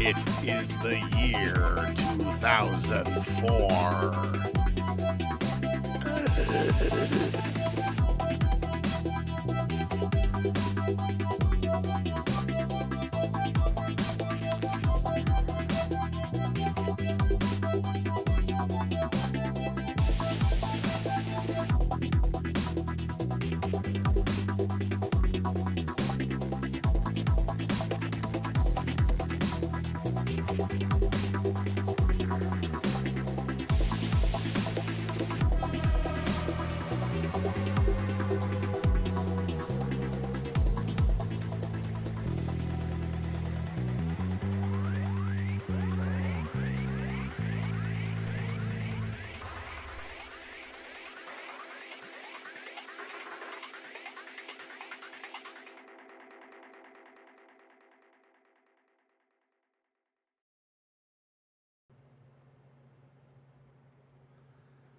It is the year 2004.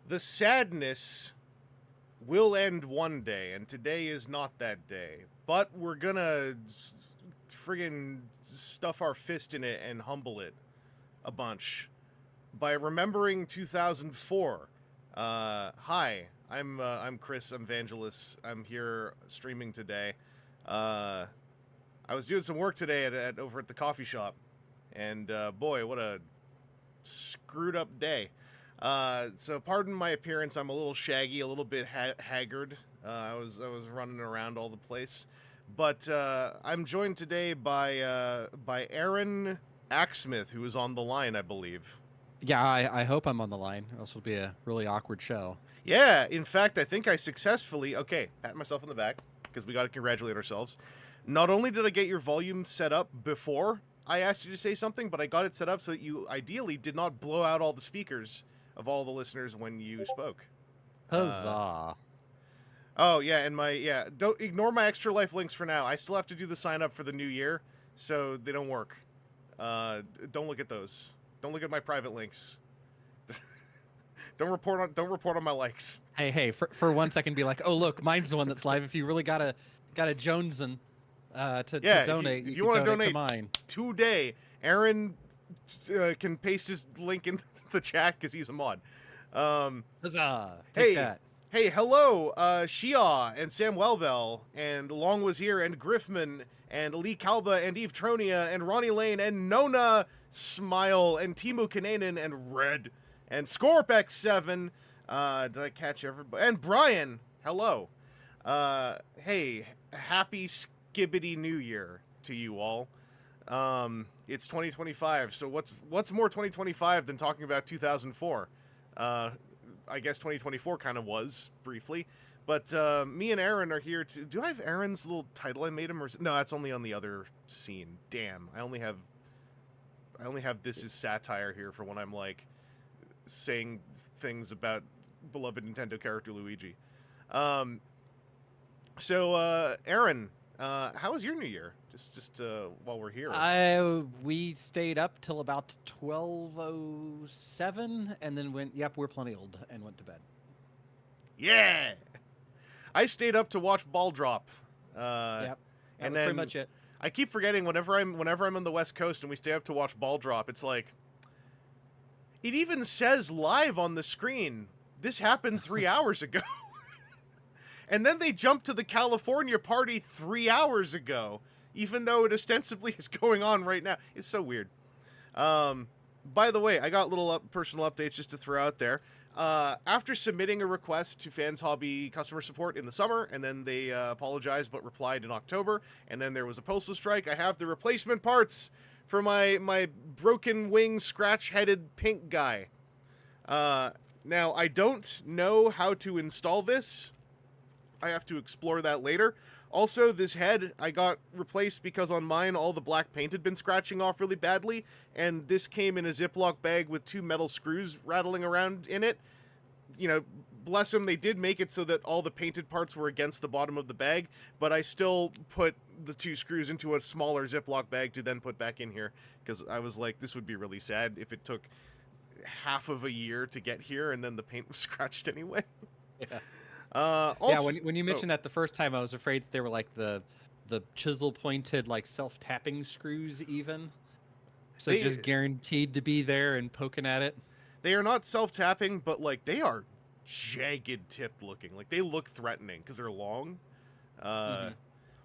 The sadness will end one day, and today is not that day. But we're gonna friggin' stuff our fist in it and humble it a bunch by remembering 2004. Hi, I'm Chris. I'm Vangelus. I'm here streaming today. I was doing some work today at over at the coffee shop, and boy, what a screwed up day. So pardon my appearance. I'm a little shaggy, a little bit haggard. I was running around all the place, but I'm joined today by Aaron Axsmith, who is on the line, I believe. Yeah, I hope I'm on the line, or else it'll be a really awkward show. Yeah, in fact, I think I successfully, pat myself on the back, because we got to congratulate ourselves. Not only did I get your volume set up before I asked you to say something, but I got it set up so that you ideally did not blow out all the speakers of all the listeners when you spoke. Huzzah. Oh, yeah, and don't ignore my extra life links for now. I still have to do the sign up for the new year, so they don't work. Don't look at those. Don't look at my private links. Don't report on my likes. Hey, for 1 second, be like, oh look, mine's the one that's live. If you really gotta Jonesin to donate, if you want to donate to mine today, Aaron can paste his link in the chat because he's a mod. Huzzah! Take Hey, that. hey, hello, Shia and Sam Welbell and Long was here and Griffman and Lee Kalba and Eve Tronia and Ronnie Lane and Nona Smile and Timu Kananen and Red and Scorp X7. Did I catch everybody? And Brian, hello. Hey, happy Skibbity New Year to you all. It's 2025, so what's more 2025 than talking about 2004? I guess 2024 kind of was, briefly. But me and Aaron are here to... Do I have Aaron's little title I made him? Or no, that's only on the other scene. Damn, I only have This is Satire here for when I'm, like, saying things about beloved Nintendo character Luigi. So, Aaron, how was your New Year? Just while we're here. We stayed up till about 12:07, and then went. Yep, we're plenty old, and went to bed. Yeah, I stayed up to watch Ball Drop. Yep, that and was then pretty much it. I keep forgetting whenever I'm on the West Coast and we stay up to watch Ball Drop. It's like it even says live on the screen. This happened 3 hours ago. And then they jump to the California party 3 hours ago, even though it ostensibly is going on right now. It's so weird. By the way, I got little personal updates just to throw out there. After submitting a request to Fans Hobby customer support in the summer, and then they apologized but replied in October, and then there was a postal strike, I have the replacement parts for my broken wing scratch-headed pink guy. Now, I don't know how to install this. I have to explore that later. Also, this head I got replaced because on mine all the black paint had been scratching off really badly, and this came in a Ziploc bag with 2 metal screws rattling around in it. You know, bless them, they did make it so that all the painted parts were against the bottom of the bag, but I still put the 2 screws into a smaller Ziploc bag to then put back in here, because I was like, this would be really sad if it took half of a year to get here and then the paint was scratched anyway. Yeah. Also, when you mentioned that the first time, I was afraid they were like the chisel pointed like self-tapping screws even. So just guaranteed to be there and poking at it. They are not self-tapping, but like they are jagged tipped looking. Like they look threatening because they're long.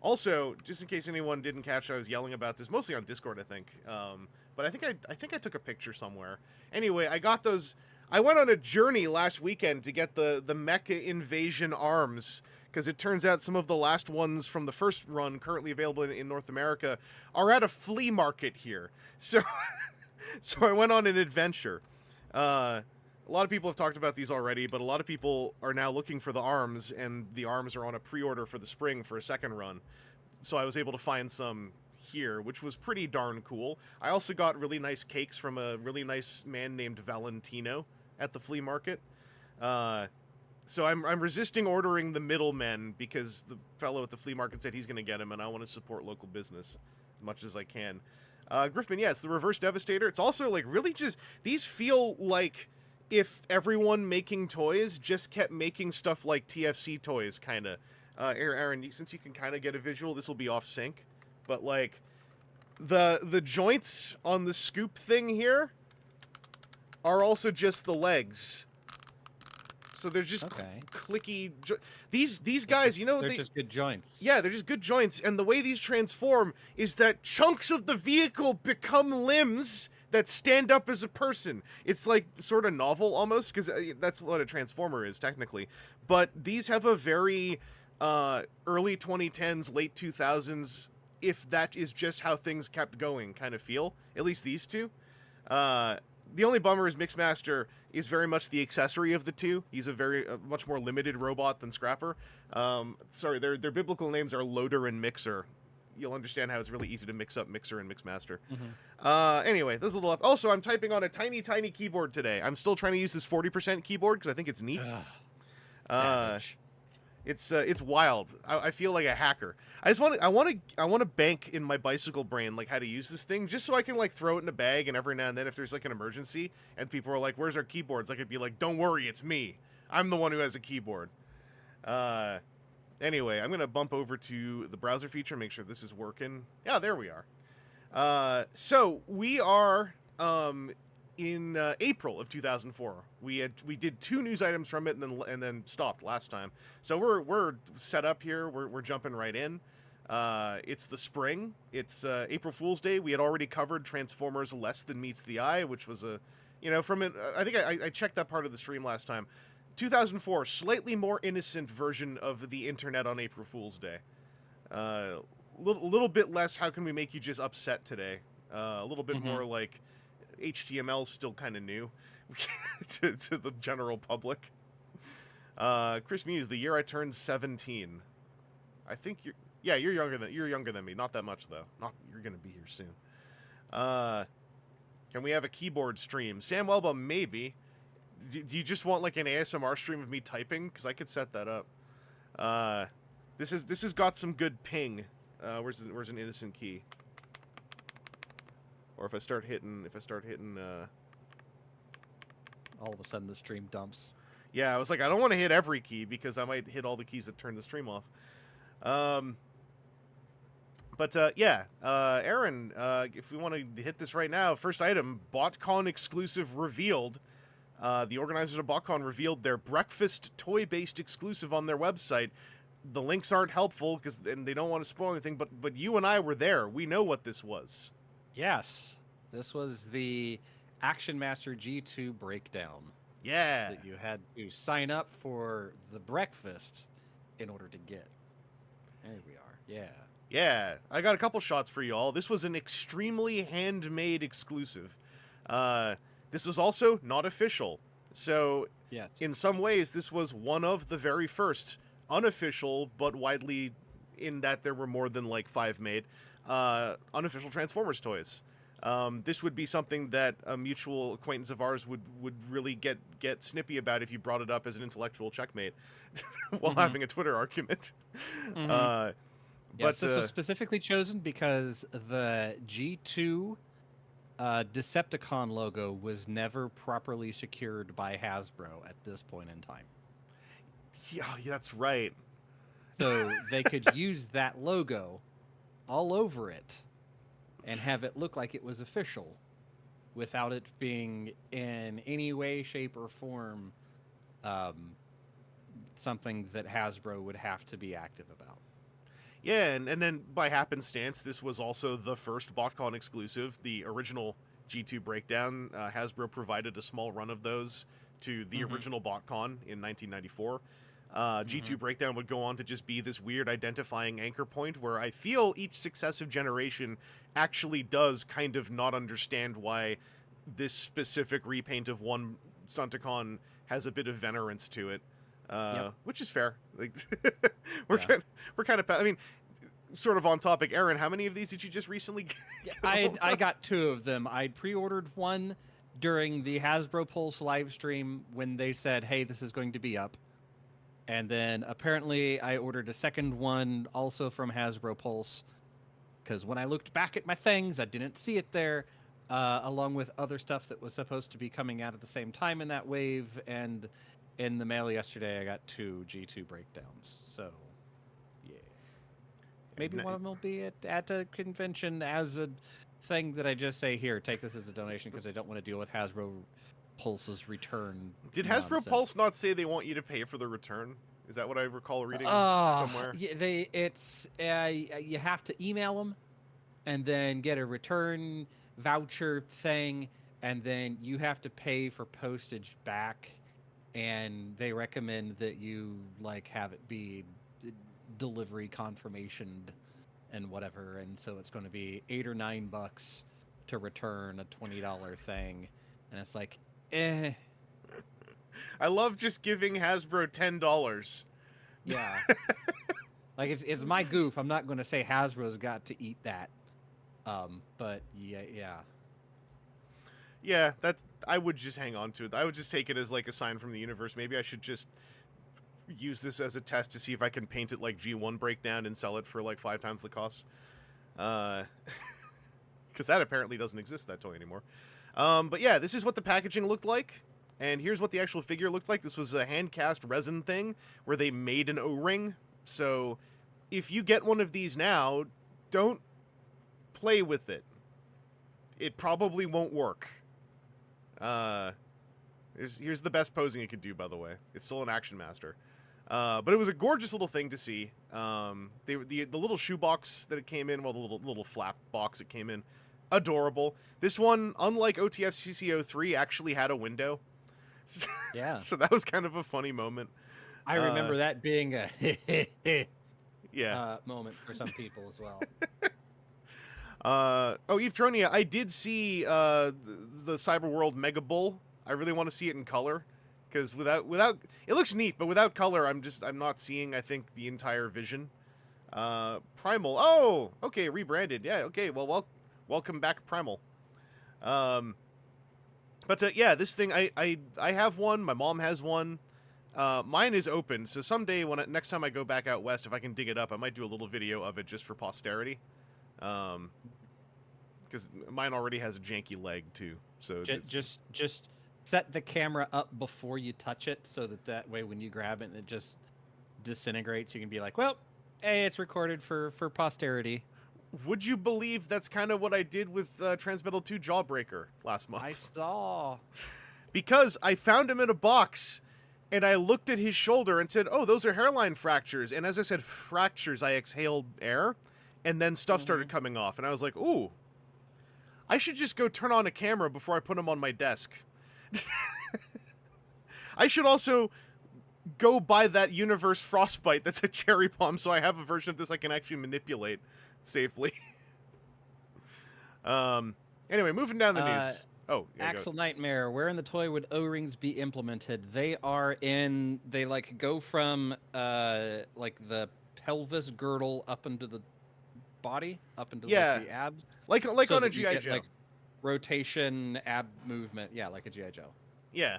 Also, just in case anyone didn't catch, I was yelling about this mostly on Discord, I think. But I think I took a picture somewhere. Anyway, I got those. I went on a journey last weekend to get the Mecha Invasion arms, because it turns out some of the last ones from the first run currently available in North America are at a flea market here. So, so I went on an adventure. A lot of people have talked about these already, but a lot of people are now looking for the arms, and the arms are on a pre-order for the spring for a second run. So I was able to find some here, which was pretty darn cool. I also got really nice cakes from a really nice man named Valentino at the flea market. So I'm resisting ordering the middlemen because the fellow at the flea market said he's going to get him, and I want to support local business as much as I can. Griffman, yeah, it's the Reverse Devastator. It's also like really just, these feel like if everyone making toys just kept making stuff like TFC toys, kind of. Aaron, since you can kind of get a visual, this will be off sync, but like the joints on the scoop thing here are also just the legs. So they're just clicky. These guys, you know, they're just good joints. Yeah, they're just good joints. And the way these transform is that chunks of the vehicle become limbs that stand up as a person. It's like sort of novel almost, because that's what a transformer is technically. But these have a very early 2010s, late 2000s, if that is just how things kept going kind of feel. At least these two. The only bummer is Mixmaster is very much the accessory of the two. He's a much more limited robot than Scrapper. Sorry, their biblical names are Loader and Mixer. You'll understand how it's really easy to mix up Mixer and Mixmaster. Anyway, this is a little up. Also, I'm typing on a tiny, tiny keyboard today. I'm still trying to use this 40% keyboard because I think it's neat. Savage. It's wild. I feel like a hacker. I want to bank in my bicycle brain like how to use this thing, just so I can like throw it in a bag, and every now and then if there's like an emergency and people are like, "Where's our keyboards?" I could be like, "Don't worry, it's me. I'm the one who has a keyboard." Anyway, I'm gonna bump over to the browser feature, make sure this is working. Yeah, there we are. So we are in April of 2004. We did 2 news items from it and then stopped last time. So we're set up here. We're jumping right in. It's the spring. It's April Fool's Day. We had already covered Transformers Less Than Meets the Eye, which was a, from it. I think I checked that part of the stream last time. 2004, slightly more innocent version of the internet on April Fool's Day. Little bit less. How can we make you just upset today? A little bit more like HTML's still kind of new to the general public. Chris Muse, the year I turned 17. I think you're younger than me. Not that much though. You're gonna be here soon. Can we have a keyboard stream? Sam Welba, maybe. Do you just want like an ASMR stream of me typing? Because I could set that up. This has got some good ping. Where's an innocent key? Or if I start hitting, all of a sudden the stream dumps. Yeah, I was like, I don't want to hit every key because I might hit all the keys that turn the stream off. Aaron, if we want to hit this right now, first item, BotCon exclusive revealed. The organizers of BotCon revealed their breakfast toy-based exclusive on their website. The links aren't helpful and they don't want to spoil anything, but you and I were there. We know what this was. Yes, this was the Action Master G2 breakdown. Yeah. That you had to sign up for the breakfast in order to get. There we are. Yeah. Yeah. I got a couple shots for y'all. This was an extremely handmade exclusive. This was also not official. So, yes. In some ways, this was one of the very first unofficial, but widely in that there were more than like 5 made, unofficial Transformers toys. This would be something that a mutual acquaintance of ours would really get snippy about if you brought it up as an intellectual checkmate while having a Twitter argument. Yes, this was specifically chosen because the G2 Decepticon logo was never properly secured by Hasbro at this point in time. Yeah, that's right. So they could use that logo all over it and have it look like it was official without it being in any way, shape, or form something that Hasbro would have to be active about. Yeah, and then by happenstance, this was also the first BotCon exclusive. The original G2 breakdown, Hasbro provided a small run of those to the original BotCon in 1994. G2 breakdown would go on to just be this weird identifying anchor point where I feel each successive generation actually does kind of not understand why this specific repaint of one Stunticon has a bit of venerance to it, which is fair. Like, we're kind of. I mean, sort of on topic. Aaron, how many of these did you just recently get? I got 2 of them. I'd pre-ordered one during the Hasbro Pulse live stream when they said, "Hey, this is going to be up." And then apparently I ordered a second one also from Hasbro Pulse because when I looked back at my things, I didn't see it there, along with other stuff that was supposed to be coming out at the same time in that wave. And in the mail yesterday, I got 2 G2 breakdowns. So, yeah. Maybe one of them will be at a convention as a thing that I just say, here, take this as a donation because I don't want to deal with Hasbro Pulse's return. Did Hasbro nonsense. Pulse not say they want you to pay for the return? Is that what I recall reading somewhere? Yeah, you have to email them and then get a return voucher thing, and then you have to pay for postage back, and they recommend that you like have it be delivery confirmation and whatever, and so it's going to be $8 or $9 to return a $20 thing, and it's like, I love just giving Hasbro $10. Yeah. Like, it's my goof. I'm not going to say Hasbro's got to eat that. But yeah. Yeah, I would just hang on to it. I would just take it as like a sign from the universe. Maybe I should just use this as a test to see if I can paint it like G1 breakdown and sell it for like 5 times the cost. Because that apparently doesn't exist, that toy anymore. But yeah, this is what the packaging looked like, and here's what the actual figure looked like. This was a hand-cast resin thing where they made an O-ring, so if you get one of these now, don't play with it. It probably won't work. Here's the best posing it could do, by the way. It's still an Action Master. But it was a gorgeous little thing to see. The little shoebox that it came in, well, the little flap box it came in, adorable. This one, unlike OTF CC03, actually had a window. Yeah. So that was kind of a funny moment. I remember that being a yeah moment for some people as well. Eve Tronia, I did see the Cyber World Mega Bull. I really want to see it in color, because without it looks neat, but without color, I'm not seeing, I think, the entire vision. Primal. Oh, okay, rebranded. Yeah, okay. Well, welcome back, Primal. But yeah, this thing, I have one. My mom has one. Mine is open, so someday next time I go back out west, if I can dig it up, I might do a little video of it just for posterity. Because mine already has a janky leg too. So just set the camera up before you touch it, so that way when you grab it and it just disintegrates, you can be like, well, hey, it's recorded for posterity. Would you believe that's kind of what I did with Transmetal 2 Jawbreaker last month? I saw. Because I found him in a box, and I looked at his shoulder and said, oh, those are hairline fractures. And as I said fractures, I exhaled air, and then stuff started coming off. And I was like, ooh, I should just go turn on a camera before I put him on my desk. I should also go buy that Universe Frostbite that's a cherry bomb, so I have a version of this I can actually manipulate safely. Anyway, moving down the news. Oh, yeah, Axel Nightmare, where in the toy would O-rings be implemented? They like go from like the pelvis girdle up into the body, up into like, the abs. Like so on a G.I. Joe. Like rotation, ab movement. Yeah, like a G.I. Joe. Yeah.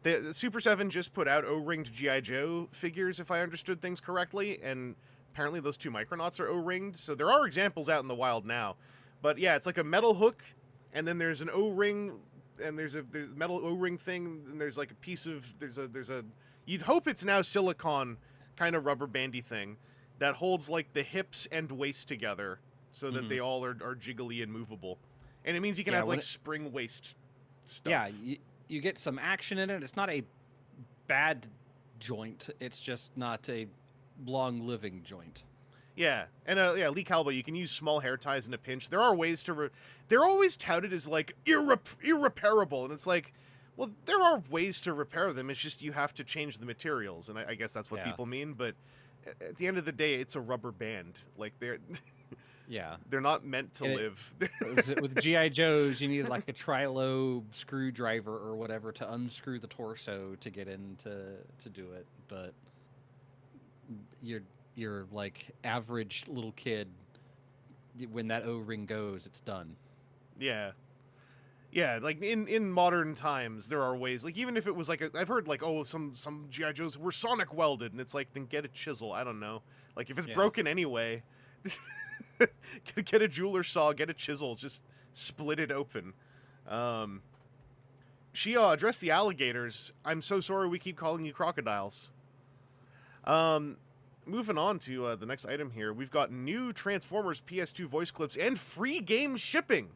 The Super 7 just put out O-ringed G.I. Joe figures, if I understood things correctly, and apparently those 2 Micronauts are O-ringed, so there are examples out in the wild now. But yeah, it's like a metal hook, and then there's an O-ring, and there's a metal O-ring thing, and there's like a piece of, there's a you'd hope it's now silicone kind of rubber bandy thing that holds like the hips and waist together so that they all are jiggly and movable. And it means you can have like spring waist stuff. Yeah, you get some action in it. It's not a bad joint. It's just not a long-living joint. Yeah, and Lee Calba, you can use small hair ties in a pinch. There are ways to... they're always touted as, like, irreparable, and it's like, well, there are ways to repair them. It's just you have to change the materials, and I guess that's what people mean, but at the end of the day, it's a rubber band. Like, they're... Yeah. They're not meant to live. With G.I. Joes, you need like a tri-lobe screwdriver or whatever to unscrew the torso to get in to do it. But you're like average little kid, when that O-ring goes, it's done. Yeah. Yeah, like in modern times, there are ways. Like, even if it was like I've heard like, oh, some G.I. Joes were sonic welded, and it's like, then get a chisel. I don't know. Like, if it's broken anyway... get a jeweler saw, get a chisel, just split it open. She addressed the alligators. I'm so sorry we keep calling you crocodiles. Moving on to the next item here. We've got new Transformers PS2 voice clips and free game shipping.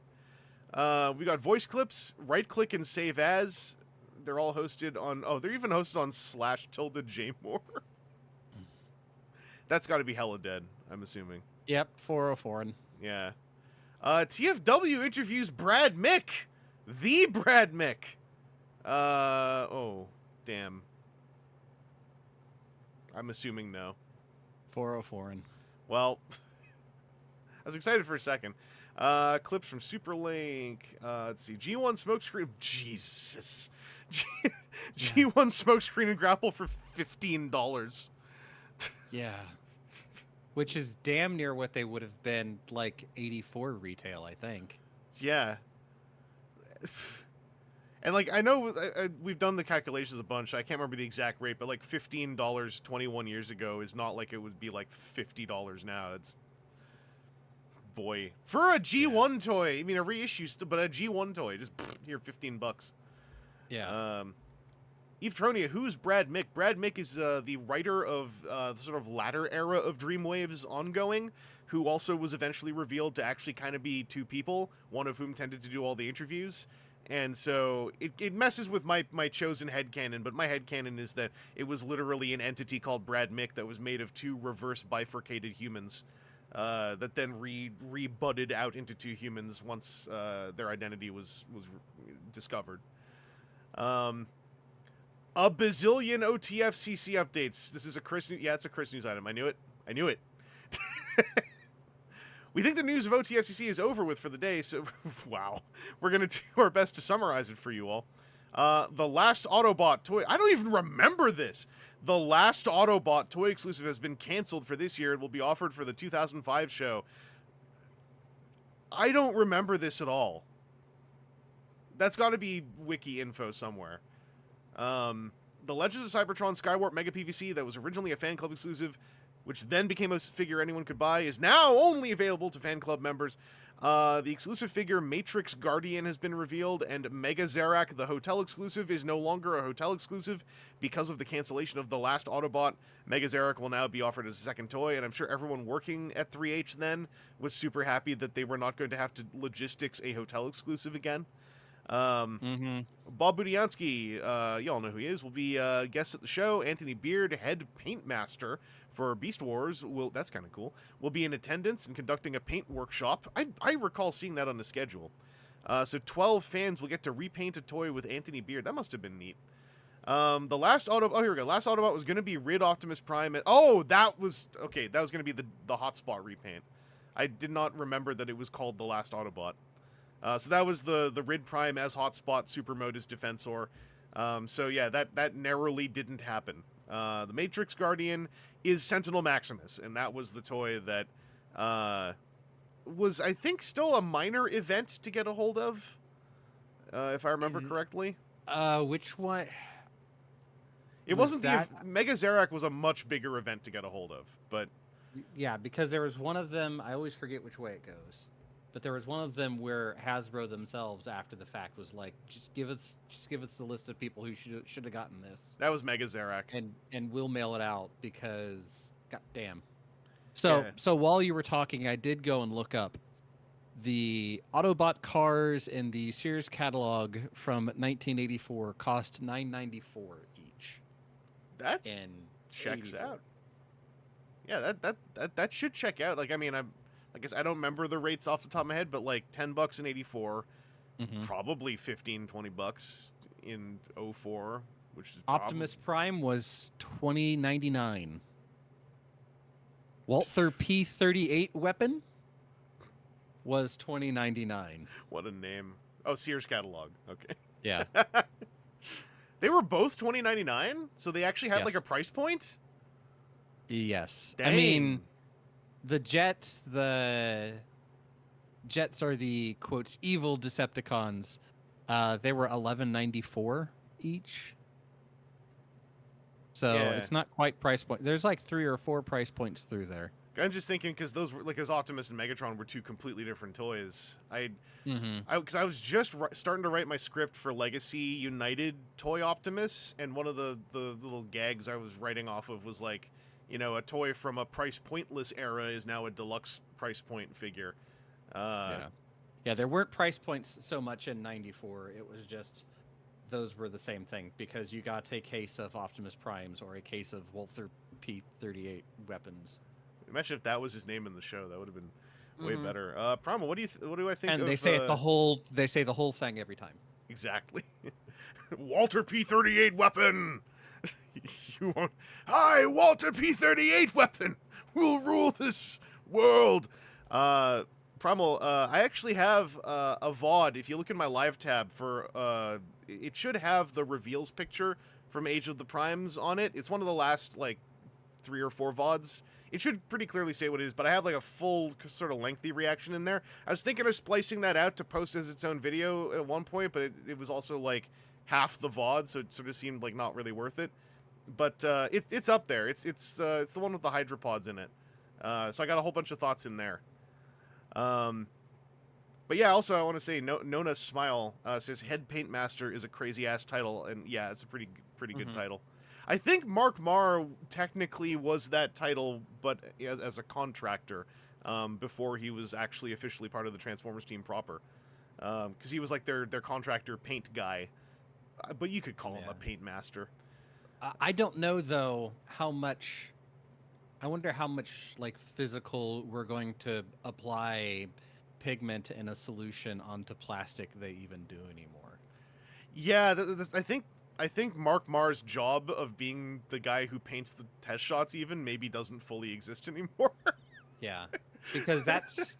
We got voice clips, right click and save as. They're all hosted on, they're even hosted on /JMore. That's got to be hella dead, I'm assuming. Yep, 404. Yeah. TFW interviews Brad Mick. The Brad Mick. Oh, damn. I'm assuming no. 404. Well, I was excited for a second. Clips from Superlink. Let's see. G1 smokescreen. Jesus. G1 smokescreen and grapple for $15. Yeah. Which is damn near what they would have been like 84 retail, I think. Yeah. And like, I know we've done the calculations a bunch. I can't remember the exact rate, but like $15 21 years ago is not like it would be like $50 now. It's, boy, for a G1 toy. I mean, a reissue, but a G1 toy, just here, $15. Yeah. Eve Tronia, who's Brad Mick? Brad Mick is the writer of the sort of latter era of Dreamwave's ongoing, who also was eventually revealed to actually kind of be 2 people, one of whom tended to do all the interviews. And so it messes with my chosen headcanon, but my headcanon is that it was literally an entity called Brad Mick that was made of two reverse bifurcated humans that then re-budded out into two humans once their identity was discovered. A bazillion OTFCC updates. This is a Chris News. Yeah, it's a Chris News item. I knew it. We think the news of OTFCC is over with for the day, so wow. We're going to do our best to summarize it for you all. The last Autobot toy... I don't even remember this! The last Autobot toy exclusive has been canceled for this year and will be offered for the 2005 show. I don't remember this at all. That's got to be wiki info somewhere. The Legends of Cybertron Skywarp Mega PVC that was originally a fan club exclusive, which then became a figure anyone could buy, is now only available to fan club members. The exclusive figure Matrix Guardian has been revealed, and Mega Zarak, the hotel exclusive, is no longer a hotel exclusive because of the cancellation of the last Autobot. Mega Zarak will now be offered as a second toy, and I'm sure everyone working at 3H then was super happy that they were not going to have to logistics a hotel exclusive again. Bob Budiansky, y'all know who he is, will be a guest at the show. Anthony Beard, head paint master for Beast Wars, that's kind of cool, will be in attendance and conducting a paint workshop. I recall seeing that on the schedule. So 12 fans will get to repaint a toy with Anthony Beard. That must have been neat. The last Autobot, here we go. Last Autobot was going to be Rid Optimus Prime. That was going to be the hotspot repaint. I did not remember that it was called the last Autobot. So that was the Rid Prime as hotspot, super mode as Defensor. So yeah, that narrowly didn't happen. The Matrix Guardian is Sentinel Maximus, and that was the toy that was, I think, still a minor event to get a hold of, if I remember correctly. Which one? It wasn't that... Mega Zarak was a much bigger event to get a hold of, but... Yeah, because there was one of them, I always forget which way it goes, but there was one of them where Hasbro themselves, after the fact, was like, just give us the list of people who should have gotten this. That was Mega Zarak. And we'll mail it out because, goddamn. So while you were talking, I did go and look up the Autobot cars in the Sears catalog from 1984 cost $9.94 each. That and checks out. Yeah, that should check out. Like, I mean, I guess I don't remember the rates off the top of my head, but like $10 in 84, probably $15-20 in 04, which is Optimus Prime was $20.99. Walther P-38 weapon was $20.99. What a name! Oh, Sears catalog. Okay. Yeah. They were both $20.99, so they actually had like a price point. Yes. Dang. I mean, the Jets are the quotes evil Decepticons. They were $11.94 each. So it's not quite price point. There's like 3 or 4 price points through there. I'm just thinking because those were like, as Optimus and Megatron were two completely different toys. Because I was just starting to write my script for Legacy United Toy Optimus, and one of the little gags I was writing off of was like, you know, a toy from a price pointless era is now a deluxe price point figure. Yeah, there weren't price points so much in '94. It was just those were the same thing because you got a case of Optimus Primes or a case of Walther P-38 weapons. Imagine if that was his name in the show. That would have been way better. Primal, what do I think? And of, they say it they say the whole thing every time. Exactly. Walter P-38 weapon. You won't. I, Walter P-38 weapon, will rule this world. Primal, I actually have a VOD. If you look in my live tab for, it should have the reveals picture from Age of the Primes on it. It's one of the last like 3 or 4 VODs. It should pretty clearly say what it is, but I have like a full sort of lengthy reaction in there. I was thinking of splicing that out to post as its own video at one point, but it was also like half the VOD, so it sort of seemed like not really worth it. But it's up there. It's the one with the hydropods in it. So I got a whole bunch of thoughts in there. But yeah, also I want to say Nona Smile says Head Paint Master is a crazy ass title, and yeah, it's a pretty good title. I think Mark Marr technically was that title, but as a contractor, before he was actually officially part of the Transformers team proper. because he was like their contractor paint guy, but you could call him a paint master. I don't know though how much. I wonder how much like physical we're going to apply pigment in a solution onto plastic they even do anymore. Yeah, I think Mark Marr's job of being the guy who paints the test shots even maybe doesn't fully exist anymore. Yeah, because that's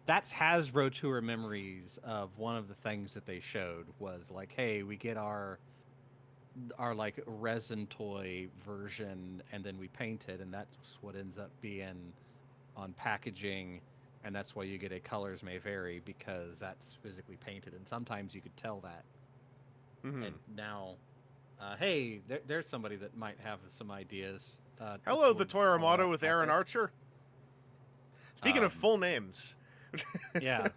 Hasbro tour memories of one of the things that they showed was like, hey, we get our like resin toy version and then we paint it, and that's what ends up being on packaging, and that's why you get a colors may vary because that's physically painted, and sometimes you could tell that. Mm-hmm. And now, hey, there's somebody that might have some ideas. Hello, the Toy Armada up with out Aaron there. Archer. Speaking of full names. Yeah.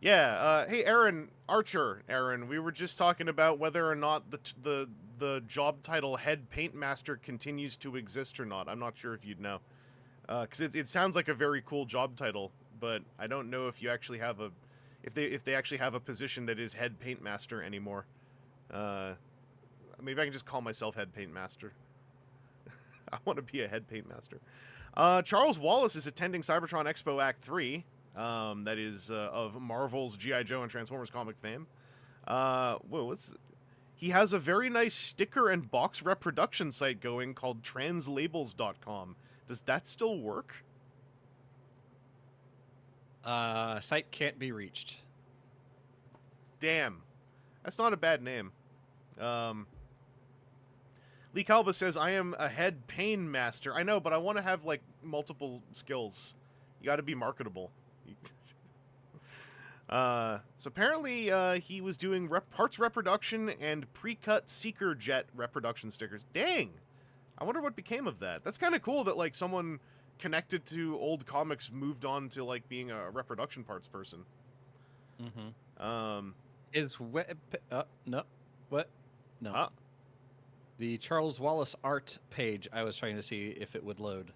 Yeah. Hey, Aaron Archer. Aaron, we were just talking about whether or not the job title head paint master continues to exist or not. I'm not sure if you'd know, because it sounds like a very cool job title, but I don't know if you actually have a if they actually have a position that is head paint master anymore. Maybe I can just call myself head paint master. I want to be a head paint master. Charles Wallace is attending Cybertron Expo Act 3. That is of Marvel's G.I. Joe and Transformers comic fame. He has a very nice sticker and box reproduction site going called translabels.com. Does that still work? Site can't be reached. Damn. That's not a bad name. Lee Calba says, I am a head pain master. I know, but I want to have, like, multiple skills. You gotta be marketable. So apparently, he was doing parts reproduction and pre-cut Seeker Jet reproduction stickers. Dang! I wonder what became of that. That's kind of cool that, like, someone connected to old comics moved on to, like, being a reproduction parts person. Mm-hmm. Is web... no. What? No. Huh? The Charles Wallace art page, I was trying to see if it would load.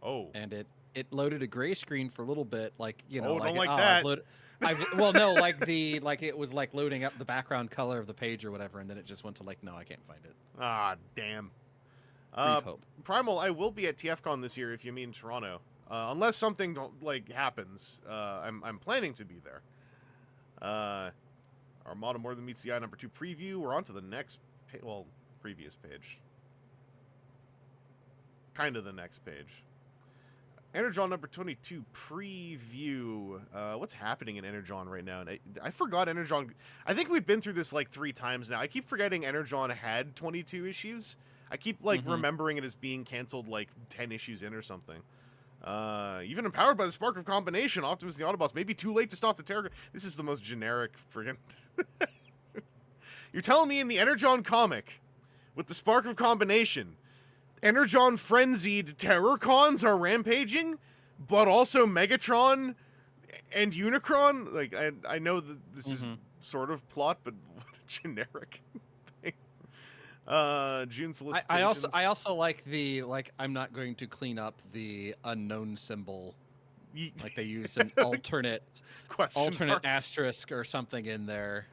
Oh. And it loaded a gray screen for a little bit, like, you know, Oh, don't like that. that. Well, no, like it was like loading up the background color of the page or whatever, and then it just went to like, no, I can't find it. Ah, damn. Brief hope. Primal, I will be at TFCon this year if you mean Toronto. Unless something happens, I'm planning to be there. Armada More Than Meets the Eye #2 preview. We're on to the next previous page. Kind of the next page. Energon #22 preview. What's happening in Energon right now? And I forgot Energon. I think we've been through this like 3 times now. I keep forgetting Energon had 22 issues. I keep like remembering it as being canceled like 10 issues in or something. Even empowered by the spark of combination, Optimus the Autobots may be too late to stop the terror. This is the most generic friggin'. You're telling me in the Energon comic, with the spark of combination, Energon frenzied Terrorcons are rampaging, but also Megatron and Unicron? Like, I know that this is sort of plot, but what a generic thing. June solicitations. I also like the, like, I'm not going to clean up the unknown symbol. Like they use an alternate asterisk or something in there.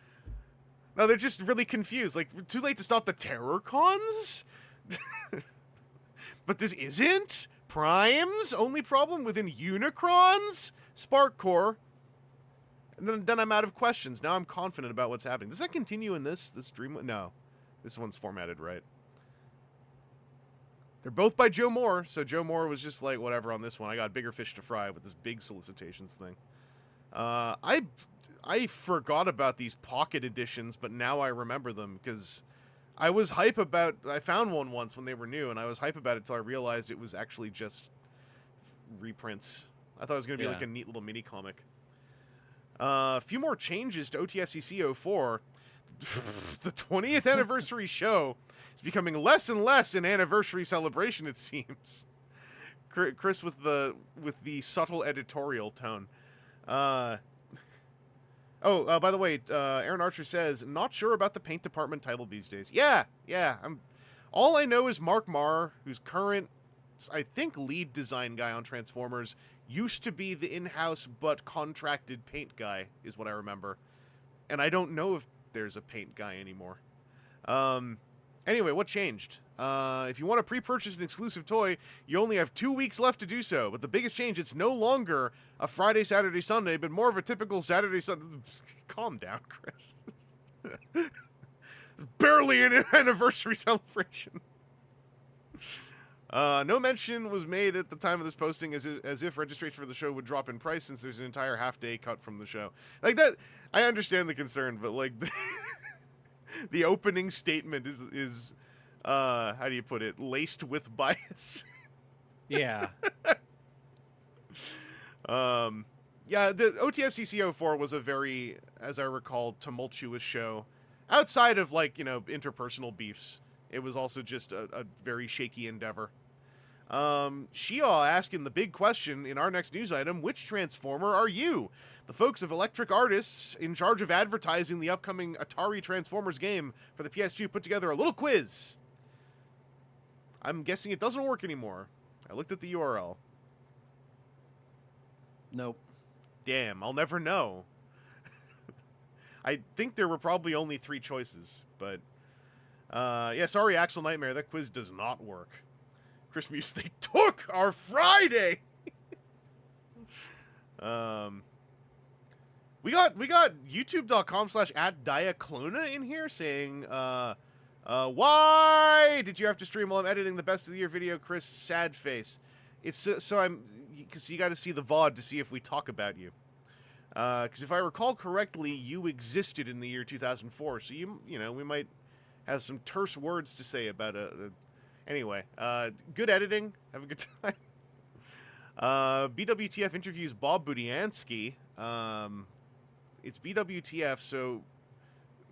No, they're just really confused. Like, too late to stop the Terrorcons? But this isn't? Prime's only problem within Unicrons? Spark Core. And then I'm out of questions. Now I'm confident about what's happening. Does that continue in this dream? No. This one's formatted right. They're both by Joe Moore, so Joe Moore was just like, whatever on this one. I got bigger fish to fry with this big solicitations thing. I forgot about these pocket editions, but now I remember them because I was hype about... I found one once when they were new, and I was hype about it until I realized it was actually just reprints. I thought it was going to be like a neat little mini-comic. A few more changes to OTFCC 04. The 20th anniversary show is becoming less and less an anniversary celebration, it seems. Chris with the subtle editorial tone. By the way, Aaron Archer says, not sure about the paint department title these days. Yeah. All I know is Mark Marr, who's current I think, lead design guy on Transformers used to be the in-house but contracted paint guy, is what I remember. And I don't know if there's a paint guy anymore. Anyway, what changed? If you want to pre-purchase an exclusive toy, you only have 2 weeks left to do so. But the biggest change, it's no longer a Friday, Saturday, Sunday, but more of a typical Saturday, Sunday... Calm down, Chris. It's barely an anniversary celebration. No mention was made at the time of this posting as if registration for the show would drop in price since there's an entire half-day cut from the show. Like that, I understand the concern, but like the opening statement is how do you put it, laced with bias. Yeah. Yeah, the OTFCC 04 was a very, as I recall, tumultuous show. Outside of, like, you know, interpersonal beefs, it was also just a very shaky endeavor. Shia asking the big question in our next news item, which Transformer are you? The folks of Electric Artists, in charge of advertising the upcoming Atari Transformers game for the PS2, put together a little quiz. I'm guessing it doesn't work anymore. I looked at the URL. Nope. Damn, I'll never know. I think there were probably only 3 choices, but... yeah, sorry, Axel Nightmare, that quiz does not work. Chris Muse, they took our Friday! We got youtube.com/@Diaclona in here saying, why did you have to stream while I'm editing the best of the year video, Chris? Sad face. It's so I'm... Because you got to see the VOD to see if we talk about you. Because if I recall correctly, you existed in the year 2004, so you know, we might have some terse words to say about anyway, good editing. Have a good time. BWTF interviews Bob Budiansky. It's BWTF, so...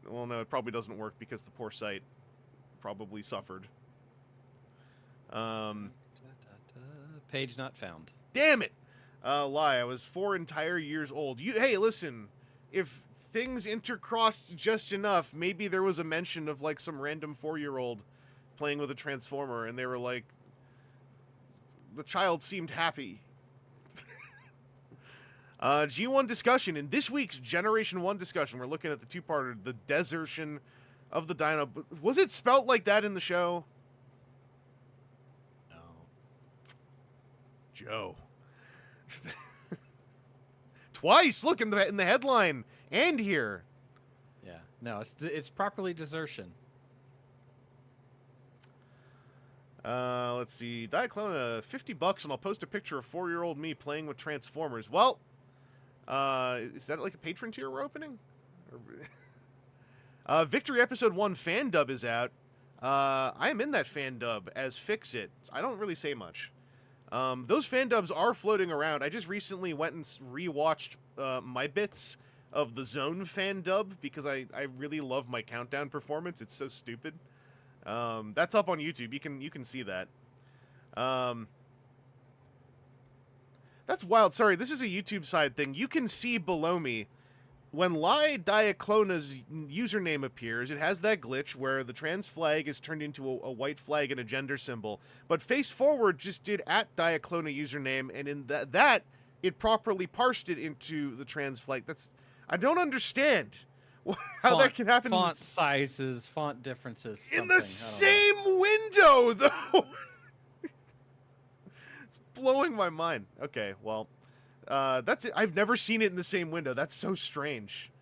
Well, no, it probably doesn't work because the poor site probably suffered. Page not found. Damn it! Lie, I was 4 entire years old. Hey, listen, if things intercrossed just enough, maybe there was a mention of, like, some random 4-year-old playing with a Transformer, and they were like, the child seemed happy. G1 discussion. In this week's Generation 1 discussion, we're looking at the 2-parter, the desertion of the Dino. Was it spelt like that in the show? No. Joe. Twice! Look, in the headline! And here! Yeah. No, it's properly desertion. Let's see. Diaclona, $50 and I'll post a picture of 4-year-old me playing with Transformers. Well, is that like a patron tier we're opening? Victory Episode 1 fan dub is out. I am in that fan dub as Fix-It. I don't really say much. Those fan dubs are floating around. I just recently went and rewatched my bits of the Zone fan dub because I really love my countdown performance. It's so stupid. That's up on YouTube. You can see that. That's wild. Sorry, this is a YouTube side thing. You can see below me when Lai Diaclona's username appears, it has that glitch where the trans flag is turned into a white flag and a gender symbol. But Face Forward just did @Diaclona username, and in that it properly parsed it into the trans flag. I don't understand how that can happen. Font sizes, font differences. In the same window, though. It's blowing my mind. Okay, well. That's it. I've never seen it in the same window. That's so strange.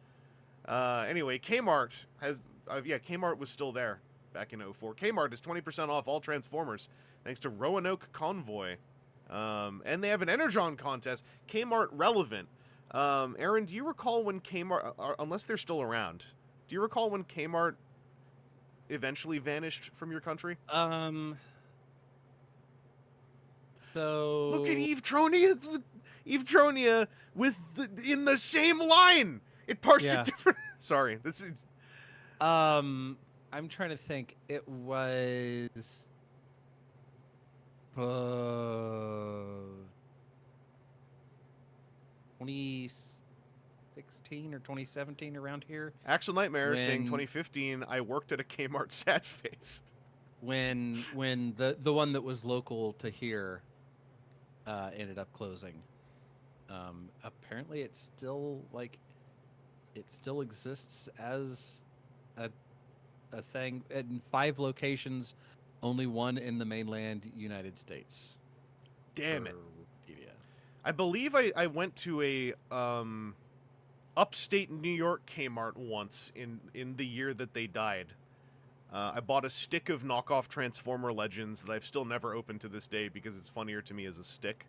Anyway, Kmart has... yeah, Kmart was still there back in 04. Kmart is 20% off all Transformers, thanks to Roanoke Convoy. And they have an Energon contest. Kmart Relevant. Aaron, do you recall when Kmart... unless they're still around, do you recall when Kmart eventually vanished from your country? So... Look at Eve Tronia in the same line. It parsed it different. Sorry, this is. I'm trying to think. It was. 2016 or 2017 around here. Axel Nightmare saying 2015. I worked at a Kmart. Sad face. when the one that was local to here ended up closing. Apparently, it still exists as a thing in 5 locations, only one in the mainland United States. Damn it. Wikipedia. I believe I went to a upstate New York Kmart once in the year that they died. I bought a stick of knockoff Transformer Legends that I've still never opened to this day because it's funnier to me as a stick.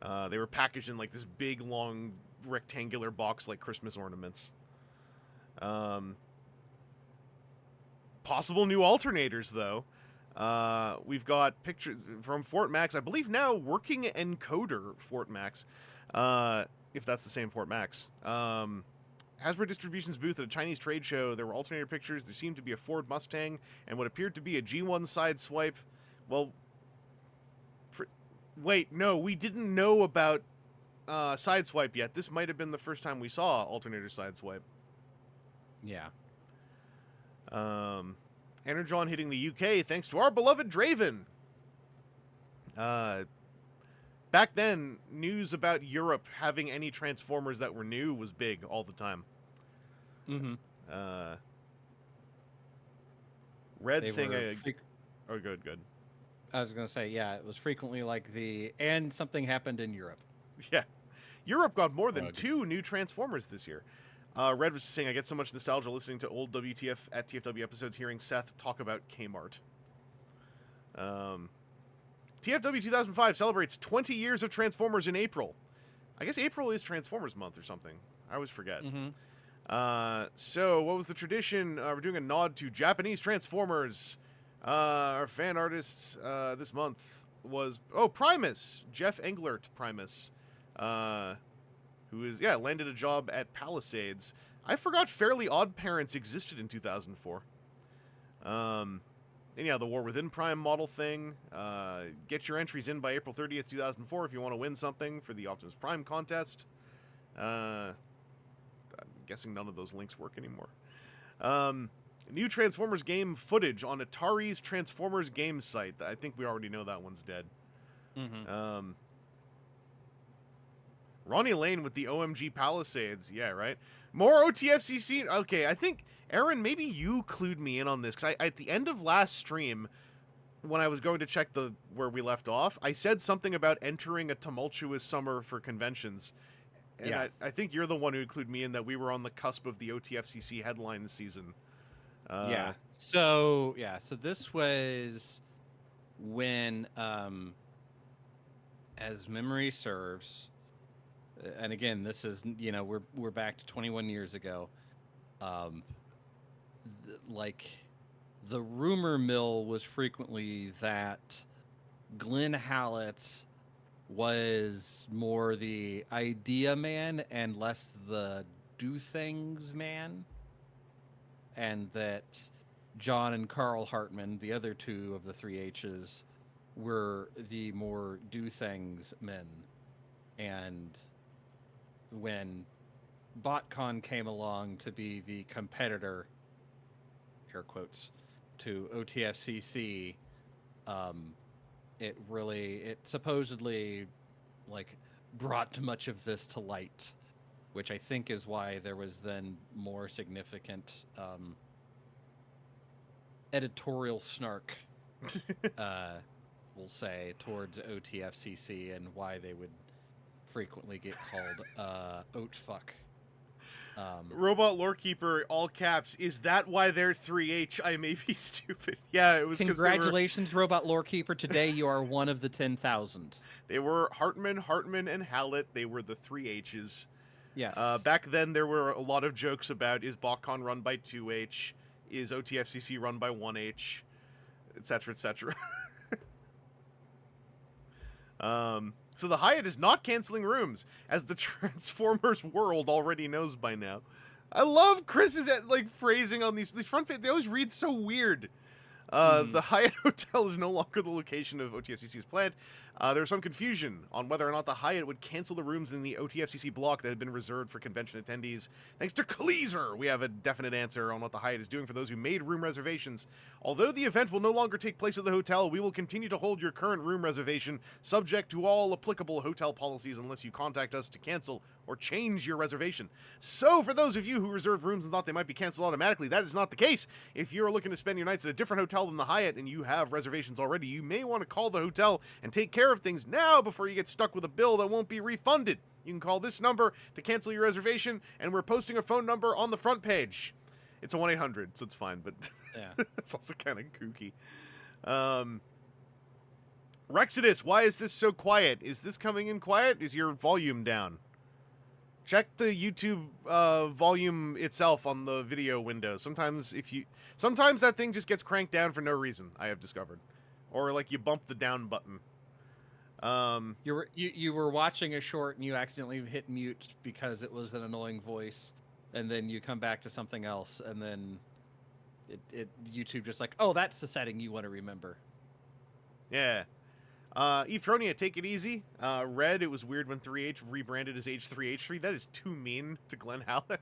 They were packaged in like this big, long, rectangular box like Christmas ornaments. Possible new alternators, though. We've got pictures from Fort Max, I believe now working encoder Fort Max, if that's the same Fort Max. Hasbro Distribution's booth at a Chinese trade show, there were alternator pictures. There seemed to be a Ford Mustang and what appeared to be a G1 sideswipe. Well, wait, no, we didn't know about sideswipe yet. This might have been the first time we saw alternator sideswipe. Yeah. Energon hitting the UK thanks to our beloved Draven. Back then, news about Europe having any Transformers that were new was big all the time. Mm-hmm. Red They saying were oh, good. I was gonna say, yeah, it was frequently like and something happened in Europe. Yeah. Europe got more than Rug. 2 new Transformers this year. Red was just saying, I get so much nostalgia listening to old WTF at TFW episodes, hearing Seth talk about Kmart. TFW 2005 celebrates 20 years of Transformers in April. I guess April is Transformers month or something. I always forget. Mm-hmm. So, what was the tradition? We're doing a nod to Japanese Transformers. Our fan artists this month was, Primus. Jeff Englert Primus. Who is, landed a job at Palisades. I forgot Fairly Odd Parents existed in 2004. And the War Within Prime model thing. Get your entries in by April 30th, 2004 if you want to win something for the Optimus Prime contest. I'm guessing none of those links work anymore. New Transformers game footage on Atari's Transformers game site. I think we already know that one's dead. Mm-hmm. Ronnie Lane with the OMG Palisades. Yeah, right? More OTFCC. Okay, I think, Aaron, maybe you clued me in on this. Because at the end of last stream, when I was going to check where we left off, I said something about entering a tumultuous summer for conventions. And Yeah. I think you're the one who clued me in that we were on the cusp of the OTFCC headline season. Yeah. So this was when, as memory serves, and again, this is, we're back to 21 years ago. The rumor mill was frequently that Glenn Hallett was more the idea man and less the do things man. And that John and Carl Hartman, the other 2 of the 3 H's, were the more do things men. And when BotCon came along to be the competitor, air quotes, to OTFCC, it supposedly brought much of this to light, which I think is why there was then more significant editorial snark, we'll say, towards OTFCC and why they would frequently get called oat fuck. Robot Lorekeeper, all caps, is that why they're 3H? I may be stupid. Yeah, it was 'cause Congratulations, Robot Lorekeeper. Today you are one of the 10,000. They were Hartman, and Hallett. They were the 3H's. Yes. Back then, there were a lot of jokes about, is BotCon run by 2H? Is OTFCC run by 1H? Etc., etc. So the Hyatt is not canceling rooms, as the Transformers world already knows by now. I love Chris's phrasing on these front pages. They always read so weird. The Hyatt Hotel is no longer the location of OTFCC's plant. There was some confusion on whether or not the Hyatt would cancel the rooms in the OTFCC block that had been reserved for convention attendees. Thanks to Kleezer, we have a definite answer on what the Hyatt is doing for those who made room reservations. Although the event will no longer take place at the hotel, we will continue to hold your current room reservation, subject to all applicable hotel policies unless you contact us to cancel or change your reservation. So, for those of you who reserved rooms and thought they might be canceled automatically, that is not the case. If you're looking to spend your nights at a different hotel than the Hyatt and you have reservations already, you may want to call the hotel and take care of things now before you get stuck with a bill that won't be refunded. You can call this number to cancel your reservation, and we're posting a phone number on the front page. It's a 1-800, so it's fine, but Yeah. it's also kind of kooky. Rexodus, why is this so quiet? Is this coming in quiet? Is your volume down? Check the YouTube volume itself on the video window. Sometimes that thing just gets cranked down for no reason, I have discovered. Or like you bump the down button. You were watching a short and you accidentally hit mute because it was an annoying voice, and then you come back to something else, and then YouTube just like, oh, that's the setting you want to remember. Yeah. Evetronia, take it easy. Red, it was weird when 3H rebranded as H3H3. That is too mean to Glenn Howlett.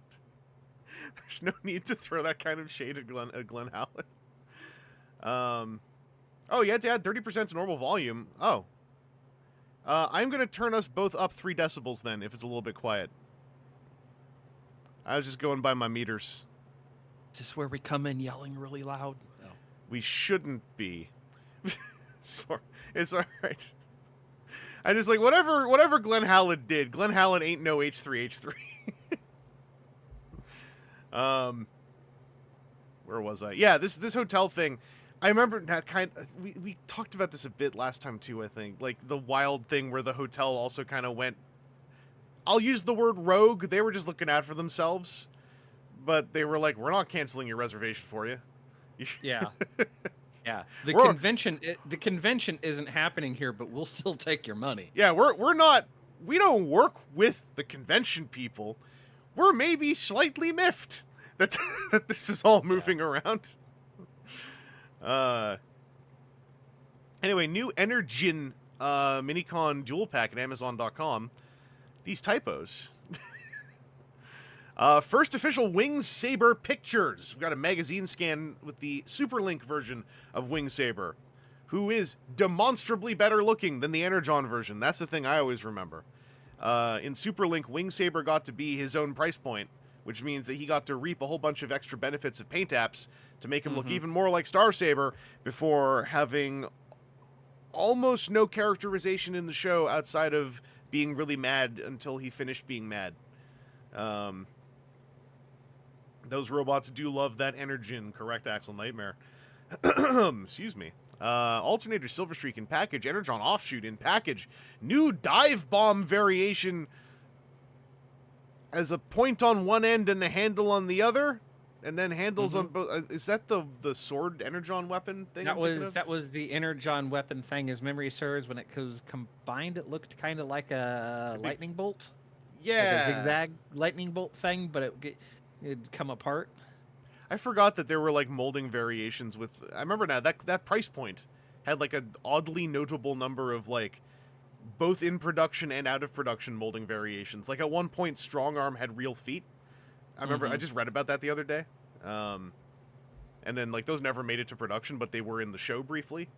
There's no need to throw that kind of shade at Glenn Howlett. Oh, you had to add 30% to normal volume. Oh. I'm going to turn us both up 3 decibels then, if it's a little bit quiet. I was just going by my meters. Is this where we come in yelling really loud? No. We shouldn't be. Sorry. It's alright. I just like, whatever Glenn Howlett did, Glenn Howlett ain't no H3H3. Where was I? Yeah, this hotel thing. I remember that we talked about this a bit last time too, I think. Like the wild thing where the hotel also kind of went, I'll use the word rogue. They were just looking out for themselves. But they were like, we're not canceling your reservation for you. Yeah. Yeah. The convention isn't happening here, but we'll still take your money. Yeah, we don't work with the convention people. We're maybe slightly miffed that this is all moving around. Anyway, new Energyn Minicon dual pack at Amazon.com. These typos. First official Wings Saber pictures. We've got a magazine scan with the Superlink version of Wing Saber, who is demonstrably better looking than the Energon version. That's the thing I always remember. In Superlink, Wing Saber got to be his own price point, which means that he got to reap a whole bunch of extra benefits of paint apps to make him look even more like Star Saber before having almost no characterization in the show outside of being really mad until he finished being mad. Those robots do love that Energyn, correct, Axel Nightmare. Excuse me. Alternator Silver Streak in package. Energon Offshoot in package. New Dive Bomb variation as a point on one end and the handle on the other, and then handles on both. Is that the sword Energon weapon thing? That was the Energon weapon thing. As memory serves, when it was combined, it looked kind of like a lightning bolt. Yeah, like a zigzag lightning bolt thing, but it'd come apart. I forgot that there were like molding variations with. I remember now that price point had like an oddly notable number of like both in production and out of production molding variations. Like at one point, Strong Arm had real feet. I remember I just read about that the other day. And then like those never made it to production, but they were in the show briefly.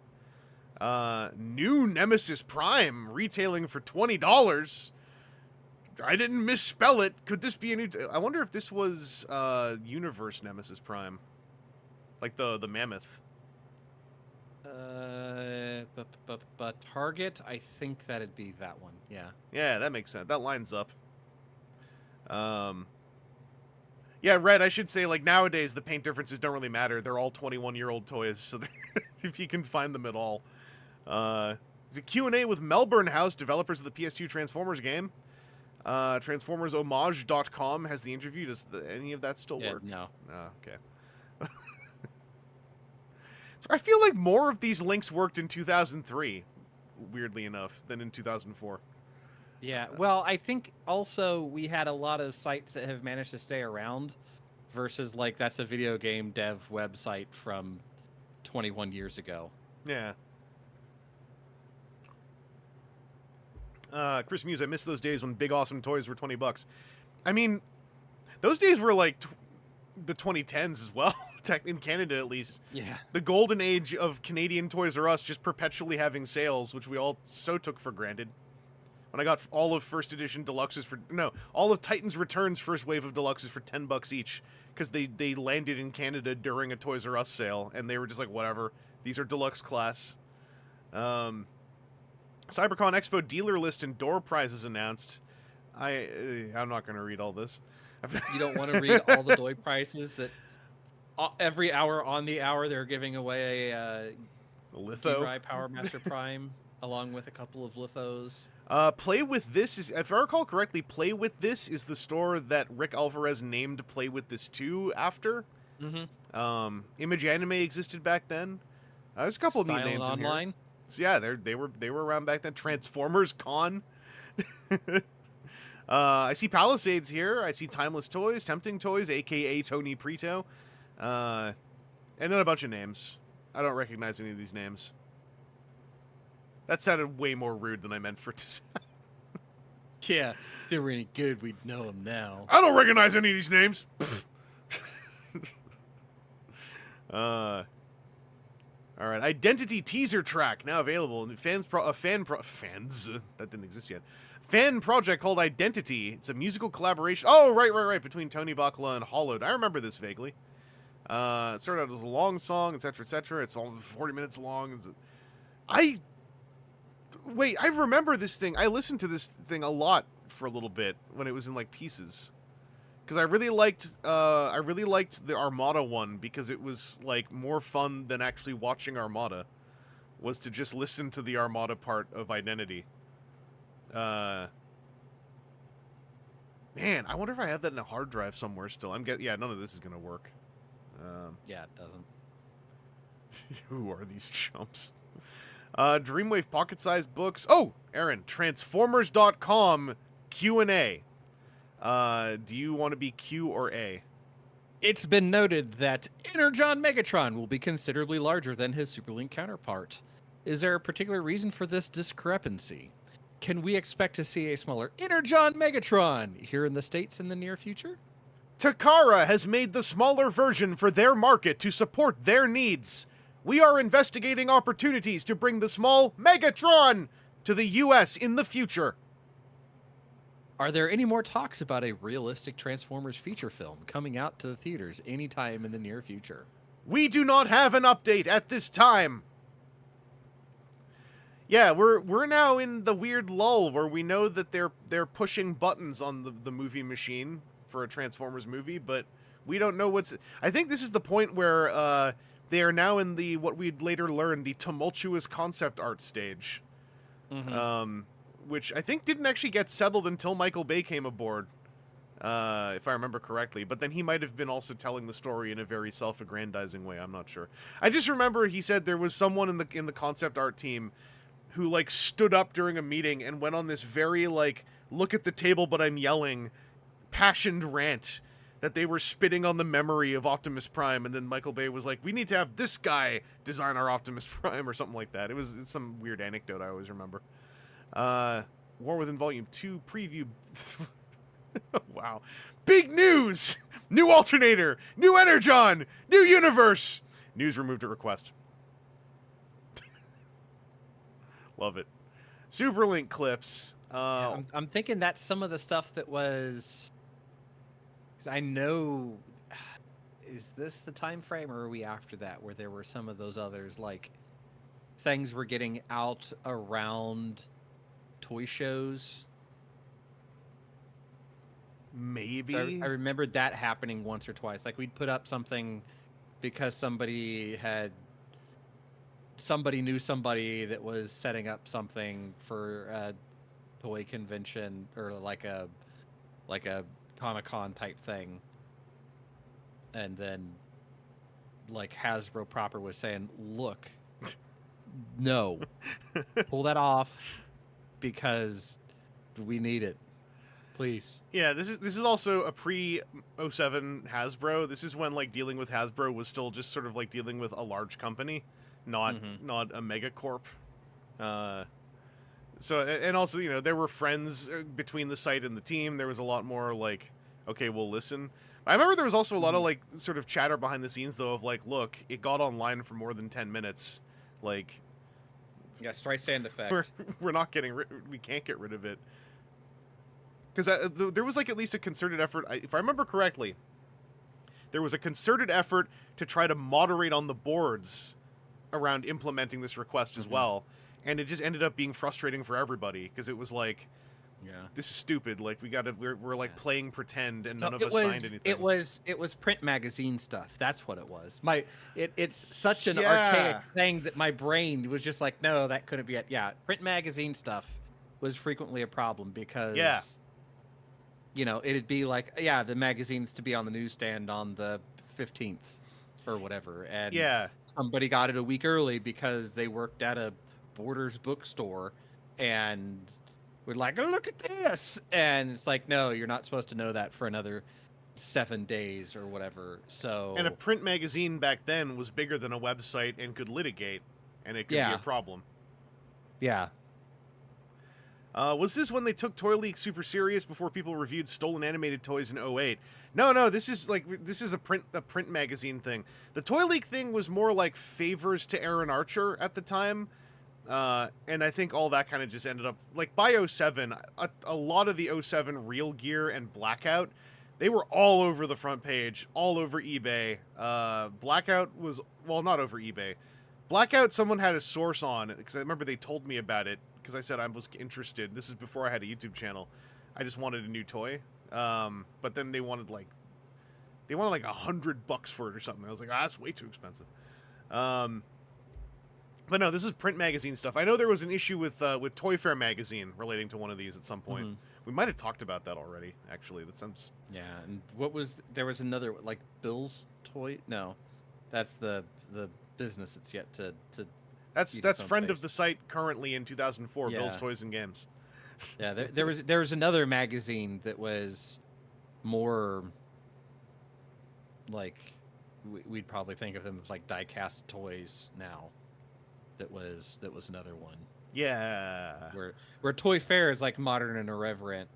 New Nemesis Prime retailing for $20. I didn't misspell it. Could this be a new... I wonder if this was Universe Nemesis Prime. Like the mammoth. But Target, I think that'd be that one. Yeah. Yeah, that makes sense. That lines up. Yeah, Red, I should say, like, nowadays, the paint differences don't really matter. They're all 21-year-old toys, so if you can find them at all. It's a Q&A with Melbourne House, developers of the PS2 Transformers game. TransformersHomage.com has the interview. Does any of that still work? No. Oh, okay. So I feel like more of these links worked in 2003, weirdly enough, than in 2004. Yeah, well, I think also we had a lot of sites that have managed to stay around versus, like, that's a video game dev website from 21 years ago. Yeah. Chris Muse, I miss those days when big awesome toys were $20. I mean, those days were like the 2010s as well, in Canada at least. Yeah. The golden age of Canadian Toys R Us just perpetually having sales, which we all so took for granted. When I got all of first edition deluxes all of Titan's Returns first wave of deluxes for $10 each, because they landed in Canada during a Toys R Us sale, and they were just like, whatever, these are deluxe class. CyberCon Expo dealer list and door prizes announced. I'm not going to read all this. You don't want to read all the door prices that every hour on the hour they're giving away a litho Power Master Prime along with a couple of lithos. Play With This is, if I recall correctly, Play With This is the store that Rick Alvarez named Play With This 2 after. Mm-hmm. Image Anime existed back then. There's a couple of neat names online. In here. So yeah, they were around back then. Transformers Con. I see Palisades here. I see Timeless Toys, Tempting Toys, aka Tony Prito, and then a bunch of names. I don't recognize any of these names. That sounded way more rude than I meant for it to sound. Yeah, if they were any good, we'd know them now. I don't recognize any of these names. All right, Identity teaser track now available. That didn't exist yet. Fan project called Identity. It's a musical collaboration. Oh, right. Between Tony Bacala and Hollowed. I remember this vaguely. It started out as a long song, etc., etc. It's all 40 minutes long. I remember this thing. I listened to this thing a lot for a little bit when it was in like pieces. Because I really liked the Armada one, because it was like more fun than actually watching Armada. Was to just listen to the Armada part of Identity. Man, I wonder if I have that in a hard drive somewhere still. None of this is gonna work. Yeah, it doesn't. Who are these chumps? Dreamwave pocket-sized books. Oh, Aaron, Transformers.com Q&A. Do you want to be Q or A? It's been noted that Energon Megatron will be considerably larger than his Superlink counterpart. Is there a particular reason for this discrepancy? Can we expect to see a smaller Energon Megatron here in the States in the near future? Takara has made the smaller version for their market to support their needs. We are investigating opportunities to bring the small Megatron to the US in the future. Are there any more talks about a realistic Transformers feature film coming out to the theaters anytime in the near future? We do not have an update at this time. Yeah, we're now in the weird lull where we know that they're pushing buttons on the movie machine for a Transformers movie, but we don't know what's... I think this is the point where they are now in the, what we'd later learn, the tumultuous concept art stage. Mm-hmm. Which I think didn't actually get settled until Michael Bay came aboard, if I remember correctly. But then he might have been also telling the story in a very self-aggrandizing way. I'm not sure. I just remember he said there was someone in the concept art team who like stood up during a meeting and went on this very like look at the table but I'm yelling passioned rant that they were spitting on the memory of Optimus Prime, and then Michael Bay was like, we need to have this guy design our Optimus Prime or something like that. It's some weird anecdote I always remember. War Within Volume 2 preview. Wow. Big news! New alternator! New Energon! New universe! News removed at request. Love it. Superlink clips. I'm thinking that's some of the stuff that was... 'Cause I know... Is this the time frame, or are we after that, where there were some of those others, like, things were getting out around... toy shows? Maybe. So I remembered that happening once or twice. Like, we'd put up something because somebody knew somebody that was setting up something for a toy convention or like a Comic-Con type thing. And then like Hasbro proper was saying, look, no, pull that off. Because we need it, please. Yeah, this is also a pre-07 Hasbro. This is when like dealing with Hasbro was still just sort of like dealing with a large company, not a megacorp. So, and also, you know, there were friends between the site and the team. There was a lot more like, okay, we'll listen. I remember there was also a lot of like sort of chatter behind the scenes though of like, look, it got online for more than 10 minutes. Like, yeah, Streisand effect. we're not getting we can't get rid of it. Because there was like at least a concerted effort, if I remember correctly, there was a concerted effort to try to moderate on the boards around implementing this request as well. And it just ended up being frustrating for everybody because it was like, yeah, this is stupid. Like we're like playing pretend and none of us was, signed anything. It was print magazine stuff. That's what it was. It's such an archaic thing that my brain was just like, no, that couldn't be it. Yeah, print magazine stuff was frequently a problem because you know, it'd be like, yeah, the magazine's to be on the newsstand on the 15th or whatever, and somebody got it a week early because they worked at a Borders bookstore and we're like, oh, look at this, and it's like, no, you're not supposed to know that for another 7 days or whatever. So, and a print magazine back then was bigger than a website and could litigate, and it could be a problem. Yeah. Was this when they took Toy League super serious before people reviewed stolen animated toys in 08? No, this is a print magazine thing. The Toy League thing was more like favors to Aaron Archer at the time. And I think all that kind of just ended up, like, by 07, a lot of the 07 Real Gear and Blackout, they were all over the front page, all over eBay. Blackout was, well, not over eBay. Blackout, someone had a source on, because I remember they told me about it, because I said I was interested. This is before I had a YouTube channel. I just wanted a new toy. But then they wanted like $100 for it or something. I was like, that's way too expensive. But no, this is print magazine stuff. I know there was an issue with Toy Fair magazine relating to one of these at some point. We might have talked about that already, actually. That sounds... Yeah, and there was another, like, Bill's Toy? No, that's the business it's yet to That's friend of the site currently in 2004, Bill's Toys and Games. Yeah, there was another magazine that was more like, we'd probably think of them as like die-cast toys now. That was another one. Yeah. Where Toy Fair is like modern and irreverent.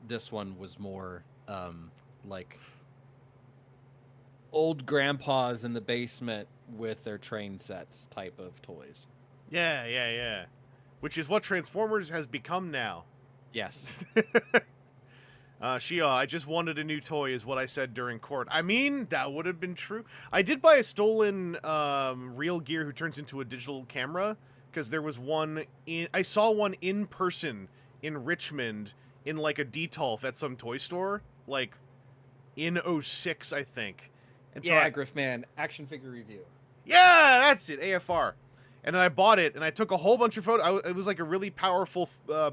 This one was more like old grandpas in the basement with their train sets type of toys. Yeah. Which is what Transformers has become now. Yes. I just wanted a new toy is what I said during court. I mean, that would have been true. I did buy a stolen Real Gear who turns into a digital camera, because there was one I saw one in person in Richmond in like a Detolf at some toy store, like in 06, I think. And so Griffman, action figure review. Yeah, that's it, AFR. And then I bought it, and I took a whole bunch of photos. It was like a really powerful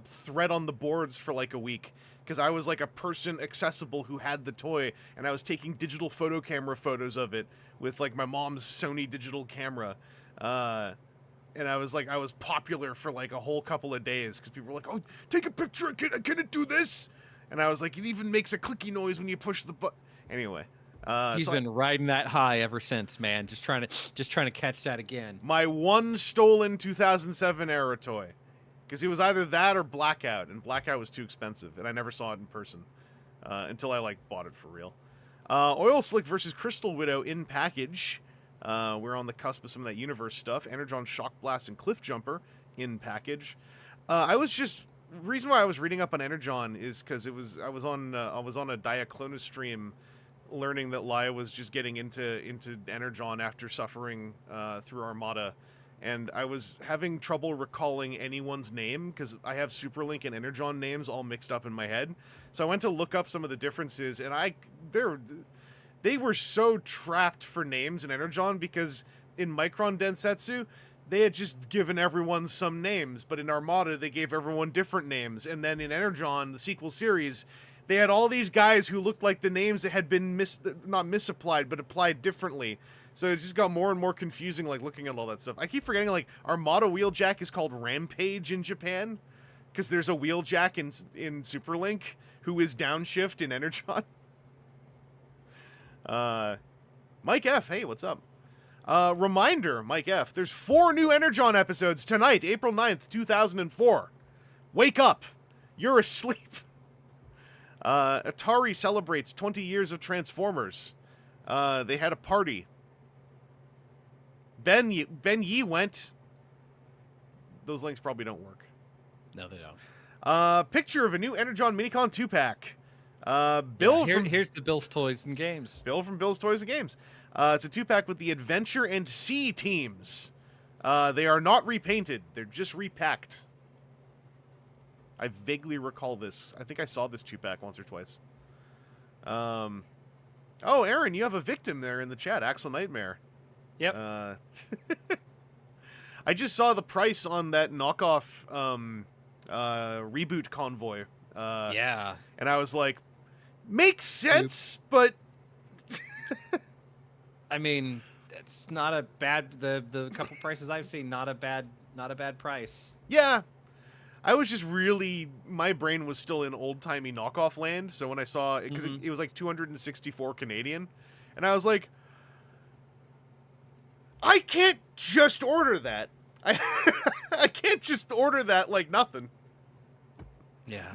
thread on the boards for like a week, because I was like a person accessible who had the toy, and I was taking digital photo camera photos of it with like my mom's Sony digital camera. And I was popular for like a whole couple of days, because people were like, oh, take a picture, can it do this? And I was like, it even makes a clicky noise when you push the button. Anyway. He's been riding that high ever since, man. Just trying to catch that again. My one stolen 2007 era toy, because it was either that or Blackout, and Blackout was too expensive, and I never saw it in person until I like bought it for real. Oil Slick versus Crystal Widow in package. We're on the cusp of some of that universe stuff. Energon Shock Blast and Cliff Jumper in package. Reason why I was reading up on Energon is because I was on a Diaclonus stream, learning that Laia was just getting into Energon after suffering through Armada, and I was having trouble recalling anyone's name because I have Superlink and Energon names all mixed up in my head. So I went to look up some of the differences, and they were so trapped for names in Energon, because in Micron Densetsu they had just given everyone some names, but in Armada they gave everyone different names, and then in Energon, the sequel series, they had all these guys who looked like the names that had been not misapplied, but applied differently. So it just got more and more confusing, like, looking at all that stuff. I keep forgetting, like, Armada Wheeljack is called Rampage in Japan, because there's a Wheeljack in Superlink who is Downshift in Energon. Mike F., hey, what's up? Reminder, Mike F. There's 4 new Energon episodes tonight, April 9th, 2004. Wake up. You're asleep. Atari celebrates 20 years of Transformers. They had a party. Ben Yee went. Those links probably don't work. No, they don't. Picture of a new Energon Minicon 2-pack. Here's the Bill's Toys and Games. Bill from Bill's Toys and Games. It's a 2-pack with the Adventure and Sea teams. They are not repainted. They're just repacked. I vaguely recall this. I think I saw this 2-pack once or twice. Oh, Aaron, you have a victim there in the chat. Axel Nightmare. Yep. I just saw the price on that knockoff reboot convoy. Yeah. And I was like, makes sense, but... I mean, it's not a bad... The couple prices I've seen, not a bad price. Yeah. I was just really... My brain was still in old-timey knockoff land, so when I saw... Because it was like 264 Canadian, and I was like... I can't just order that. I can't just order that like nothing. Yeah.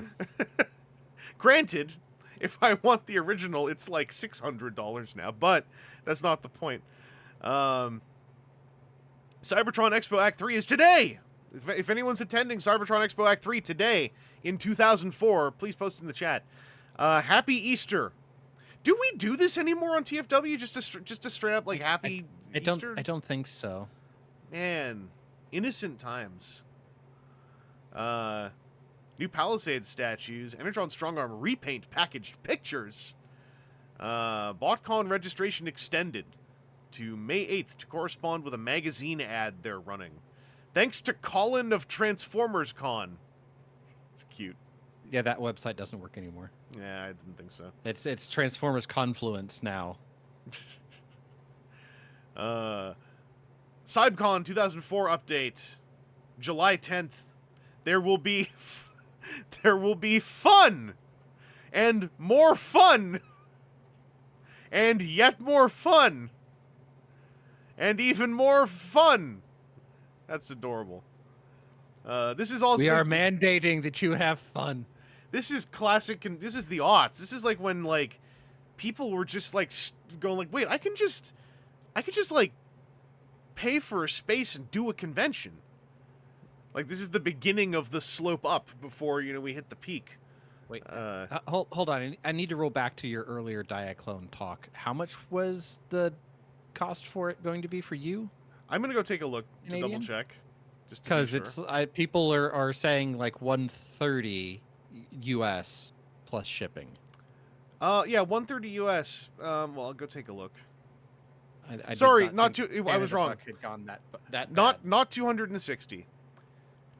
Granted, if I want the original, it's like $600 now, but that's not the point. Cybertron Expo Act 3 is today! If anyone's attending Cybertron Expo Act 3 today in 2004, please post in the chat. Happy Easter. Do we do this anymore on TFW? Just to straight up like Happy Easter? I don't think so. Man, innocent times. New Palisades statues, Energon Strongarm repaint packaged pictures. BotCon registration extended to May 8th to correspond with a magazine ad they're running. Thanks to Colin of Transformers Con. It's cute. Yeah, that website doesn't work anymore. Yeah, I didn't think so. It's Transformers Confluence now. CybCon 2004 update, July 10th. There will be fun, and more fun, and yet more fun, and even more fun. That's adorable. This is also... We are mandating that you have fun. This is classic, and this is the aughts. This is like when, like, people were just, like, going, like, wait, I can just, like, pay for a space and do a convention. Like, this is the beginning of the slope up before, you know, we hit the peak. Wait, hold on. I need to roll back to your earlier Diaclone talk. How much was the cost for it going to be for you? I'm going to go take a look Canadian? to double check. Just Because sure. people are saying, like, 130 US plus shipping. Yeah, 130 US. Well, I'll go take a look. I Sorry, did not too... I was Canada wrong. Buck had gone that Not 260.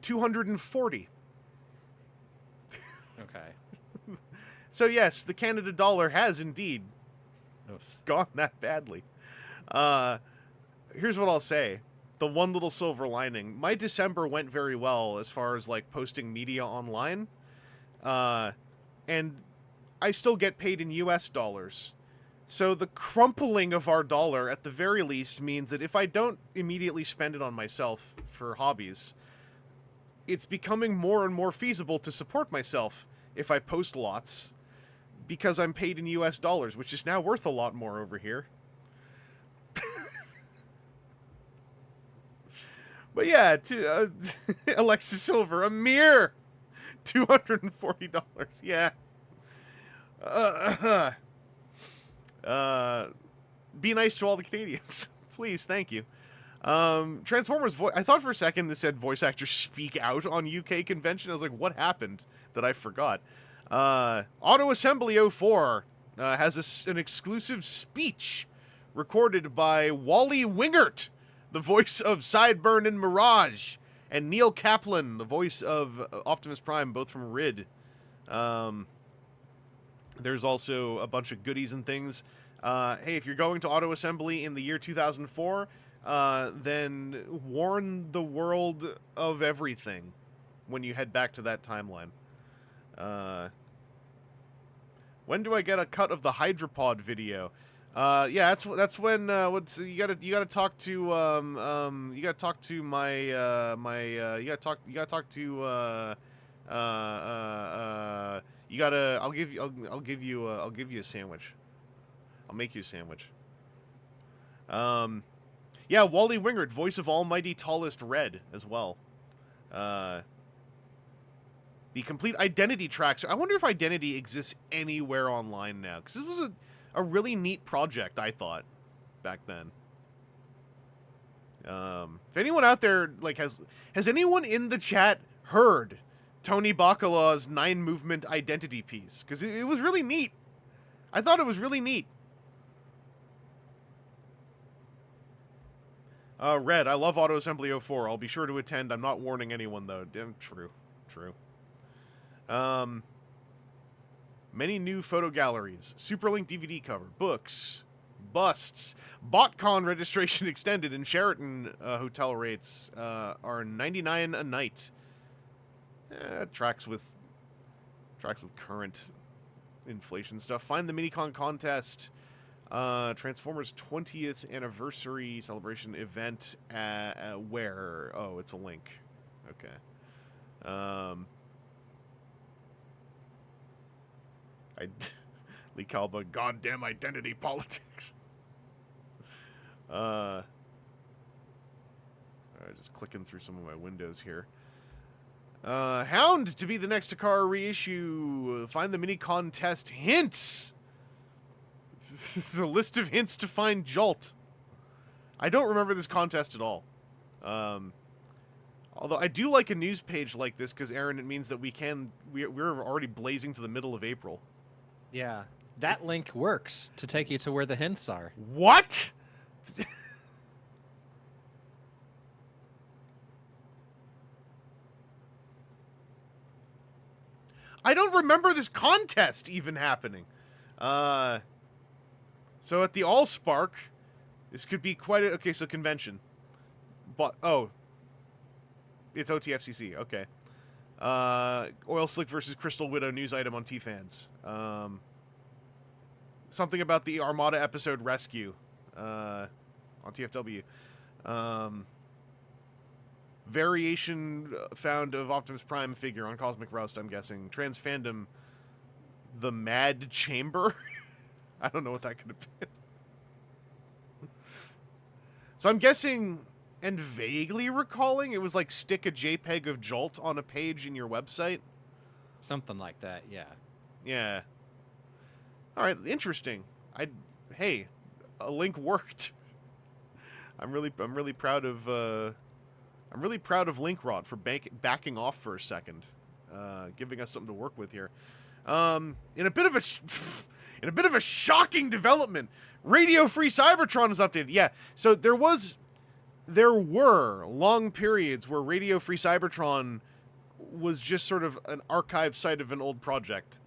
240. Okay. So yes, the Canada dollar has indeed gone that badly. Here's what I'll say. The one little silver lining. My December went very well as far as, like, posting media online. And I still get paid in US dollars. So the crumpling of our dollar, at the very least, means that if I don't immediately spend it on myself for hobbies, it's becoming more and more feasible to support myself if I post lots, because I'm paid in US dollars, which is now worth a lot more over here. But yeah, Alexis Silver, a mere $240. Yeah. Be nice to all the Canadians. Please, thank you. Transformers I thought for a second this said voice actors speak out on UK convention. I was like, what happened that I forgot? Auto Assembly 04 has an exclusive speech recorded by Wally Wingert, the voice of Sideburn and Mirage, and Neil Kaplan, the voice of Optimus Prime, both from RID. There's also a bunch of goodies and things. Hey, if you're going to Auto Assembly in the year 2004, then warn the world of everything when you head back to that timeline. When do I get a cut of the Hydropod video? Yeah, that's when what's you gotta talk to you gotta talk to you gotta talk to you gotta I'll give you a sandwich. I'll make you a sandwich. Yeah, Wally Wingert, voice of Almighty Tallest Red as well. The complete Identity tracks. I wonder if Identity exists anywhere online now, because this was a really neat project, I thought, back then. If anyone out there like has anyone in the chat heard Tony Bacala's 9-movement Identity piece? Because it was really neat. I thought it was really neat. Red, I love Auto Assembly 04. I'll be sure to attend. I'm not warning anyone, though. Damn, true. Many new photo galleries, Superlink DVD cover, books, busts, BotCon registration extended, and Sheraton hotel rates are $99 a night. Tracks with current inflation stuff. Find the Minicon contest. Transformers 20th anniversary celebration event. Where? Oh, it's a link. Okay. Lee Calba, goddamn identity politics. Just clicking through some of my windows here. Hound to be the next Takara reissue. Find the mini contest hints. This is a list of hints to find Jolt. I don't remember this contest at all. Although I do like a news page like this because, Aaron, it means that we're already blazing to the middle of April. Yeah, that link works to take you to where the hints are. What? I don't remember this contest even happening. So at the Allspark, this could be quite a... Okay, so convention. But, oh. It's OTFCC, okay. Oil Slick versus Crystal Widow news item on T-Fans. Something about the Armada episode Rescue on TFW. Variation found of Optimus Prime figure on Cosmic Rust, I'm guessing. Trans fandom, the Mad Chamber? I don't know what that could have been. So I'm guessing... And vaguely recalling, it was like stick a JPEG of Jolt on a page in your website. Something like that, yeah. Yeah. All right, interesting. Hey, a link worked. I'm really proud of Linkrod for backing off for a second, giving us something to work with here. In a bit of a shocking development, Radio Free Cybertron is updated. Yeah, so there were long periods where Radio Free Cybertron was just sort of an archive site of an old project.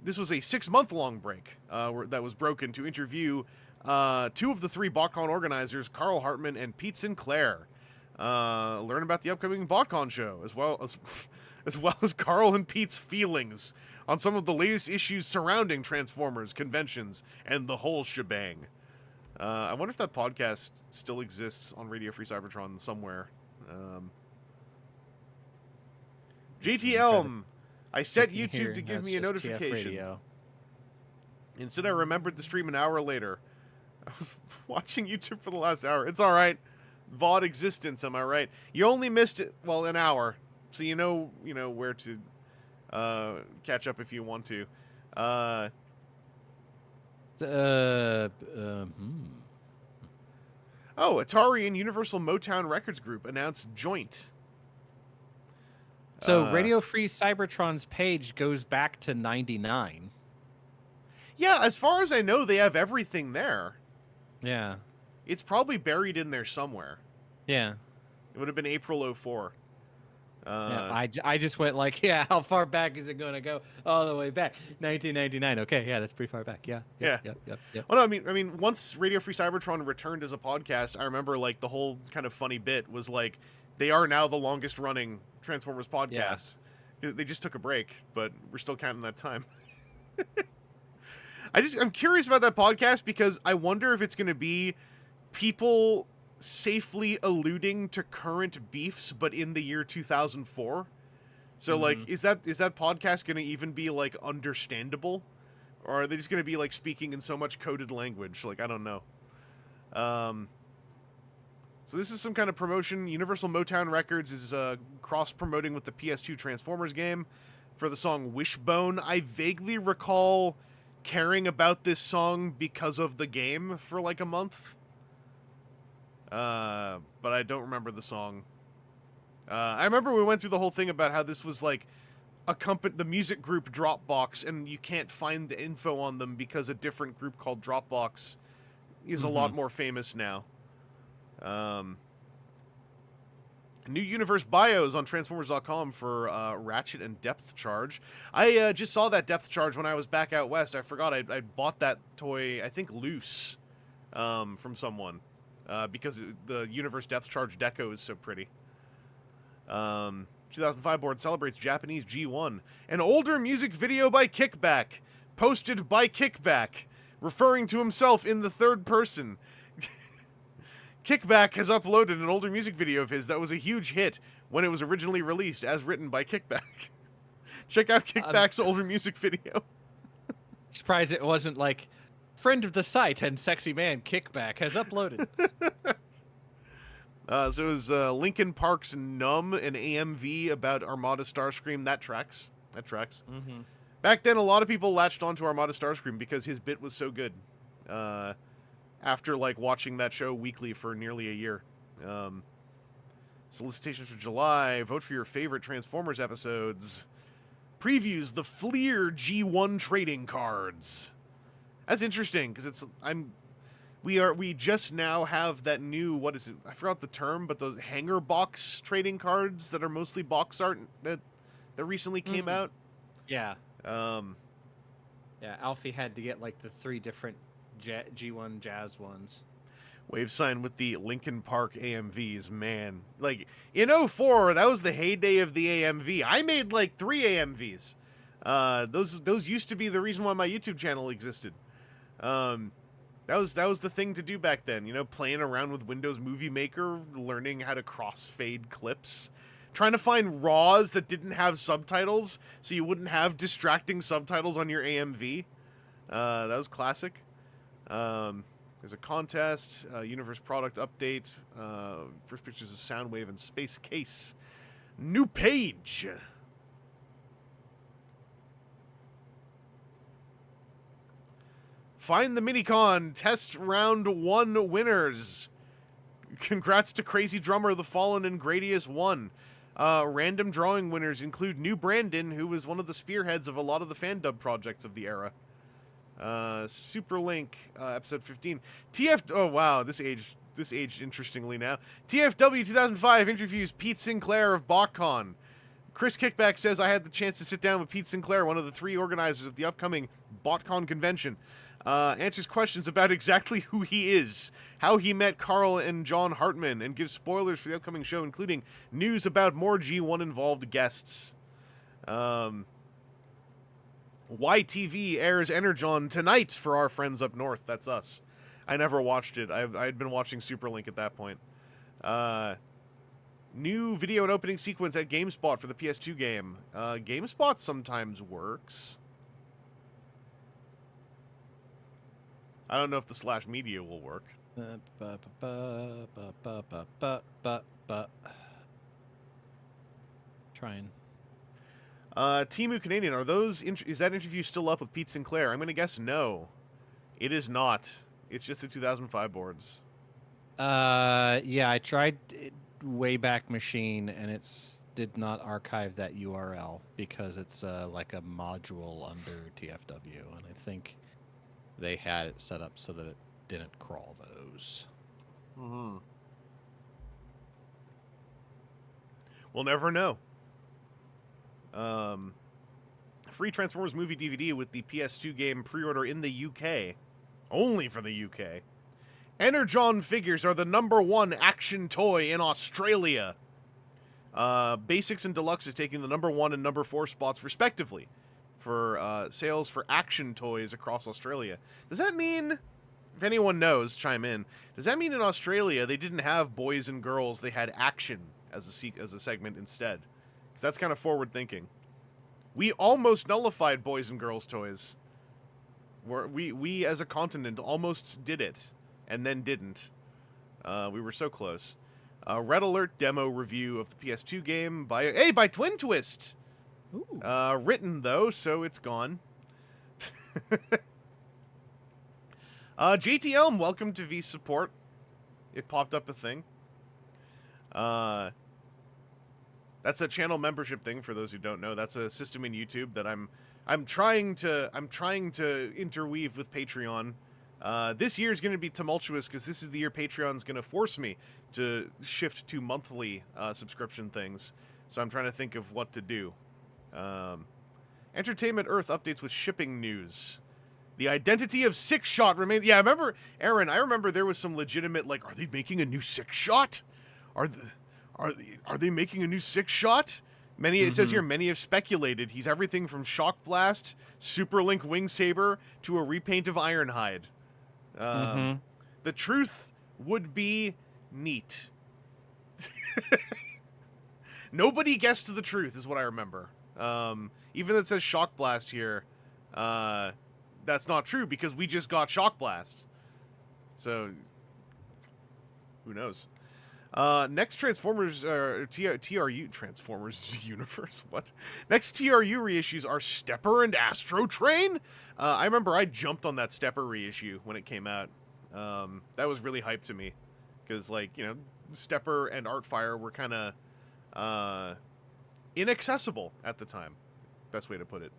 This was a 6-month-long break that was broken to interview 2 of the 3 BotCon organizers, Carl Hartman and Pete Sinclair. Learn about the upcoming BotCon show, as well as Carl and Pete's feelings on some of the latest issues surrounding Transformers, conventions, and the whole shebang. I wonder if that podcast still exists on Radio Free Cybertron somewhere. JT Elm, I set YouTube to give me a notification. Instead, I remembered the stream an hour later. I was watching YouTube for the last hour. It's all right. VOD existence, am I right? You only missed it, well, an hour, so you know where to catch up if you want to. Oh, Atari and Universal Motown Records Group announced joint. So Radio Free Cybertron's page goes back to 99. Yeah, as far as I know, they have everything there. Yeah. It's probably buried in there somewhere. Yeah. It would have been April 04. Yeah, I just went like, yeah, how far back is it going to go? All the way back. 1999. Okay, yeah, that's pretty far back. Yeah. Yeah. Well, no, I mean, once Radio Free Cybertron returned as a podcast, I remember like the whole kind of funny bit was like, they are now the longest running Transformers podcast. Yeah. They just took a break, but we're still counting that time. I'm curious about that podcast because I wonder if it's going to be people safely alluding to current beefs, but in the year 2004. So, like, is that podcast going to even be, like, understandable? Or are they just going to be, like, speaking in so much coded language? Like, I don't know. So this is some kind of promotion. Universal Motown Records is cross-promoting with the PS2 Transformers game for the song Wishbone. I vaguely recall caring about this song because of the game for, like, a month. But I don't remember the song. I remember we went through the whole thing about how this was, like, the music group Dropbox, and you can't find the info on them because a different group called Dropbox is a lot more famous now. New universe bios on Transformers.com for Ratchet and Depth Charge. I just saw that Depth Charge when I was back out west. I forgot I bought that toy, I think, loose from someone because the universe Depth Charge deco is so pretty. 2005 board celebrates Japanese G1. An older music video by Kickback, posted by Kickback, referring to himself in the third person. Kickback has uploaded an older music video of his that was a huge hit when it was originally released, as written by Kickback. Check out Kickback's older music video. Surprised it wasn't like, friend of the site and sexy man Kickback has uploaded. So it was Linkin Park's Numb, an AMV about Armada Starscream. That tracks. Back then, a lot of people latched onto Armada Starscream because his bit was so good. After, like, watching that show weekly for nearly a year. Solicitations for July. Vote for your favorite Transformers episodes. Previews the Fleer G1 trading cards. That's interesting, because we just now have that new, what is it? I forgot the term, but those hanger box trading cards that are mostly box art that recently came out. Yeah. Yeah, Alfie had to get, like, the 3 different G1 Jazz ones. Wave sign with the Linkin Park AMVs, man. Like, in 2004, that was the heyday of the AMV. I made, like, 3 AMVs. Those used to be the reason why my YouTube channel existed. That was the thing to do back then, you know, playing around with Windows Movie Maker, learning how to crossfade clips, trying to find RAWs that didn't have subtitles, so you wouldn't have distracting subtitles on your AMV. That was classic. There's a contest, Universe product update, first pictures of Soundwave and Space Case. New page! Find the Minicon Test Round 1 winners. Congrats to Crazy Drummer, The Fallen, and Gradius 1. Random drawing winners include New Brandon, who was one of the spearheads of a lot of the fan dub projects of the era. Superlink, episode 15. Oh wow, this aged interestingly now. TFW 2005 interviews Pete Sinclair of BotCon. Chris Kickback says, I had the chance to sit down with Pete Sinclair, one of the 3 organizers of the upcoming BotCon convention. Answers questions about exactly who he is, how he met Carl and John Hartman, and gives spoilers for the upcoming show, including news about more G1 involved guests. YTV airs Energon tonight for our friends up north. That's us. I never watched it. I'd been watching Superlink at that point. New video and opening sequence at GameSpot for the PS2 game. GameSpot sometimes works. I don't know if the /media will work. Trying. Timu Canadian, is that interview still up with Pete Sinclair? I'm going to guess no. It is not. It's just the 2005 boards. Yeah, I tried Wayback Machine, and it's did not archive that URL because it's like a module under TFW, and I think they had it set up so that it didn't crawl those. Mm-hmm. We'll never know. Free Transformers movie DVD with the PS2 game pre-order in the UK. Only for the UK. Energon figures are the #1 action toy in Australia. Basics and Deluxe is taking the #1 and #4 spots respectively. for sales for action toys across Australia. Does that mean, if anyone knows, chime in, does that mean in Australia they didn't have boys and girls, they had action as a segment instead? Because that's kind of forward thinking. We almost nullified boys and girls toys. We as a continent almost did it, and then didn't. We were so close. Red Alert demo review of the PS2 game by Twin Twist. Ooh. Written though, so it's gone. JT Elm, welcome to V support. It popped up a thing. That's a channel membership thing for those who don't know. That's a system in YouTube that I'm trying to interweave with Patreon. This year is going to be tumultuous because this is the year Patreon's going to force me to shift to monthly subscription things. So I'm trying to think of what to do. Entertainment Earth updates with shipping news. The identity of Six Shot remains. Yeah, I remember, Aaron. I remember there was some legitimate like, are they making a new Six Shot? Are they making a new Six Shot? Many, it says here, many have speculated he's everything from Shock Blast, Superlink Wing Saber, to a repaint of Ironhide. The truth would be neat. Nobody guessed the truth, is what I remember. Even though it says Shock Blast here, that's not true because we just got Shock Blast. So, who knows? Next Transformers, TRU Transformers Universe. What? Next TRU reissues are Stepper and Astro Train. I remember I jumped on that Stepper reissue when it came out. That was really hype to me because, like, you know, Stepper and Artfire were kind of inaccessible at the time. Best way to put it.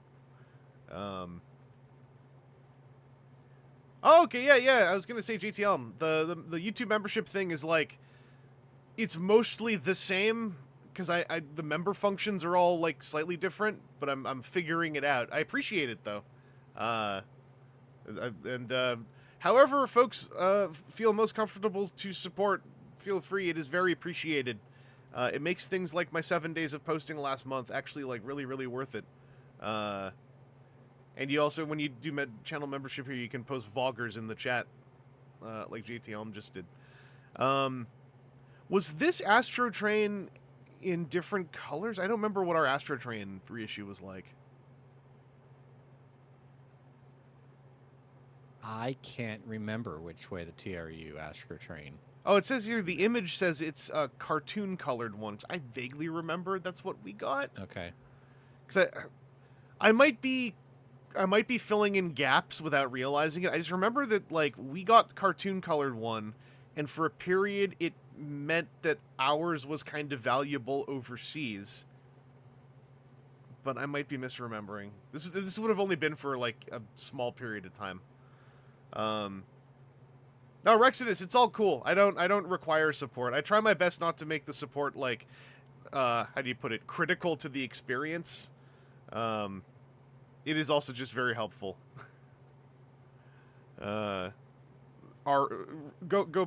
Oh, okay, yeah. I was gonna say JTL. The YouTube membership thing is like, it's mostly the same because the member functions are all like slightly different, but I'm figuring it out. I appreciate it though, however folks feel most comfortable to support, feel free. It is very appreciated. It makes things like my 7 days of posting last month actually like really worth it. And you also, when you do channel membership here, you can post vloggers in the chat, like JT Elm just did. Was this Astro Train in different colors? I don't remember what our Astro Train reissue was like. I can't remember which way the TRU Astro Train. Oh, it says here, the image says it's a cartoon-colored one. 'Cause I vaguely remember that's what we got. Okay. Because I might be filling in gaps without realizing it. I just remember that, like, we got cartoon-colored one, and for a period, it meant that ours was kind of valuable overseas. But I might be misremembering. This would have only been for, like, a small period of time. No, Rexodus, it's all cool. I don't require support. I try my best not to make the support, like, how do you put it, critical to the experience. It is also just very helpful. Go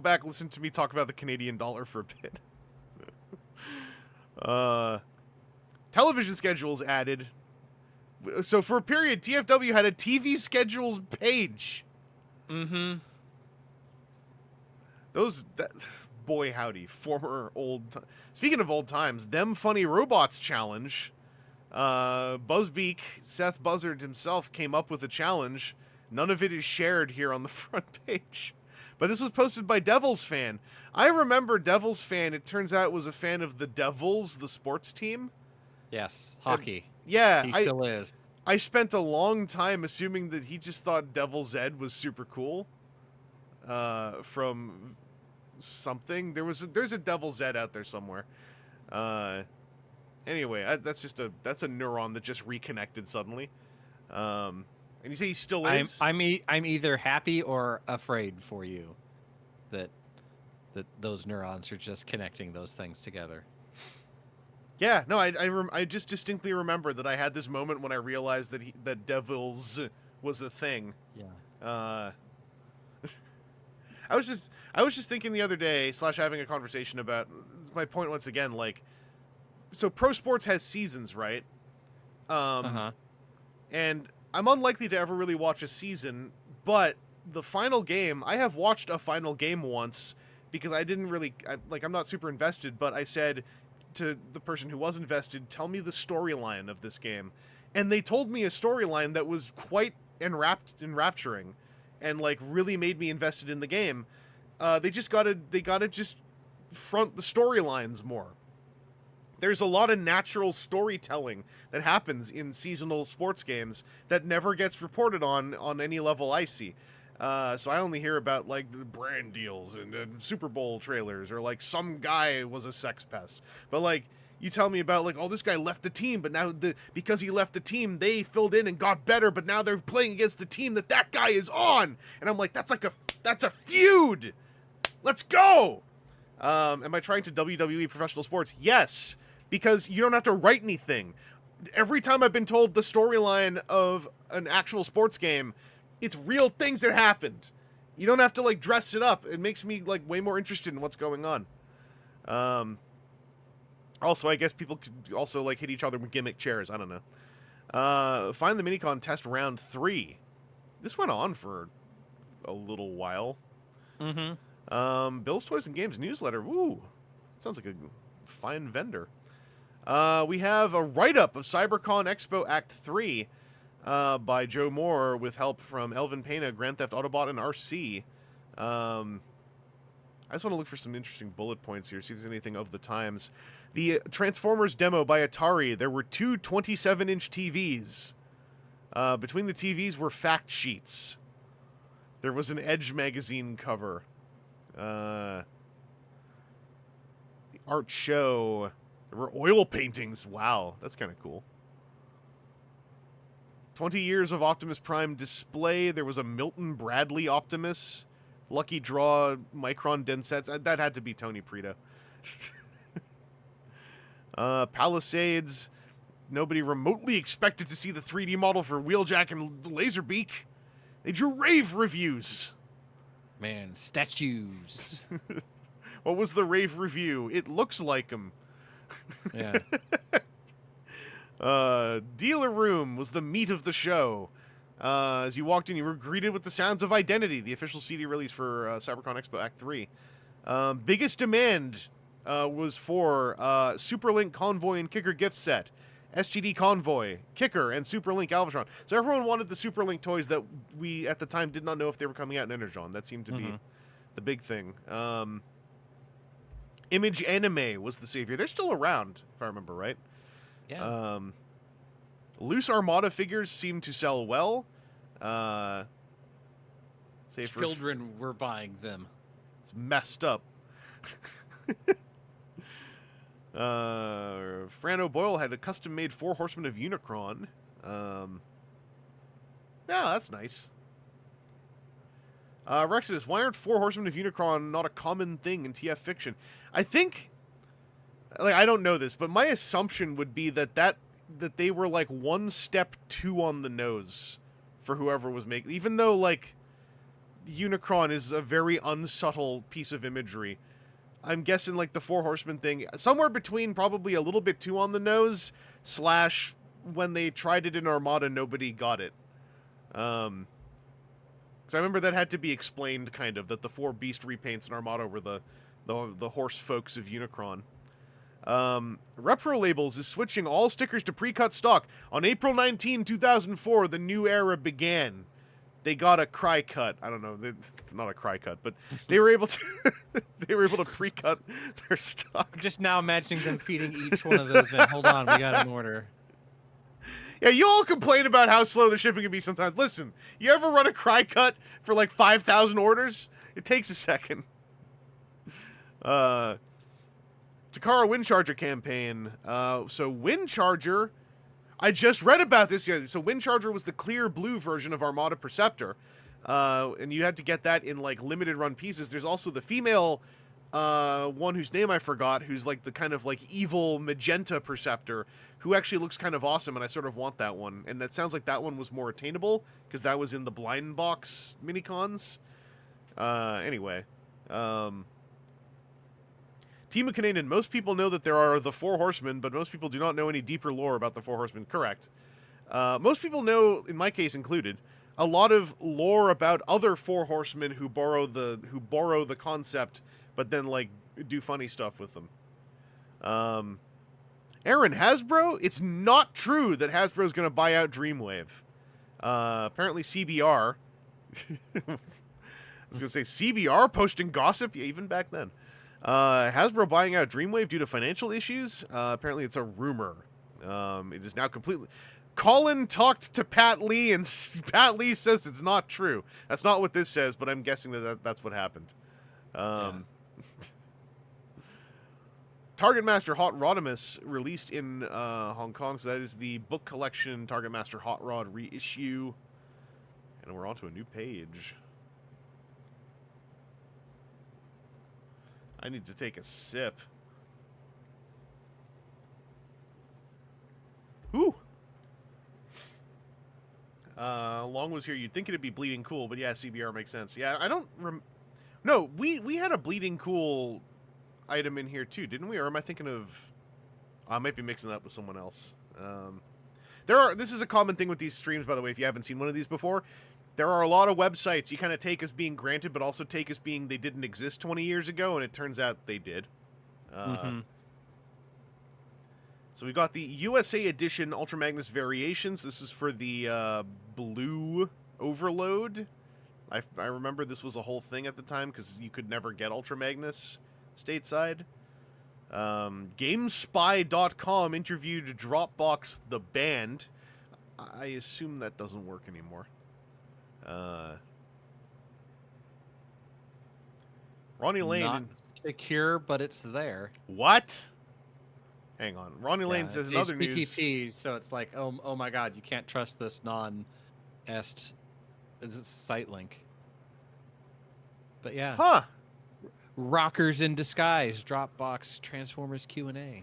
back, listen to me talk about the Canadian dollar for a bit. Television schedules added. So for a period, TFW had a TV schedules page. Boy howdy, former speaking of old times, Them Funny Robots challenge. Buzzbeak, Seth Buzzard himself, came up with a challenge. None of it is shared here on the front page. But this was posted by Devils Fan. I remember Devils Fan, it turns out, was a fan of the Devils, the sports team. Yes, hockey. Yeah. He still is. I spent a long time assuming that he just thought Devil's Ed was super cool. From something. There's a Devil's Ed out there somewhere. Anyway, that's a neuron that just reconnected suddenly. And you say he still is? I'm either happy or afraid for you that those neurons are just connecting those things together. Yeah, no, I just distinctly remember that I had this moment when I realized that Devils was a thing. Yeah. I was just thinking the other day, having a conversation about my point once again, like, so pro sports has seasons, right? and I'm unlikely to ever really watch a season, but the final game, I have watched a final game once because I didn't really, I'm not super invested, but I said to the person who was invested, tell me the storyline of this game. And they told me a storyline that was quite enrapturing and like really made me invested in the game. They gotta just front the storylines more. There's a lot of natural storytelling that happens in seasonal sports games that never gets reported on any level I see. So I only hear about like the brand deals and Super Bowl trailers, or like some guy was a sex pest. But like you tell me about like, oh, this guy left the team, but now because he left the team, they filled in and got better, but now they're playing against the team that guy is on, and I'm like, that's a feud. Let's go. Am I trying to WWE professional sports? Yes. Because you don't have to write anything. Every time I've been told the storyline of an actual sports game, it's real things that happened. You don't have to, like, dress it up. It makes me, like, way more interested in what's going on. Also, I guess people could also, like, hit each other with gimmick chairs. I don't know. Find the Minicon test round 3. This went on for a little while. Mm-hmm. Bill's Toys and Games newsletter. Woo. Sounds like a fine vendor. We have a write-up of CyberCon Expo Act 3 by Joe Moore with help from Elvin Pena, Grand Theft Autobot, and RC. I just want to look for some interesting bullet points here, see if there's anything of the times. The Transformers demo by Atari, there were 2 27-inch TVs. Between the TVs were fact sheets. There was an Edge magazine cover. The art show... There were oil paintings. Wow, that's kind of cool. 20 years of Optimus Prime display. There was a Milton Bradley Optimus. Lucky draw Micron Densets. That had to be Tony Prito. Palisades. Nobody remotely expected to see the 3D model for Wheeljack and Laserbeak. They drew rave reviews. Man, statues. What was the rave review? It looks like them. Yeah. Dealer room was the meat of the show. As you walked in, you were greeted with the sounds of Identity, the official CD release for CyberCon Expo Act 3. Biggest demand was for Superlink Convoy and Kicker gift set, SGD Convoy, Kicker, and Superlink Alvatron. So everyone wanted the Superlink toys that we, at the time, did not know if they were coming out in Energon. That seemed to be the big thing. Image Anime was the savior. They're still around, if I remember right. Yeah. Loose Armada figures seem to sell well. Children were buying them. It's messed up. Fran O'Boyle had a custom-made 4 Horsemen of Unicron. Yeah, that's nice. Rexodus, why aren't 4 Horsemen of Unicron not a common thing in TF fiction? I think, like, I don't know this, but my assumption would be that they were like one step too on the nose for whoever was making. Even though like Unicron is a very unsubtle piece of imagery, I'm guessing like the 4 Horsemen thing somewhere between probably a little bit too on the nose / when they tried it in Armada, nobody got it. Because I remember that had to be explained, kind of, that the 4 Beast repaints in Armada were the horse folks of Unicron. Repro Labels is switching all stickers to pre-cut stock. On April 19, 2004, the new era began. They got a cry cut. I don't know, not a cry cut, but they were able to pre-cut their stock. I'm just now imagining them feeding each one of those in. Hold on, we got an order. Yeah, you all complain about how slow the shipping can be sometimes. Listen, you ever run a cry cut for like 5,000 orders? It takes a second. Takara Windcharger campaign. So Windcharger, I just read about this year. So Windcharger was the clear blue version of Armada Perceptor. And you had to get that in like limited run pieces. There's also the female one whose name I forgot, who's like the kind of like evil magenta Perceptor, who actually looks kind of awesome, and I sort of want that one. And that sounds like that one was more attainable, because that was in the blind box minicons. Anyway. Team Canadian, most people know that there are the 4 Horsemen, but most people do not know any deeper lore about the 4 Horsemen. Correct. Most people know, in my case included, a lot of lore about other Four Horsemen who borrow the concept, but then like do funny stuff with them. Aaron, Hasbro, it's not true that Hasbro's going to buy out Dreamwave. Apparently CBR. I was going to say CBR posting gossip, yeah, even back then. Hasbro buying out Dreamwave due to financial issues. Apparently it's a rumor. It is now completely... Colin talked to Pat Lee, and Pat Lee says it's not true. That's not what this says, but I'm guessing that's what happened. Target Master Hot Rodimus released in Hong Kong, so that is the book collection Target Master Hot Rod reissue. And we're on to a new page. I need to take a sip. Ooh! Long was here. You'd think it'd be Bleeding Cool, but yeah, CBR makes sense. Yeah, I don't... No, we had a Bleeding Cool item in here too, didn't we? Or am I thinking of... I might be mixing it up with someone else. This is a common thing with these streams, by the way, if you haven't seen one of these before. There are a lot of websites you kind of take as being granted, but also take as being they didn't exist 20 years ago, and it turns out they did. So we got the USA Edition Ultra Magnus Variations. This is for the Blue Overload. I remember this was a whole thing at the time because you could never get Ultra Magnus stateside. GameSpy.com interviewed Dropbox the band. I assume that doesn't work anymore. Ronnie Lane. Not secure, but it's there. What? Hang on. Ronnie Lane says in other news... HTTP, so it's like, oh my god, you can't trust this non-est site link. But yeah. Huh. Rockers in Disguise, Dropbox Transformers Q&A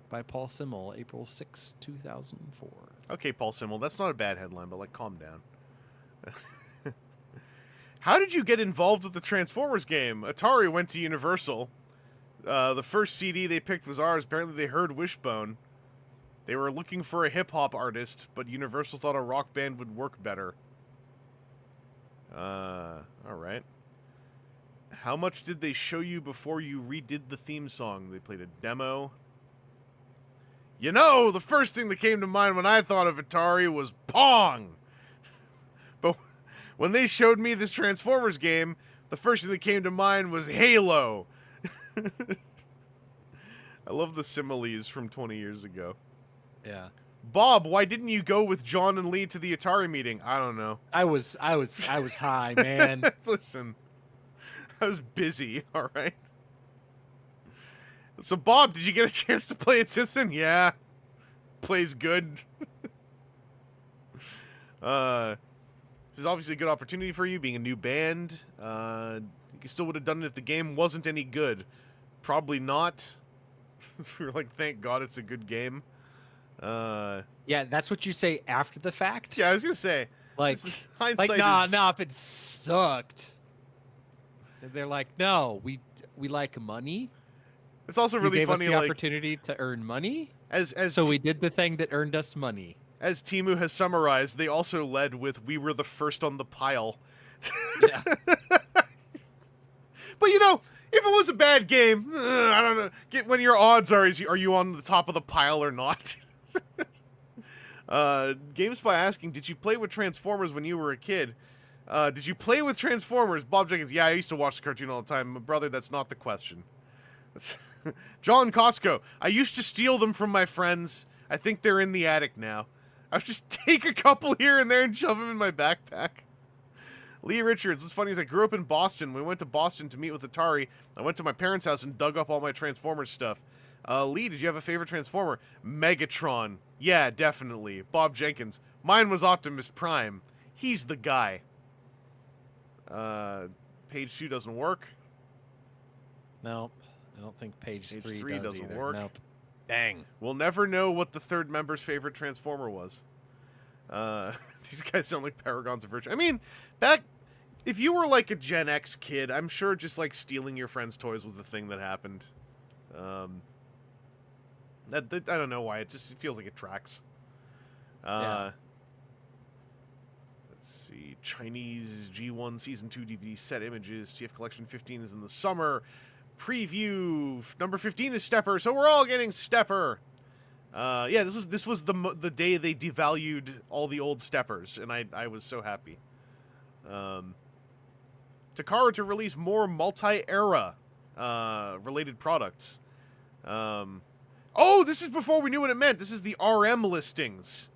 by Paul Simmel, April 6, 2004. Okay, Paul Simmel, that's not a bad headline, but like, calm down. How did you get involved with the Transformers game? Atari went to Universal. The first CD they picked was ours. Apparently they heard Wishbone. They were looking for a hip-hop artist, but Universal thought a rock band would work better. Alright. How much did they show you before you redid the theme song? They played a demo. You know, the first thing that came to mind when I thought of Atari was Pong! But when they showed me this Transformers game, the first thing that came to mind was Halo! I love the similes from 20 years ago. Yeah. Bob, why didn't you go with John and Lee to the Atari meeting? I don't know. I was high, man. Listen, I was busy, all right? So, Bob, did you get a chance to play it since then? Yeah. Plays good. This is obviously a good opportunity for you, being a new band. You still would have done it if the game wasn't any good. Probably not. We were like, thank God it's a good game. Yeah, that's what you say after the fact? Yeah, I was going to say. Like, nah, if it sucked. They're like, no, we like money. It's also really gave funny, us the like, opportunity to earn money. So we did the thing that earned us money. As Timu has summarized, they also led with "We were the first on the pile." Yeah. But you know, if it was a bad game, I don't know. When your odds are you on the top of the pile or not? GameSpy asking, did you play with Transformers when you were a kid? Did you play with Transformers? Bob Jenkins, yeah, I used to watch the cartoon all the time. Brother, that's not the question. John Costco, I used to steal them from my friends. I think they're in the attic now. I would just take a couple here and there and shove them in my backpack. Lee Richards, what's funny is I grew up in Boston. We went to Boston to meet with Atari. I went to my parents' house and dug up all my Transformers stuff. Lee, did you have a favorite Transformer? Megatron. Yeah, definitely. Bob Jenkins. Mine was Optimus Prime. He's the guy. Page 2 doesn't work. Nope. I don't think page 3 doesn't either. work. Nope. Dang. We'll never know what the third member's favorite Transformer was. These guys sound like paragons of virtue. I mean, if you were like a Gen X kid, I'm sure just like stealing your friend's toys was the thing that happened. I don't know why. It feels like it tracks. Yeah. Let's see. Chinese G1 Season 2 DVD set images. TF Collection 15 is in the summer. Preview. Number 15 is Stepper, so we're all getting Stepper. Yeah, this was the day they devalued all the old Steppers, and I was so happy. Takara to release more multi-era related products. Oh, this is before we knew what it meant. This is the RM listings.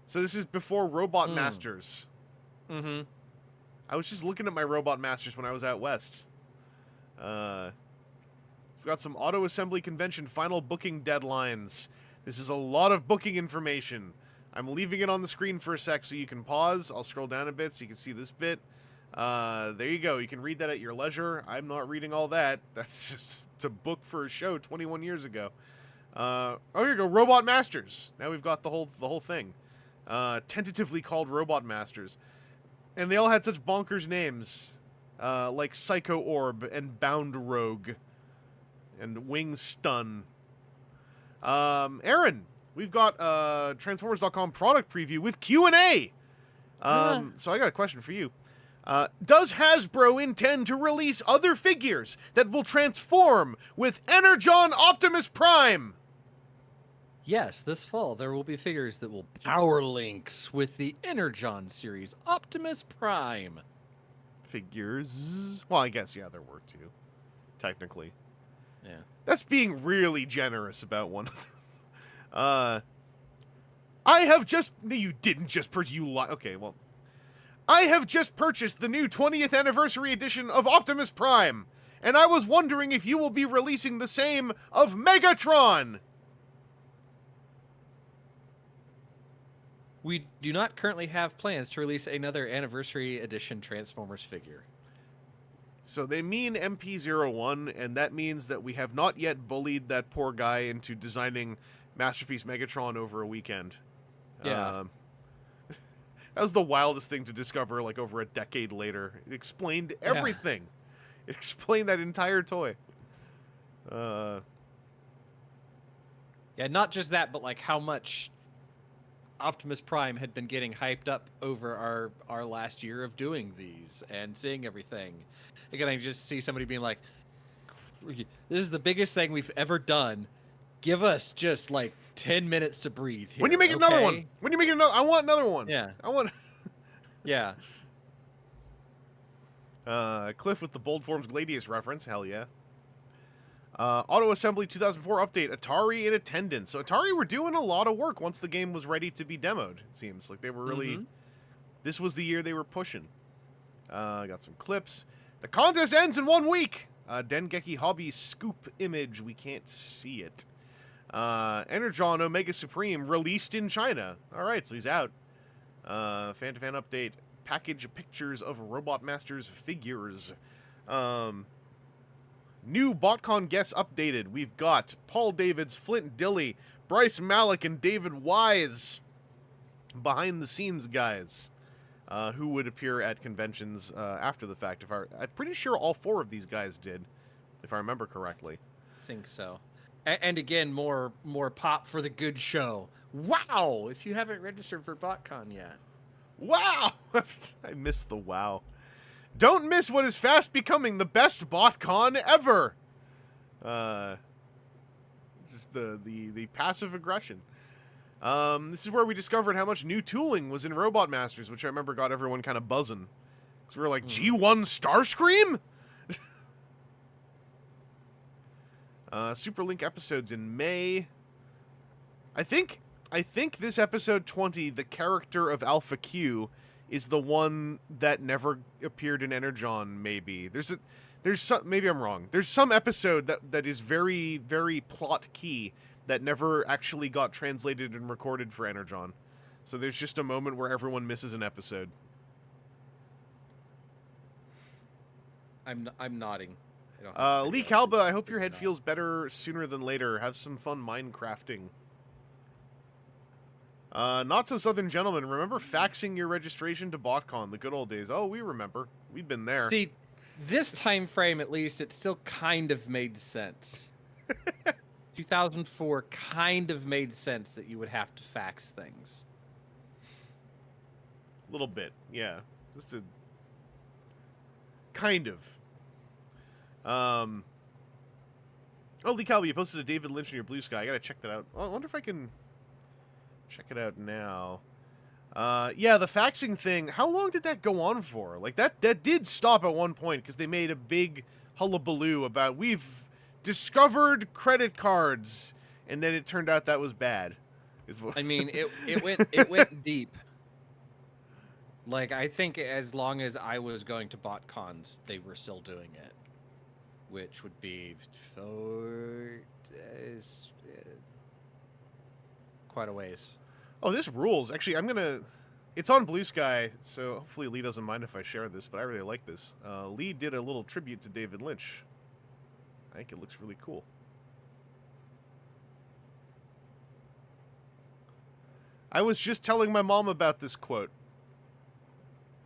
So this is before Robot Masters. Mm-hmm. I was just looking at my Robot Masters when I was out west. We've got some auto assembly convention final booking deadlines. This is a lot of booking information. I'm leaving it on the screen for a sec so you can pause. I'll scroll down a bit so you can see this bit. There you go. You can read that at your leisure. I'm not reading all that. That's just a book for a show 21 years ago. Oh, here you go. Robot Masters. Now we've got the whole thing. Tentatively called Robot Masters. And they all had such bonkers names. Like Psycho Orb and Bound Rogue. And Wing Stun. Aaron, we've got Transformers.com product preview with Q&A. So I got a question for you. Does Hasbro intend to release other figures that will transform with Energon Optimus Prime? Yes, this fall there will be figures that will power links with the Energon series Optimus Prime. Figures? Well, I guess, yeah, there were two. Technically. Yeah. That's being really generous about one of them. I have just... No, you didn't just purchase... Okay, well... I have just purchased the new 20th anniversary edition of Optimus Prime, and I was wondering if you will be releasing the same of Megatron! We do not currently have plans to release another anniversary edition Transformers figure. So they mean MP01, and that means that we have not yet bullied that poor guy into designing Masterpiece Megatron over a weekend. Yeah. That was the wildest thing to discover, like, over a decade later. It explained everything. Yeah. It explained that entire toy. Yeah, not just that, but, like, how much Optimus Prime had been getting hyped up over our last year of doing these and seeing everything. Again, I just see somebody being like, this is the biggest thing we've ever done. Give us just like 10 minutes to breathe here. When you make another one. When you make another, I want another one. Yeah. I want. Yeah. Cliff with the Bold Forms Gladius reference. Hell yeah. Auto Assembly 2004 update. Atari in attendance. So Atari were doing a lot of work once the game was ready to be demoed. It seems like they were really. This was the year they were pushing. Got some clips. The contest ends in 1 week. Dengeki Hobby scoop image. We can't see it. Energon Omega Supreme released in China. Alright, so he's out. Fan-to-fan update. Package of pictures of Robot Masters figures. New BotCon guests updated. We've got Paul Davids, Flint Dilley, Bryce Malik, and David Wise. Behind the scenes guys. Who would appear at conventions after the fact. I'm pretty sure all 4 of these guys did, if I remember correctly. I think so. And again, more pop for the good show. Wow! If you haven't registered for BotCon yet. Wow! I missed the wow. Don't miss what is fast becoming the best BotCon ever! Just the passive aggression. This is where we discovered how much new tooling was in Robot Masters, which I remember got everyone kind of buzzing. So we were like, G1 Starscream? Superlink episodes in May. I think this episode 20, the character of Alpha Q, is the one that never appeared in Energon, maybe. There's some, maybe I'm wrong. There's some episode that is very, very plot key that never actually got translated and recorded for Energon. So there's just a moment where everyone misses an episode. I'm nodding. Lee Calba, I hope your head feels better sooner than later. Have some fun Minecrafting. Not so Southern Gentleman, remember faxing your registration to BotCon, the good old days? Oh, we remember. We've been there. See, this time frame, at least, it still kind of made sense. 2004 kind of made sense that you would have to fax things. little bit, yeah. Just a kind of. Oh, Lee Calby, you posted a David Lynch in your Blue Sky. I gotta check that out. I wonder if I can check it out now. Yeah, the faxing thing. How long did that go on for? Like that did stop at one point because they made a big hullabaloo about we've discovered credit cards, and then it turned out that was bad. I mean, it went deep. Like, I think as long as I was going to bot cons, they were still doing it, which would be quite a ways. Oh, this rules. Actually, it's on Blue Sky, so hopefully Lee doesn't mind if I share this, but I really like this. Lee did a little tribute to David Lynch. I think it looks really cool. I was just telling my mom about this quote.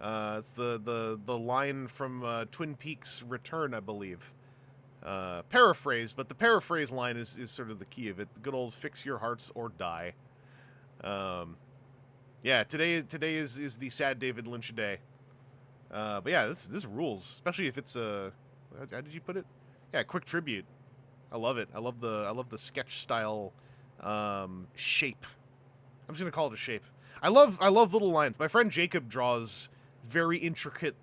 It's the line from Twin Peaks Return, I believe. Paraphrase, but the paraphrase line is sort of the key of it. The good old fix your hearts or die. Yeah, today is the sad David Lynch day. But yeah, this rules, especially if it's how did you put it? Yeah, quick tribute. I love it. I love the sketch style shape. I'm just gonna call it a shape. I love little lines. My friend Jacob draws very intricate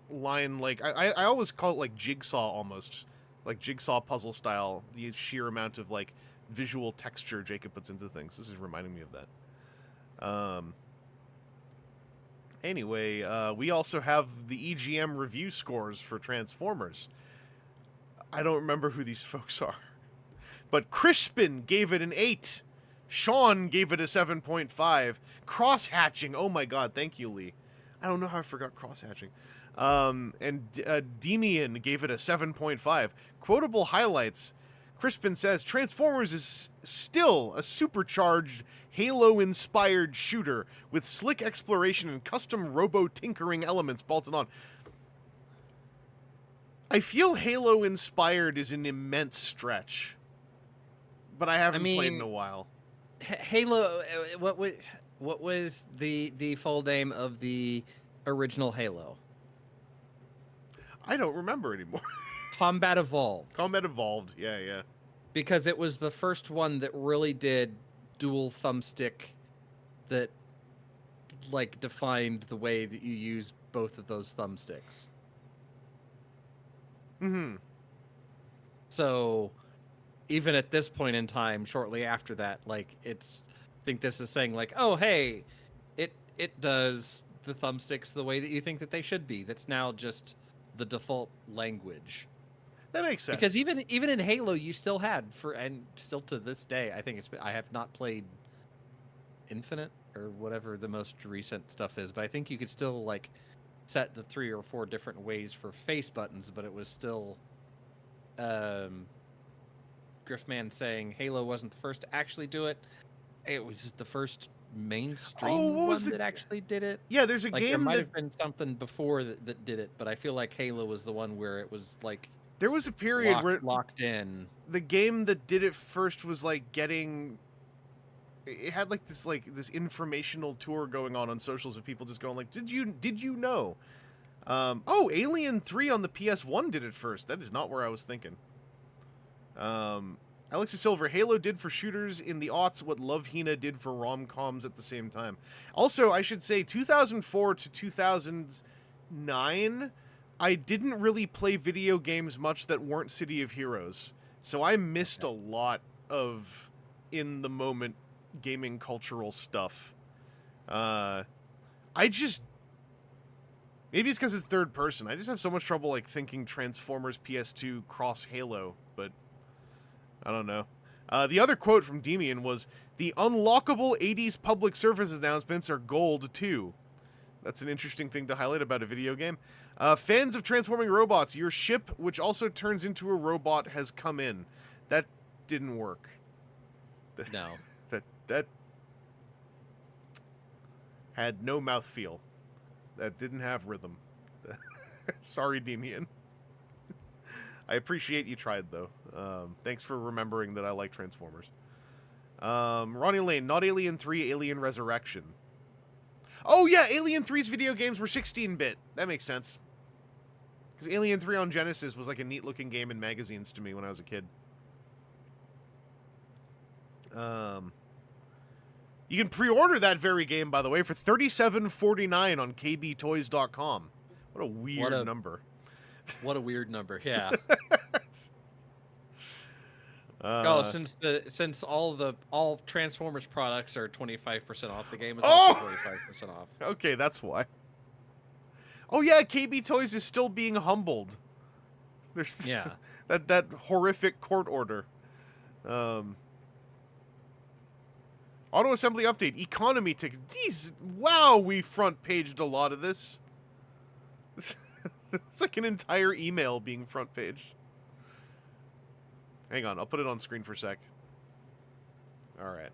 line, like I always call it like jigsaw, almost like jigsaw puzzle style. The sheer amount of like visual texture Jacob puts into things. This is reminding me of that. Anyway, we also have the EGM review scores for Transformers. I don't remember who these folks are, but Crispin gave it an 8. Sean gave it a 7.5. Cross-hatching. Oh my god, thank you, Lee. I don't know how I forgot cross-hatching. And Demian gave it a 7.5. Quotable highlights. Crispin says, Transformers is still a supercharged, Halo-inspired shooter with slick exploration and custom robo-tinkering elements bolted on. I feel Halo-inspired is an immense stretch, but I haven't played in a while. Halo, what was the full name of the original Halo? I don't remember anymore. Combat Evolved. Combat Evolved, yeah. Because it was the first one that really did dual thumbstick that, like, defined the way that you use both of those thumbsticks. Mm-hmm. So, even at this point in time, shortly after that, like, I think this is saying, like, oh, hey, it does the thumbsticks the way that you think that they should be. That's now just the default language. That makes sense. Because even in Halo, you still had, and still to this day, I think I have not played Infinite or whatever the most recent stuff is, but I think you could still, like, set the 3 or 4 different ways for face buttons, but it was still Griffman saying Halo wasn't the first to actually do it. It was the first mainstream one that actually did it. Yeah, there's a like, game there might have been something before that did it, but I feel like Halo was the one where it was like there was a period where locked in. The game that did it first was like getting. It had like this informational tour going on socials of people just going like, did you know? Alien 3 on the PS1 did it first. That is not where I was thinking. Alexis Silver, Halo did for shooters in the aughts what Love Hina did for rom-coms at the same time. Also, I should say 2004 to 2009, I didn't really play video games much that weren't City of Heroes. So I missed a lot of in-the-moment gaming cultural stuff. Maybe it's because it's third person. I just have so much trouble like thinking Transformers PS2 cross Halo, but I don't know. The other quote from Demian was, the unlockable 80s public service announcements are gold too. That's an interesting thing to highlight about a video game. Fans of transforming robots, your ship, which also turns into a robot, has come in. That didn't work. No. That had no mouthfeel. That didn't have rhythm. Sorry, Demian. I appreciate you tried, though. Thanks for remembering that I like Transformers. Ronnie Lane, not Alien 3, Alien Resurrection. Oh yeah, Alien 3's video games were 16-bit. That makes sense. Because Alien 3 on Genesis was like a neat-looking game in magazines to me when I was a kid. You can pre-order that very game, by the way, for $37.49 on kbtoys.com. What a weird number. What a weird number. Yeah. Since all Transformers products are 25% off, the game is also 25% off. Okay, that's why. Oh yeah, KB Toys is still being humbled. There's that horrific court order. Auto assembly update, economy ticket. Geez, wow, we front paged a lot of this. It's like an entire email being front paged. Hang on, I'll put it on screen for a sec. Alright.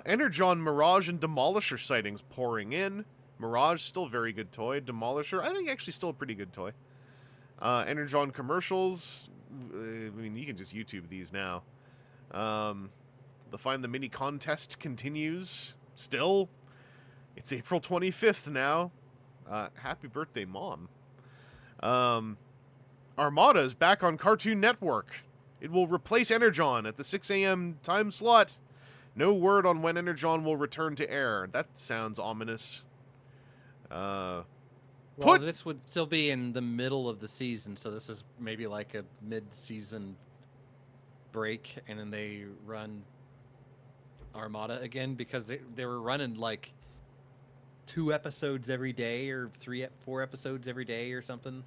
Energon, Mirage, and Demolisher sightings pouring in. Mirage, still a very good toy. Demolisher, I think actually still a pretty good toy. Energon commercials. I mean, you can just YouTube these now. The Find the Mini contest continues. Still. It's April 25th now. Happy birthday, Mom. Armada is back on Cartoon Network. It will replace Energon at the 6 a.m. time slot. No word on when Energon will return to air. That sounds ominous. Well, this would still be in the middle of the season, so this is maybe like a mid-season break, and then they run Armada again, because they were running like 2 episodes every day or 4 episodes every day or something.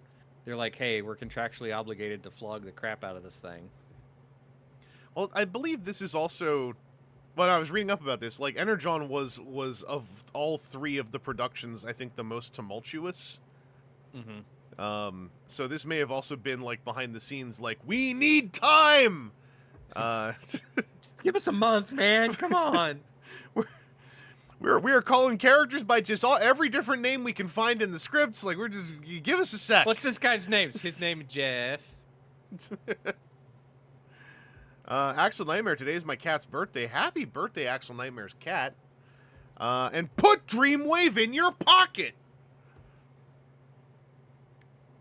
They're like, hey, we're contractually obligated to flog the crap out of this thing. Well, I believe this is also... When I was reading up about this, like, Energon was of all 3 of the productions, I think, the most tumultuous. Mm-hmm. So this may have also been, like, behind the scenes, like, we need time! Give us a month, man. Come on. We are calling characters by just every different name we can find in the scripts. Like, you give us a sec. What's this guy's name? His name is Jeff. Axel Nightmare, today is my cat's birthday. Happy birthday, Axel Nightmare's cat. And put Dreamwave in your pocket.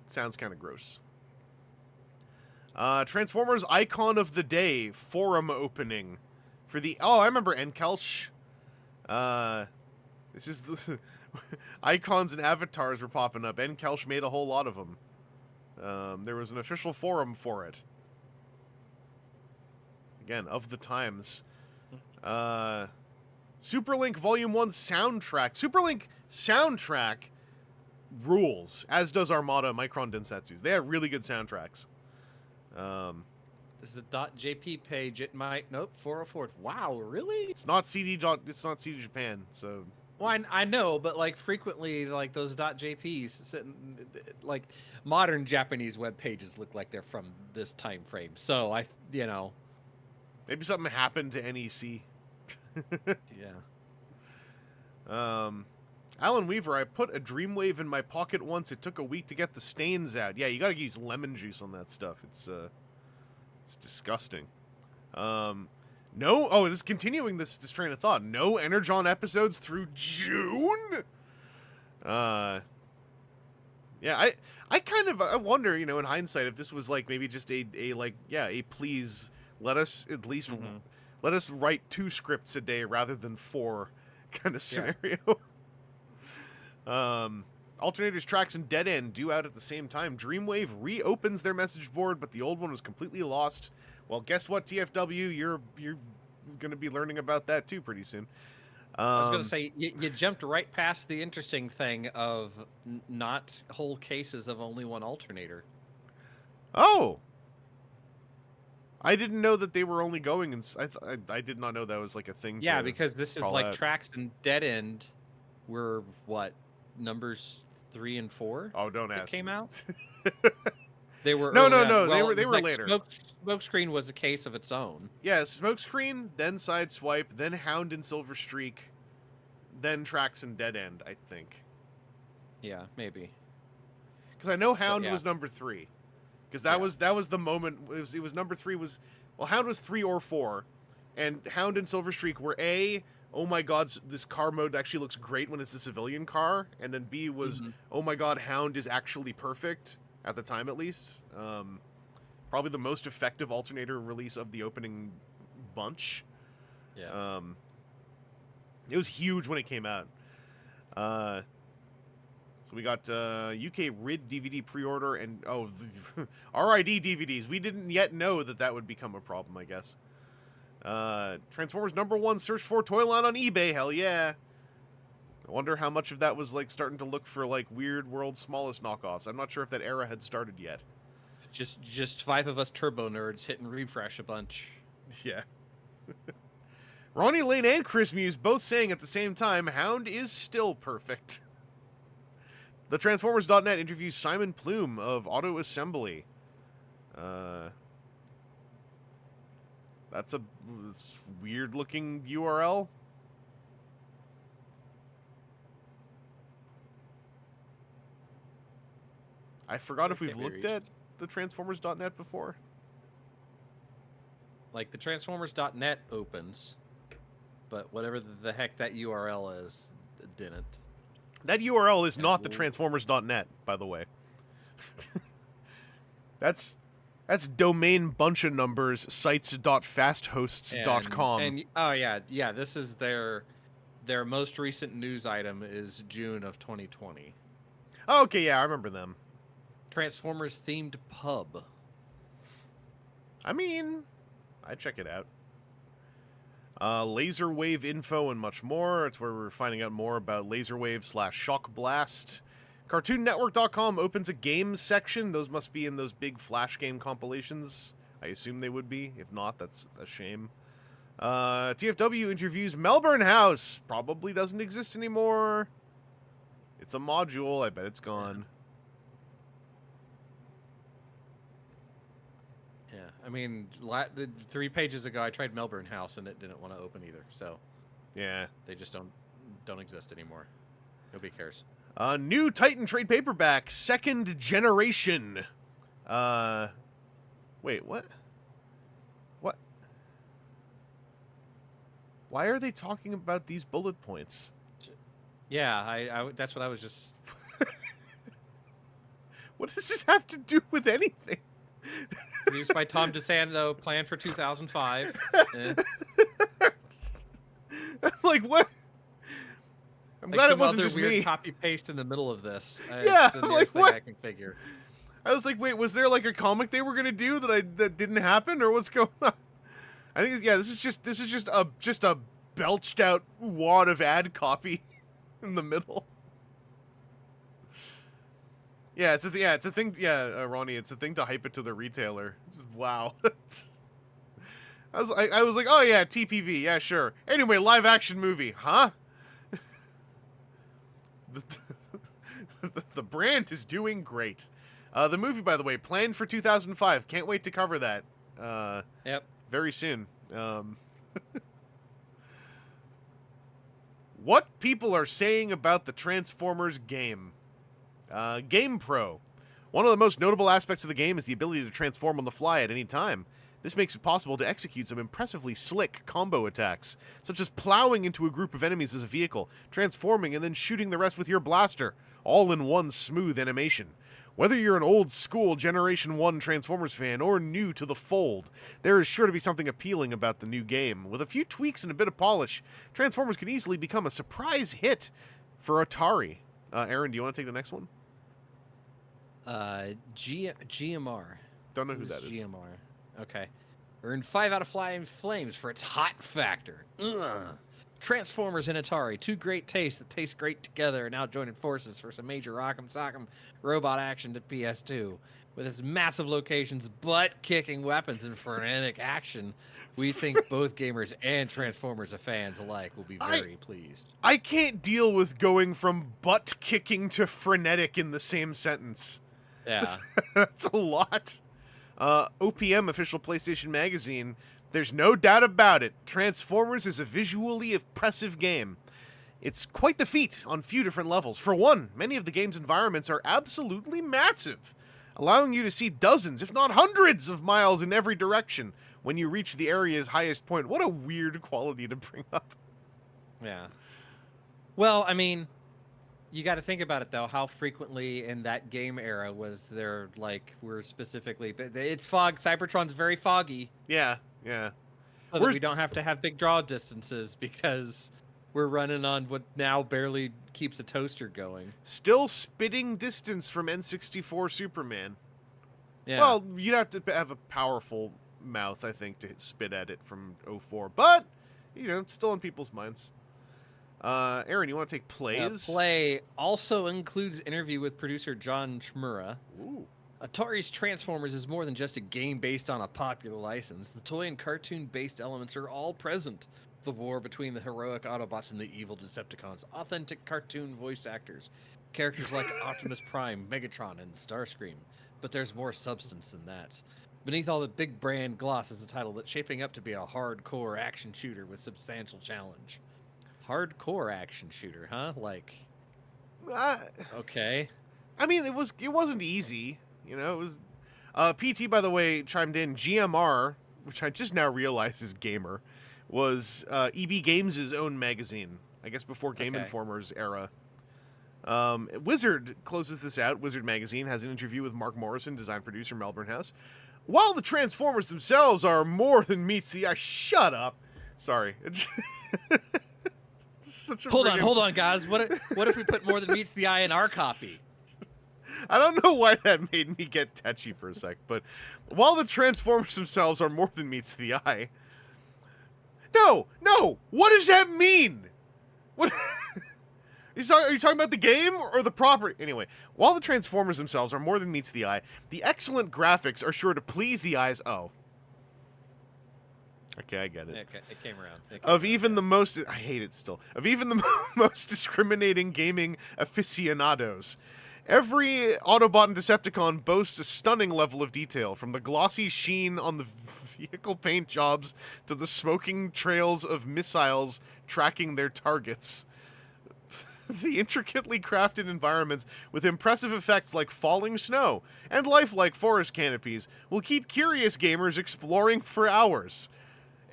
Sounds kind of gross. Transformers Icon of the Day forum opening for the... Oh, I remember Enkelsch. This is the... Icons and avatars were popping up. Enkelsch made a whole lot of them. There was an official forum for it. Again, of the times. Superlink Volume 1 soundtrack. Superlink soundtrack rules, as does Armada, Micron Densetsu's. They have really good soundtracks. This is the .jp page. It might... Nope, 404. Wow, really? It's not CD Japan, so... Well, I know, but, like, frequently, like, those .jps, sitting, like, modern Japanese web pages look like they're from this time frame. So, you know... Maybe something happened to NEC. Yeah. Alan Weaver, I put a Dreamwave in my pocket once. It took a week to get the stains out. Yeah, you gotta use lemon juice on that stuff. It's disgusting. No. Oh, this is continuing this train of thought. No Energon episodes through June. Yeah, I kind of I wonder, you know, in hindsight, if this was like maybe just a please let us at least let us write 2 scripts a day rather than 4 kind of scenario. Yeah. Alternators, Tracks, and Dead End due out at the same time. Dreamwave reopens their message board, but the old one was completely lost. Well, guess what, TFW? You're going to be learning about that too pretty soon. I was going to say, you jumped right past the interesting thing of not whole cases of only one alternator. Oh! I didn't know that they were only going, and I did not know that was like a thing. Yeah, because this is like out. Tracks and Dead End were what, numbers 3 and 4? Oh, don't ask. Came out. They were no. Well, they were like later. Smokescreen was a case of its own. Yeah, Smokescreen, then Sideswipe, then Hound and Silver Streak, then Tracks and Dead End. I think. Yeah, maybe. Because I know Hound was number 3. Because that was the moment. It was number 3 was, well, Hound was 3 or 4. and Hound and Silver Streak were oh my god, this car mode actually looks great when it's a civilian car, and then B was, oh my god, Hound is actually perfect, at the time at least. Probably the most effective alternator release of the opening bunch. Yeah. It was huge when it came out. So we got UK RID DVD pre-order and RID DVDs. We didn't yet know that would become a problem, I guess. Transformers #1 search for toy line on eBay. Hell yeah. I wonder how much of that was like starting to look for like weird world's smallest knockoffs. I'm not sure if that era had started yet. Just 5 of us turbo nerds hitting refresh a bunch. Yeah. Ronnie Lane and Chris Muse both saying at the same time, Hound is still perfect. The Transformers.net interviews Simon Plume of Auto Assembly. That's a weird-looking URL. I forgot if we've looked at the Transformers.net before. Like, the Transformers.net opens, but whatever the heck that URL is, it didn't. That URL is not the Transformers.net, by the way. That's domain bunch of numbers, sites.fasthosts.com. And oh yeah, this is their most recent news item is June of 2020. Oh, okay, yeah, I remember them. Transformers themed pub. I mean, I'd check it out. Laser wave info and much more. It's where we're finding out more about laser wave / shock blast. CartoonNetwork.com opens a games section. Those must be in those big Flash game compilations. I assume they would be. If not, that's a shame. TFW interviews Melbourne House. Probably doesn't exist anymore. It's a module. I bet it's gone. Yeah, I mean, 3 pages ago I tried Melbourne House and it didn't want to open either. So yeah, they just don't exist anymore. Nobody cares. New Titan trade paperback, second generation. Wait, what? What? Why are they talking about these bullet points? Yeah, I that's what I was just... What does this have to do with anything? Produced by Tom DeSanto, planned for 2005. Like, what? I'm glad it wasn't just weird me. Copy paste in the middle of this. Yeah, it's the like, nearest thing what? I can figure. I was like, wait, was there like a comic they were gonna do that didn't happen, or what's going on? I think this is just a belched out wad of ad copy in the middle. Yeah, it's a thing. Yeah, Ronnie, it's a thing to hype it to the retailer. Wow. I was like, oh yeah, TPV, yeah, sure. Anyway, live action movie, huh? The brand is doing great. The movie, by the way, planned for 2005. Can't wait to cover that. Yep. Very soon. What people are saying about the Transformers game. Game Pro. One of the most notable aspects of the game is the ability to transform on the fly at any time. This makes it possible to execute some impressively slick combo attacks, such as plowing into a group of enemies as a vehicle, transforming and then shooting the rest with your blaster, all in one smooth animation. Whether you're an old school Generation 1 Transformers fan or new to the fold, there is sure to be something appealing about the new game. With a few tweaks and a bit of polish, Transformers could easily become a surprise hit for Atari. Aaron, do you want to take the next one? GMR. Don't know who that is. GMR. Okay. Earned 5 out of Flying Flames for its hot factor. Ugh. Transformers and Atari, 2 great tastes that taste great together, are now joining forces for some major rock'em sock'em robot action to PS2. With its massive locations, butt-kicking weapons, and frenetic action, we think both gamers and Transformers fans alike will be very pleased. I can't deal with going from butt-kicking to frenetic in the same sentence. Yeah. That's a lot. OPM, official PlayStation magazine, there's no doubt about it. Transformers is a visually impressive game. It's quite the feat on few different levels. For one, many of the game's environments are absolutely massive. allowing you to see dozens, if not hundreds, of miles in every direction when you reach the area's highest point. What a weird quality to bring up. Yeah. Well, I mean, you got to think about it though. How frequently in that game era was there we're specifically? But it's fog. Cybertron's very foggy. Yeah, yeah. So that we don't have to have big draw distances because we're running on what now barely keeps a toaster going. Still spitting distance from N64 Superman. Yeah. Well, you'd have to have a powerful mouth, I think, to spit at it from 04. But, it's still in people's minds. Aaron, you want to take plays? Play also includes interview with producer John Chmura. Ooh. Atari's Transformers is more than just a game based on a popular license. The toy and cartoon-based elements are all present. The war between the heroic Autobots and the evil Decepticons. Authentic cartoon voice actors. Characters like Optimus Prime, Megatron, and Starscream. But there's more substance than that. Beneath all the big brand gloss is a title that's shaping up to be a hardcore action shooter with substantial challenge. Hardcore action shooter, huh? Okay. I mean, it wasn't easy. It was. PT, by the way, chimed in. GMR, which I just now realize is Gamer, was EB Games' own magazine. I guess before Game Informer's era. Wizard closes this out. Wizard Magazine has an interview with Mark Morrison, design producer, Melbourne House. While the Transformers themselves are more than meets the eye. Shut up. Sorry. It's such a hold on, guys. What if we put more than meets the eye in our copy? I don't know why that made me get touchy for a sec, but while the Transformers themselves are more than meets the eye. No! What does that mean? What? Are you talking about the game or the property? Anyway, while the Transformers themselves are more than meets the eye, the excellent graphics are sure to please the eyes. Oh. Okay, I get it. It came around. I hate it still. Of even the most discriminating gaming aficionados. Every Autobot and Decepticon boasts a stunning level of detail, from the glossy sheen on the vehicle paint jobs to the smoking trails of missiles tracking their targets. The intricately crafted environments with impressive effects like falling snow and lifelike forest canopies will keep curious gamers exploring for hours.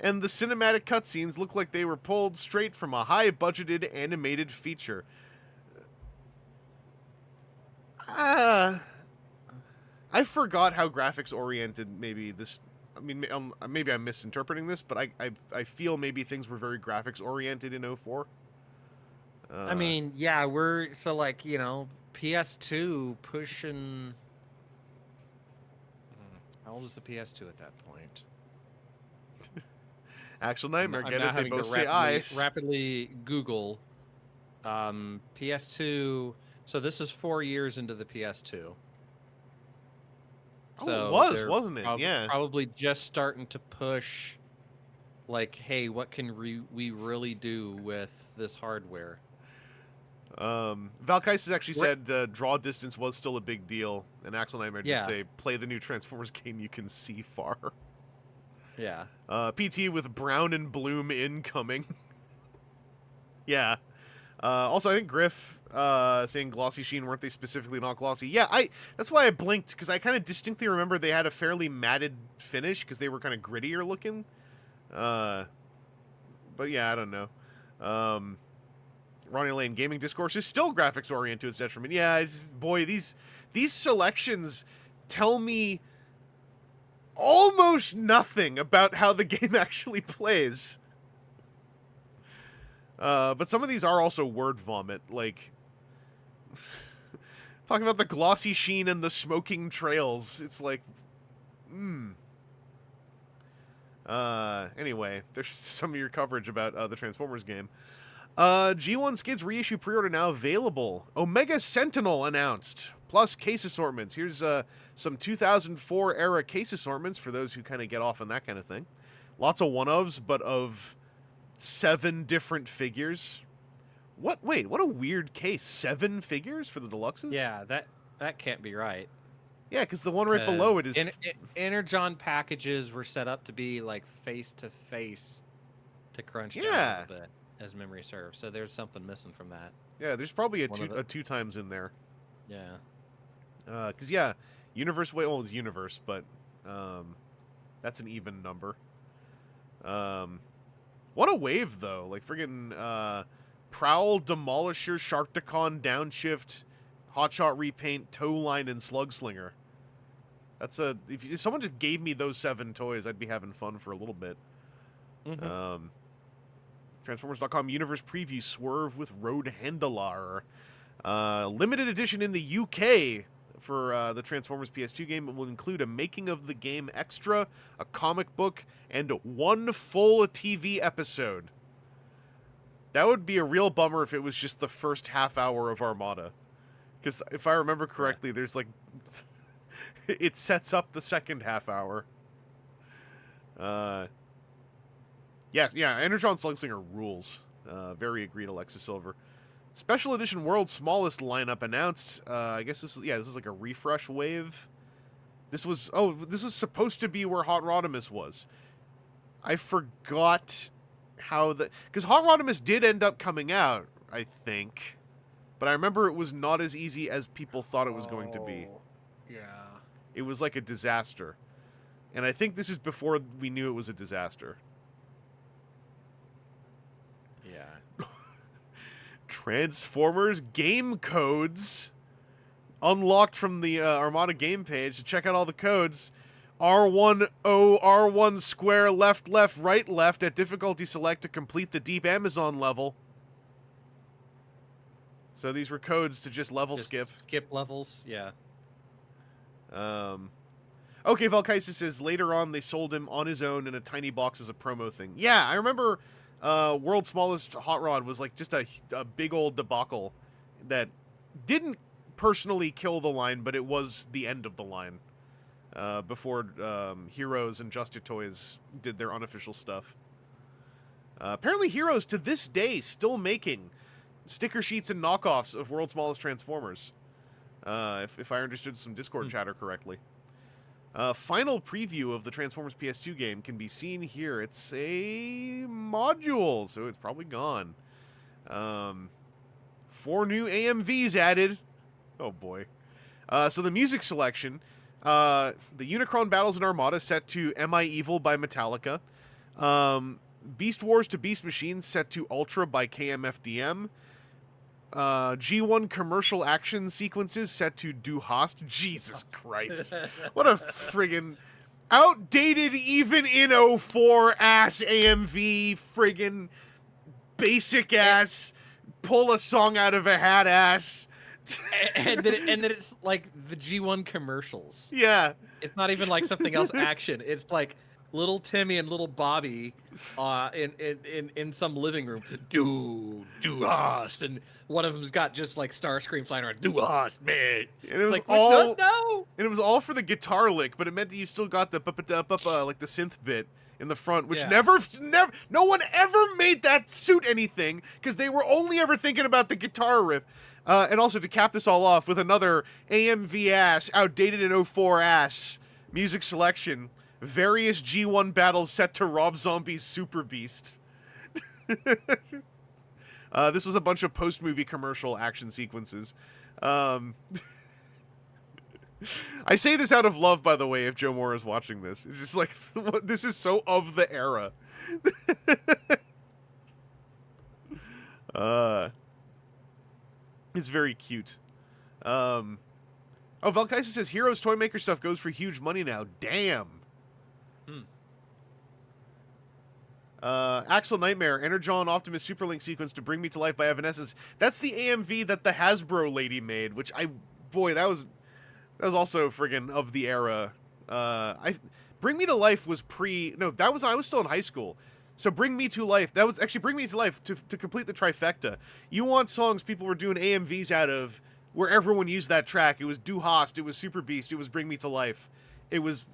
And the cinematic cutscenes look like they were pulled straight from a high-budgeted animated feature. I forgot how graphics-oriented maybe this... I mean, maybe I'm misinterpreting this, but I feel maybe things were very graphics-oriented in 04. I mean, yeah, we're... So, PS2 pushing... How old is the PS2 at that point? Actual Nightmare, I'm get now it? They both say rapidly, eyes. rapidly Google PS2. So this is 4 years into the PS2. So it was, wasn't it? Yeah. Probably just starting to push, hey, what can we really do with this hardware? Valkyce has actually said draw distance was still a big deal, and Axel Nightmare did say, play the new Transformers game, you can see far. Yeah. PT with Brown and Bloom incoming. Yeah. Also, I think Griff saying glossy sheen, weren't they specifically not glossy? Yeah, that's why I blinked, because I kind of distinctly remember they had a fairly matted finish, because they were kind of grittier looking. But yeah, I don't know. Ronnie Lane, gaming discourse is still graphics-oriented to its detriment. Yeah, boy, these selections tell me almost nothing about how the game actually plays. But some of these are also word vomit, talking about the glossy sheen and the smoking trails. It's anyway, there's some of your coverage about the Transformers game. G1 Skids reissue pre-order now available. Omega Sentinel announced, plus case assortments. Here's some 2004 era case assortments for those who kind of get off on that kind of thing. Lots of one-ofs, but of 7 different figures. Wait, what a weird case. 7 figures for the deluxes? Yeah, that can't be right. Yeah, because the one right below it is... Energon packages were set up to be face-to-face to crunch down a little bit, as memory serves. So there's something missing from that. Yeah, there's probably a two times in there. Yeah. Because, yeah, Universe, well, it's Universe, but that's an even number. What a wave, though. Like, friggin' Prowl, Demolisher, Sharkticon, Downshift, Hotshot Repaint, Towline, and Slugslinger. That's a... If someone just gave me those 7 toys, I'd be having fun for a little bit. Mm-hmm. Transformers.com Universe Preview, Swerve with Road Handlar. Limited edition in the UK for the Transformers PS2 game. It will include a making of the game extra, a comic book, and 1 full TV episode. That would be a real bummer if it was just the first half hour of Armada. Because if I remember correctly, there's like... it sets up the second half hour. Yes, yeah, Energon Slugslinger rules. Very agreed, Alexis Silver. Special edition World's Smallest lineup announced. I guess this is like a refresh wave. This was supposed to be where Hot Rodimus was. I forgot how because Hot Rodimus did end up coming out, I think. But I remember it was not as easy as people thought it was going to be. Yeah. It was like a disaster. And I think this is before we knew it was a disaster. Yeah. Transformers game codes unlocked from the Armada game page. To check out all the codes, R1 O, R1 square, left, left, right, left at difficulty select to complete the Deep Amazon level. So these were codes to just skip. Skip levels, yeah. Okay, Valkysis says later on they sold him on his own in a tiny box as a promo thing. Yeah, I remember World's Smallest Hot Rod was like just a big old debacle that didn't personally kill the line, but it was the end of the line before Heroes and Justitoys did their unofficial stuff. Apparently Heroes to this day still making sticker sheets and knockoffs of World's Smallest Transformers. If I understood some Discord chatter correctly. Final preview of the Transformers PS2 game can be seen here. It's a module, so it's probably gone. 4 new AMVs added. Oh boy. So the music selection. The Unicron Battles in Armada set to Am I Evil by Metallica. Beast Wars to Beast Machines set to Ultra by KMFDM. G1 commercial action sequences set to Du Hast. Jesus Christ. What a friggin' outdated even in 04 ass AMV friggin' basic ass pull a song out of a hat ass. and then it's like the G1 commercials. Yeah. It's not even like something else action. It's like little Timmy and little Bobby in some living room. Du Hast, and one of them's got just like Starscream flying around. Du Hast, man. And it was like, all no. And it was all for the guitar lick, but it meant that you still got the like the synth bit in the front, which never no one ever made that suit anything because they were only ever thinking about the guitar riff. And also to cap this all off with another AMV ass, outdated in 04 ass music selection. Various G1 battles set to Rob Zombie's Super Beast. This was a bunch of post-movie commercial action sequences. I say this out of love, by the way, if Joe Moore is watching this. It's just like, this is so of the era. It's very cute. Oh, Valkysa says, Heroes Toy Maker stuff goes for huge money now. Damn. Axel Nightmare, Energon Optimus Superlink sequence to Bring Me to Life by Evanescence. That's the AMV that the Hasbro lady made, which that was also friggin' of the era. Bring Me to Life was I was still in high school. So Bring Me to Life, that was actually Bring Me to Life to complete the trifecta. You want songs people were doing AMVs out of where everyone used that track. It was Du Hast, it was Super Beast, it was Bring Me to Life. It was,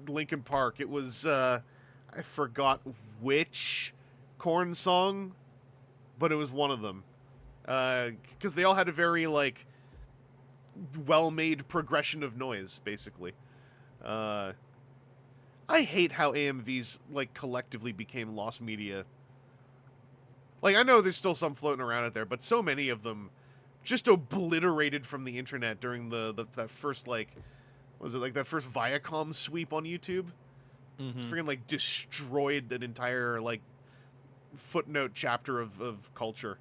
Linkin Park. It was, I forgot which Korn song, but it was one of them. Because they all had a very, well-made progression of noise, basically. I hate how AMVs, collectively became lost media. I know there's still some floating around out there, but so many of them just obliterated from the internet during that first, Was it like that first Viacom sweep on YouTube? It's freaking like destroyed an entire like footnote chapter of culture.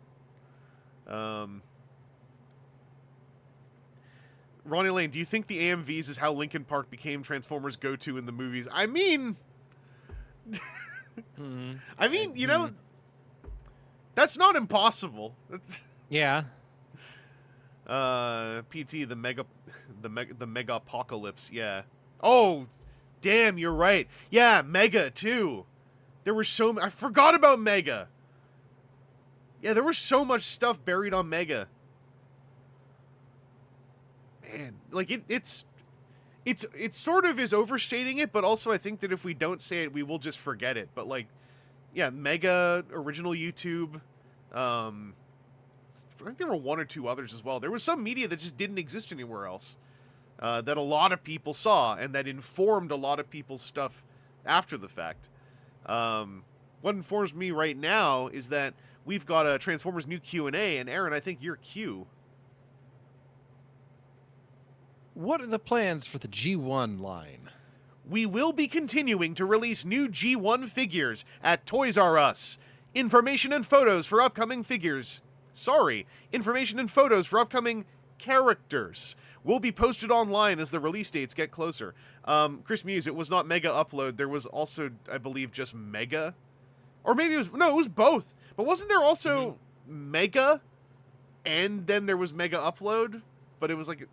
Ronnie Lane, do you think the AMVs is how Linkin Park became Transformers' go-to in the movies? I mean, you know, that's not impossible. Yeah. PT, the mega apocalypse. Yeah. Oh, damn, you're right. Yeah, Mega too. There were I forgot about Mega. Yeah, there was so much stuff buried on Mega. Man, like it's sort of is overstating it, but also I think that if we don't say it, we will just forget it. But like, yeah, Mega, original YouTube. I think there were one or two others as well. There was some media that just didn't exist anywhere else, that a lot of people saw and that informed a lot of people's stuff after the fact. What informs me right now is that we've got a Transformers new Q&A, and Aaron, I think you're Q. What are the plans for the G1 line? We will be continuing to release new G1 figures at Toys R Us. Information and photos for upcoming figures. Information and photos for upcoming characters will be posted online as the release dates get closer. Chris Muse, it was not Mega Upload. There was also, I believe, just Mega. Or maybe it was both. But wasn't there also Mega and then there was Mega Upload? But it was like,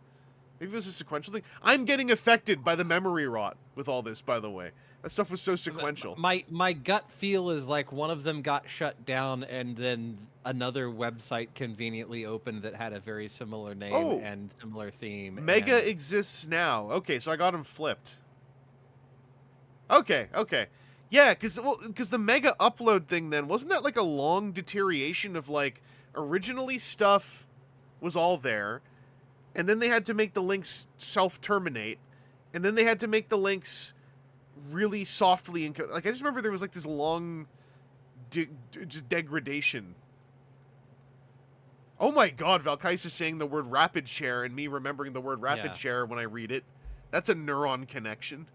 maybe it was a sequential thing. I'm getting affected by the memory rot with all this, by the way. That stuff was so sequential. My gut feel is like one of them got shut down and then another website conveniently opened that had a very similar name and similar theme. Mega exists now. Okay, so I got them flipped. Okay. Yeah, because the Mega Upload thing then, wasn't that like a long deterioration of like, originally stuff was all there, and then they had to make the links self-terminate, and then they had to make the really softly like, I just remember there was like this long just degradation. Oh my god, Valkais is saying the word rapid share and me remembering the word rapid share when I read it. That's a neuron connection.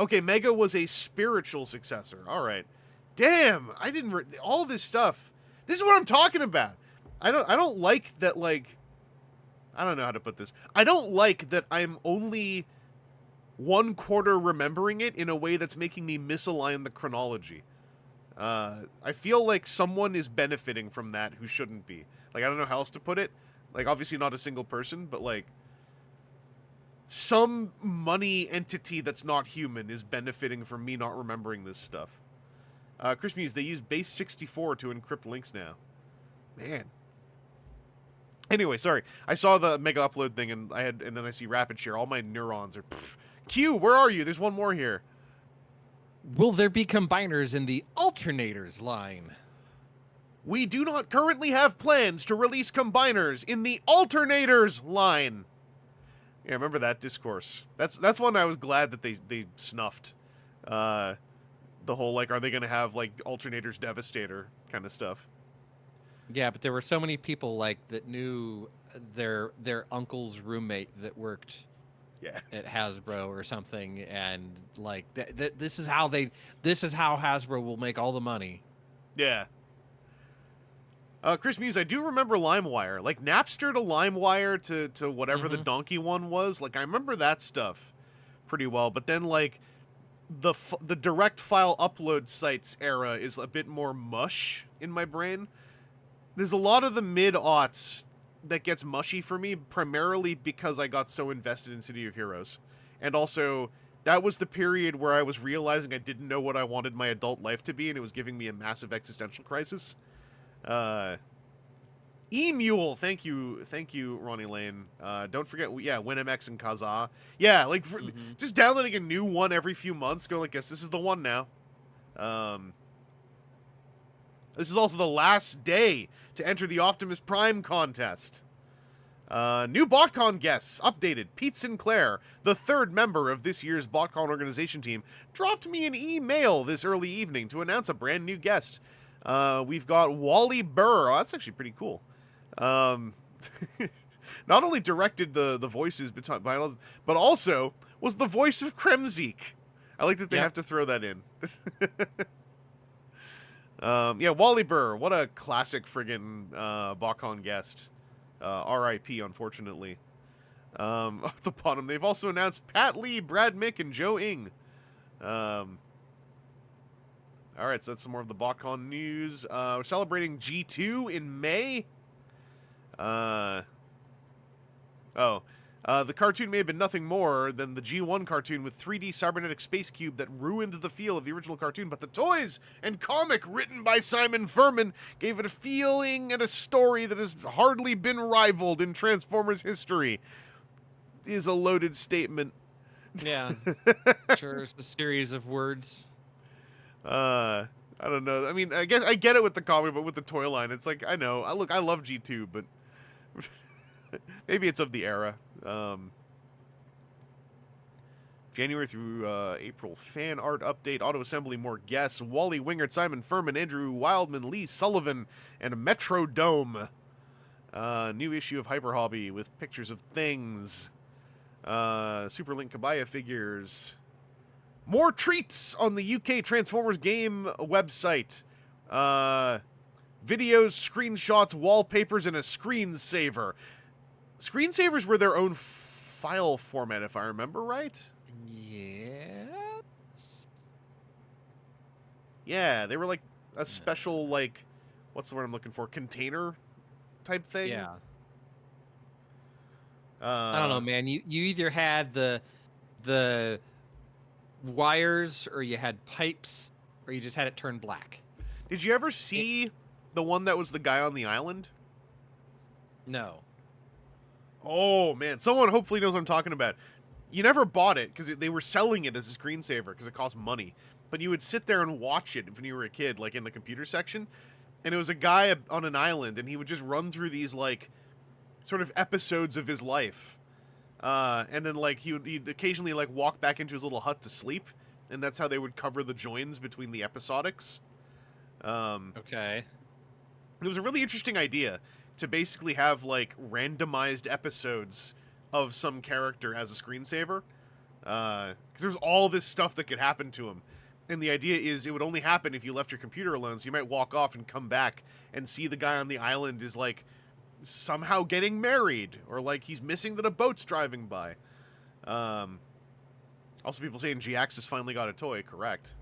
Okay, Mega was a spiritual successor. All right. Damn, I didn't all this stuff. This is what I'm talking about. I don't like that, like, I don't know how to put this. I don't like that I'm only 1/4 remembering it in a way that's making me misalign the chronology. I feel like someone is benefiting from that who shouldn't be. Like, I don't know how else to put it. Like, obviously not a single person, but like, some money entity that's not human is benefiting from me not remembering this stuff. Chris Muse, they use base 64 to encrypt links now. Man. Anyway, sorry. I saw the Mega Upload thing and then I see rapid share. All my neurons are Q, where are you? There's one more here. Will there be combiners in the alternators line? We do not currently have plans to release combiners in the alternators line. Yeah, remember that discourse. That's one I was glad that they snuffed. The whole, like, are they going to have, like, alternators Devastator kind of stuff. Yeah, but there were so many people, like, that knew their uncle's roommate that worked at Hasbro or something, and like this is how Hasbro will make all the money. Yeah. Chris Muse, I do remember LimeWire, like Napster to LimeWire to whatever the donkey one was. Like, I remember that stuff pretty well, but then like the direct file upload sites era is a bit more mush in my brain. There's a lot of the mid-aughts that gets mushy for me, primarily because I got so invested in City of Heroes. And also, that was the period where I was realizing I didn't know what I wanted my adult life to be, and it was giving me a massive existential crisis. E-Mule, thank you, Ronnie Lane. Don't forget, WinMX and Kazaa. Yeah, like, just downloading a new one every few months, going like, guess this is the one now. This is also the last day to enter the Optimus Prime contest. New BotCon guests, updated. Pete Sinclair, the third member of this year's BotCon organization team, dropped me an email this early evening to announce a brand new guest. We've got Wally Burr. Oh, that's actually pretty cool. not only directed the voices behind all, but also was the voice of Kremzeek. I like that they have to throw that in. Yeah, Wally Burr, what a classic friggin' BotCon guest. R.I.P. Unfortunately. At the bottom, they've also announced Pat Lee, Brad Mick, and Joe Ing. All right, so that's some more of the BotCon news. We're celebrating G2 in May. The cartoon may have been nothing more than the G1 cartoon with 3D cybernetic space cube that ruined the feel of the original cartoon, but the toys and comic written by Simon Furman gave it a feeling and a story that has hardly been rivaled in Transformers history. Is a loaded statement. Yeah. Sure, it's a series of words. I don't know. I mean, I guess I get it with the comic, but with the toy line, it's like, I know. I love G2, but maybe it's of the era. January through April fan art update, auto assembly, more guests, Wally Wingert, Simon Furman, Andrew Wildman, Lee Sullivan, and Metro Dome. New issue of Hyper Hobby with pictures of things. Super Link Kabaya figures. More treats on the UK Transformers game website. Videos, screenshots, wallpapers, and a screensaver. Screensavers were their own file format, if I remember right. Yes. Yeah, they were like a special, like, what's the word I'm looking for? Container type thing. Yeah. I don't know, man. You either had the wires, or you had pipes, or you just had it turn black. Did you ever see the one that was the guy on the island? No. Oh, man. Someone hopefully knows what I'm talking about. You never bought it because they were selling it as a screensaver because it cost money. But you would sit there and watch it when you were a kid, like in the computer section. And it was a guy on an island, and he would just run through these, like, sort of episodes of his life. And then, like, he'd occasionally, like, walk back into his little hut to sleep. And that's how they would cover the joins between the episodics. Okay. It was a really interesting idea to basically have, like, randomized episodes of some character as a screensaver. Because there's all this stuff that could happen to him. And the idea is it would only happen if you left your computer alone, so you might walk off and come back and see the guy on the island is, like, somehow getting married, or, like, he's missing that a boat's driving by. Also, people saying G-Axis finally got a toy, correct.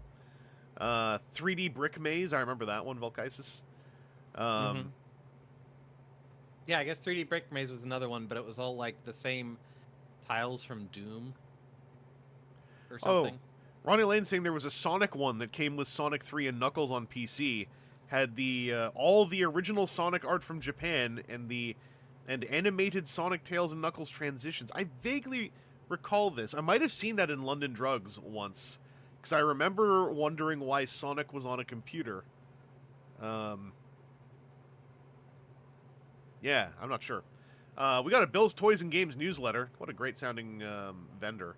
3D Brick Maze, I remember that one, Volkaisis. Yeah, I guess 3D Brick Maze was another one, but it was all like the same tiles from Doom or something. Oh, Ronnie Lane saying there was a Sonic one that came with Sonic 3 and Knuckles on PC. Had the all the original Sonic art from Japan and animated Sonic Tails and Knuckles transitions. I vaguely recall this. I might have seen that in London Drugs once, because I remember wondering why Sonic was on a computer. Yeah, I'm not sure. We got a Bill's Toys and Games newsletter. What a great sounding vendor.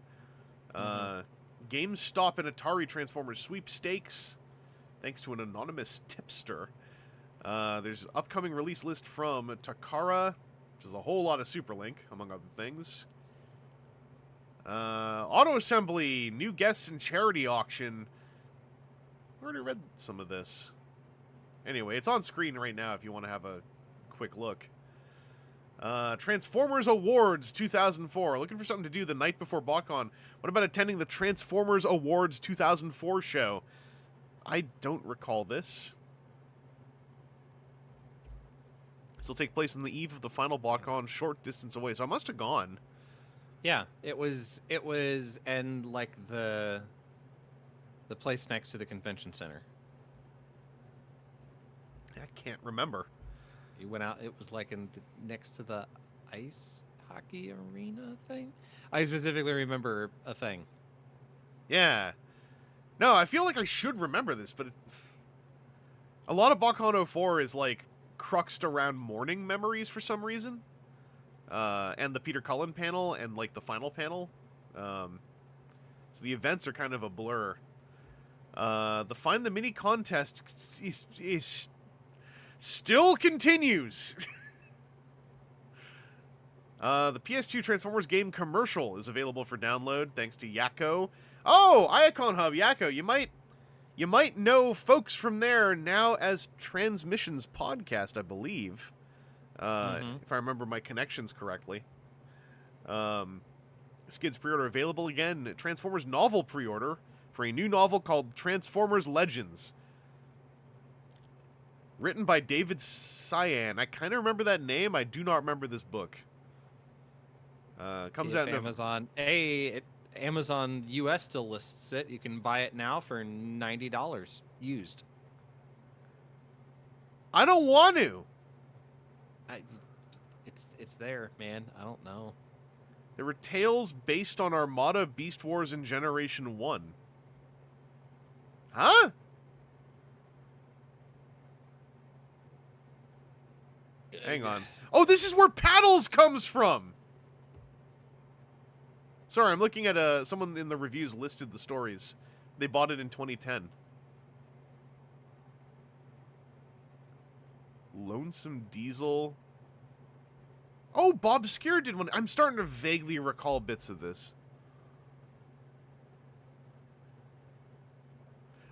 GameStop and Atari Transformers sweepstakes, thanks to an anonymous tipster. There's upcoming release list from Takara, which is a whole lot of Superlink, among other things. Auto Assembly, new guests and charity auction. I already read some of this. Anyway, it's on screen right now if you want to have a quick look. Transformers Awards 2004. Looking for something to do the night before BotCon. What about attending the Transformers Awards 2004 show? I don't recall this. This will take place on the eve of the final BotCon, short distance away. So I must have gone. Yeah, it was in like the place next to the convention center. I can't remember. You went out. It was like next to the ice hockey arena thing. I specifically remember a thing. Yeah. No, I feel like I should remember this, but a lot of BotCon 04 is like cruxed around morning memories for some reason. And the Peter Cullen panel and like the final panel. So the events are kind of a blur. The Find the Mini contest is still continues. The PS2 Transformers game commercial is available for download thanks to Yakko. Oh, Iacon Hub, Yakko. You might know folks from there now as Transmissions Podcast, I believe. If I remember my connections correctly. Skids pre-order available again. Transformers novel pre-order for a new novel called Transformers Legends. Written by David Cyan. I kind of remember that name. I do not remember this book. Comes out in Amazon. Amazon US still lists it. You can buy it now for $90 used. I don't want to. It's there, man. I don't know. There were tales based on Armada, Beast Wars, and Generation 1. Huh? Hang on. Oh, this is where Paddles comes from! Sorry, I'm looking at someone in the reviews listed the stories. They bought it in 2010. Lonesome Diesel. Oh, Bob Skier did one. I'm starting to vaguely recall bits of this.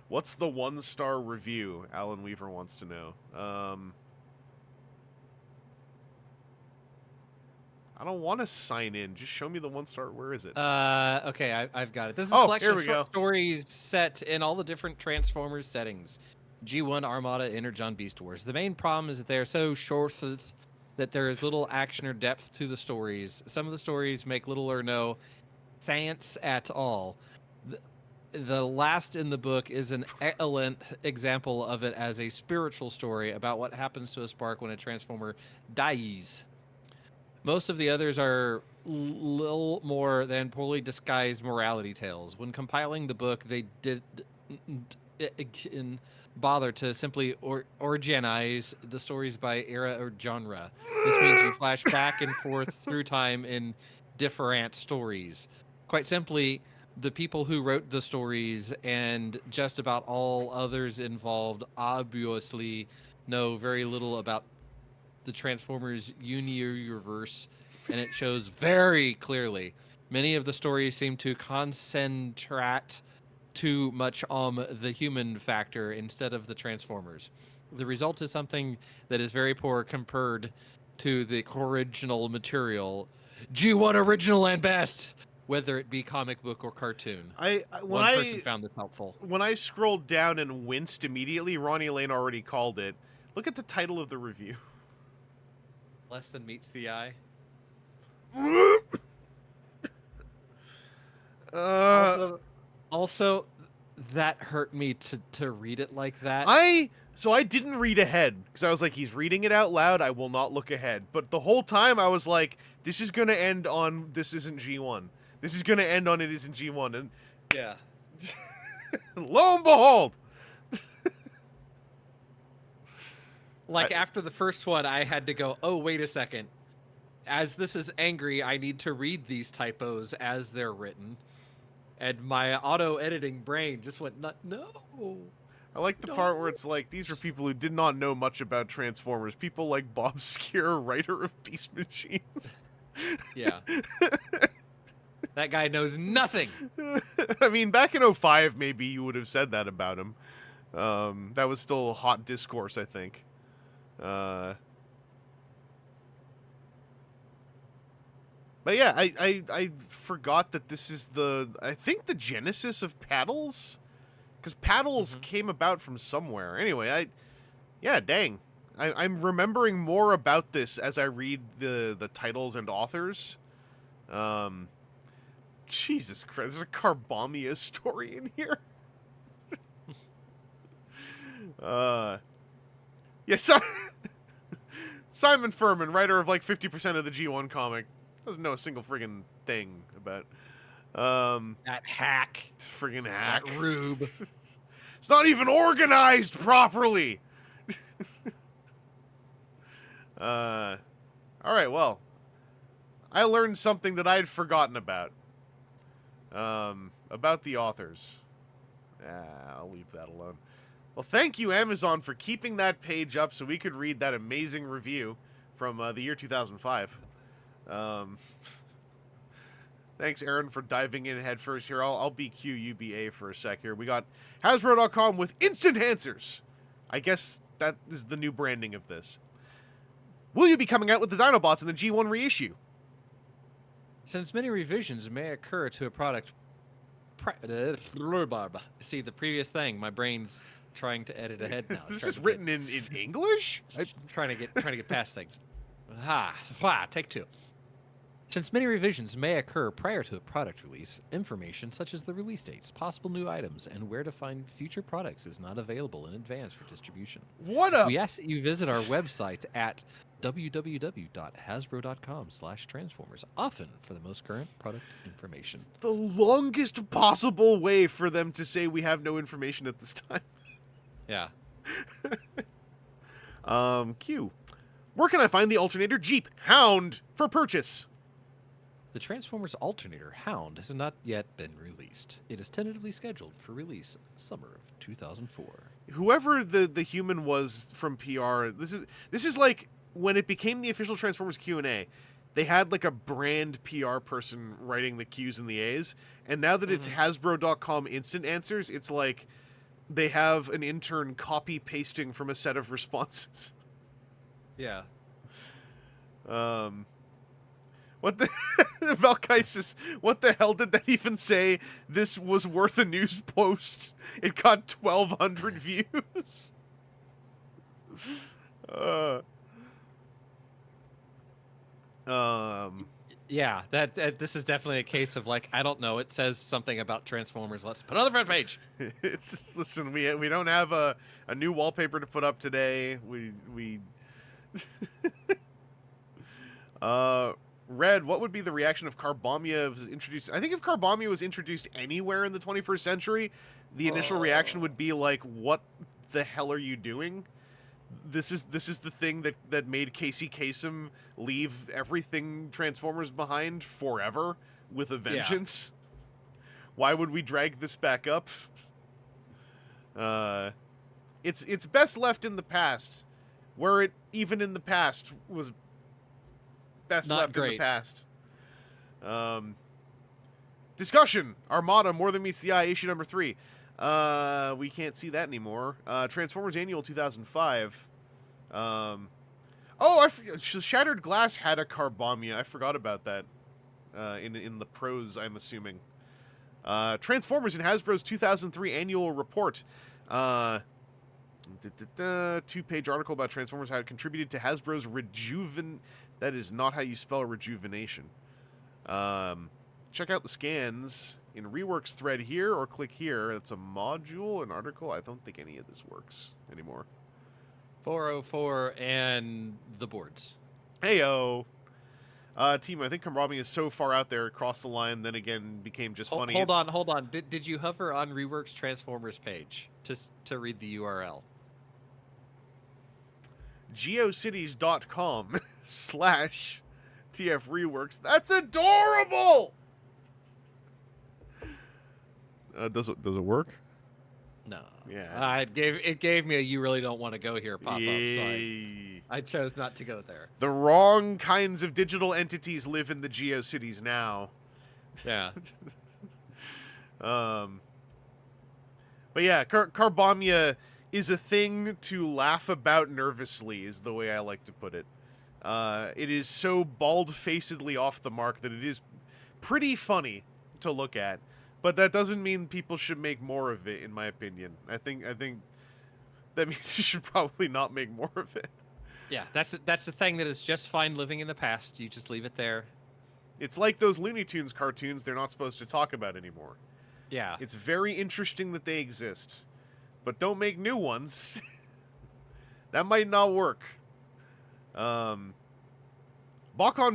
What's the 1-star review? Alan Weaver wants to know. I don't want to sign in. Just show me the 1-star. Where is it? Okay, I've got it. This is a collection here we of short go. stories set in all the different Transformers settings. G1, Armada, Energon, Beast Wars. The main problem is that they're so short that there is little action or depth to the stories. Some of the stories make little or no sense at all. The last in the book is an excellent example of it as a spiritual story about what happens to a spark when a Transformer dies. Most of the others are little more than poorly disguised morality tales. When compiling the book, they didn't bother to simply organize the stories by era or genre. This means you flash back and forth through time in different stories. Quite simply, the people who wrote the stories and just about all others involved obviously know very little about the Transformers universe, and it shows very clearly. Many of the stories seem to concentrate too much on the human factor instead of the Transformers. The result is something that is very poor compared to the original material. G1 original and best, whether it be comic book or cartoon. One person found this helpful. When I scrolled down and winced immediately, Ronnie Lane already called it. Look at the title of the review. Less than meets the eye. Also, that hurt me to read it like that. So I didn't read ahead because I was like, he's reading it out loud. I will not look ahead. But the whole time I was like, this is gonna end on this isn't G1. This is gonna end on it isn't G1. And yeah, lo and behold. After the first one, I had to go, oh, wait a second. As this is angry, I need to read these typos as they're written. And my auto-editing brain just went, no. I like the part where it's like, these are people who did not know much about Transformers. People like Bob Skier, writer of Beast Machines. Yeah. That guy knows nothing. I mean, back in 2005, maybe you would have said that about him. That was still hot discourse, I think. But yeah, I forgot that this is I think the genesis of Paddles? Because Paddles came about from somewhere. Anyway, dang. I'm remembering more about this as I read the titles and authors. Jesus Christ, there's a Carbomia story in here. Yes, Simon Furman, writer of like 50% of the G1 comic, doesn't know a single friggin' thing about that hack. Friggin' hack. That rube. It's not even organized properly. All right, well, I learned something that I'd forgotten about the authors. I'll leave that alone. Well, thank you, Amazon, for keeping that page up so we could read that amazing review from the year 2005. Um, thanks, Aaron, for diving in head first here. I'll be Q, you be A for a sec here. We got Hasbro.com with instant answers. I guess that is the new branding of this. Will you be coming out with the Dinobots in the G1 reissue? Since many revisions may occur to a product... See, the previous thing, my brain's trying to edit ahead now. This is written in English? I'm trying to get past things. Take two. Since many revisions may occur prior to a product release, information such as the release dates, possible new items, and where to find future products is not available in advance for distribution. What up? We ask that you visit our website at www.hasbro.com/transformers, often for the most current product information. The longest possible way for them to say we have no information at this time. Yeah. Q. Where can I find the alternator Jeep Hound for purchase? The Transformers Alternator Hound has not yet been released. It is tentatively scheduled for release summer of 2004. Whoever the human was from PR, this is like when it became the official Transformers Q&A. They had like a brand PR person writing the Q's and the A's, and now that it's Hasbro.com instant answers, it's like they have an intern copy pasting from a set of responses. Yeah. What the Valkysis, what the hell did that even say? This was worth a news post. It got 1,200 views. Yeah, that this is definitely a case of like, I don't know, it says something about Transformers. Let's put it on the front page. Listen, we don't have a new wallpaper to put up today. We Red, what would be the reaction if Carbomia was introduced? I think if Carbomia was introduced anywhere in the 21st century, the initial reaction would be like, what the hell are you doing? This is the thing that made Casey Kasem leave everything Transformers behind forever with a vengeance. Yeah. Why would we drag this back up? It's best left in the past, where it even in the past was best not left great. In the past. Discussion. Armada, More Than Meets the Eye, issue number 3. We can't see that anymore. Transformers Annual 2005. Shattered Glass had a Carbomia. I forgot about that. In the pros, I'm assuming. Transformers in Hasbro's 2003 Annual Report. 2-page article about Transformers, how it contributed to Hasbro's That is not how you spell rejuvenation. Check out the scans in Reworks thread here, or click here. It's a module, an article. I don't think any of this works anymore. 404 and the boards. Heyo. Team, I think Carbomia is so far out there, crossed the line, then again became just funny. Hold on. Did you hover on Reworks Transformers page to read the URL? geocities.com/TF Reworks. That's adorable! Does it work? No. Yeah. It gave me a "you really don't want to go here" pop up, so I chose not to go there. The wrong kinds of digital entities live in the GeoCities now. Yeah. But yeah, Carbomia is a thing to laugh about nervously, is the way I like to put it. It is so bald-facedly off the mark that it is pretty funny to look at. But that doesn't mean people should make more of it, in my opinion. I think that means you should probably not make more of it. Yeah, that's the thing that is just fine living in the past. You just leave it there. It's like those Looney Tunes cartoons they're not supposed to talk about anymore. Yeah. It's very interesting that they exist. But don't make new ones. That might not work. Bakon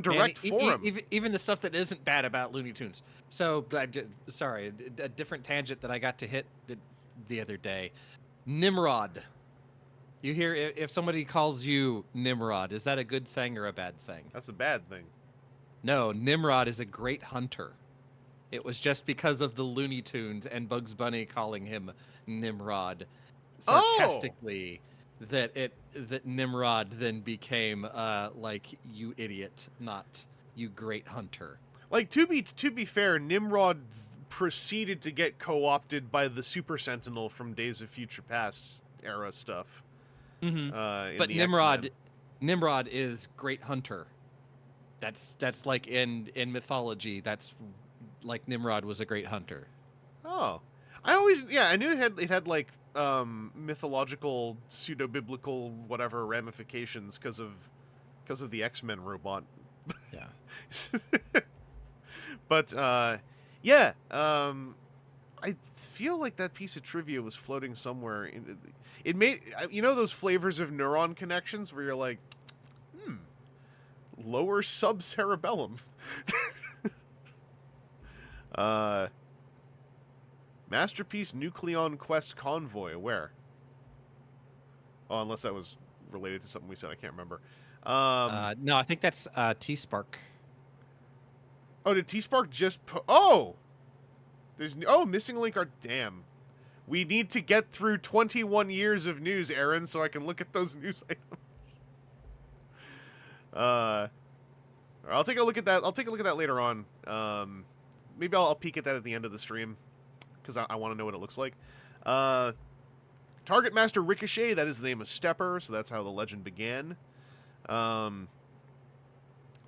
Direct Forum. Even the stuff that isn't bad about Looney Tunes. So, sorry, a different tangent that I got to hit the other day. Nimrod. You hear if somebody calls you Nimrod, is that a good thing or a bad thing? That's a bad thing. No, Nimrod is a great hunter. It was just because of the Looney Tunes and Bugs Bunny calling him Nimrod sarcastically that Nimrod then became like, you idiot, not you great hunter. Like, to be fair, Nimrod proceeded to get co-opted by the Super Sentinel from Days of Future Past era stuff. Mm-hmm. In But the Nimrod is great hunter. That's like in mythology. That's like Nimrod was a great hunter. Oh, I knew it had like mythological, pseudo-biblical, whatever ramifications because of the X-Men robot. Yeah. But yeah, I feel like that piece of trivia was floating somewhere. It made, you know, those flavors of neuron connections where you're like, lower subcerebellum. Masterpiece Nucleon Quest Convoy. Where? Oh, unless that was related to something we said, I can't remember. No, I think that's T-Spark. Oh, did T-Spark just oh! Missing link are damn. We need to get through 21 years of news, Aaron, so I can look at those news items. I'll take a look at that. I'll take a look at that later on. Maybe I'll peek at that at the end of the stream, because I want to know what it looks like. Target Master Ricochet, that is the name of Stepper, so that's how the legend began.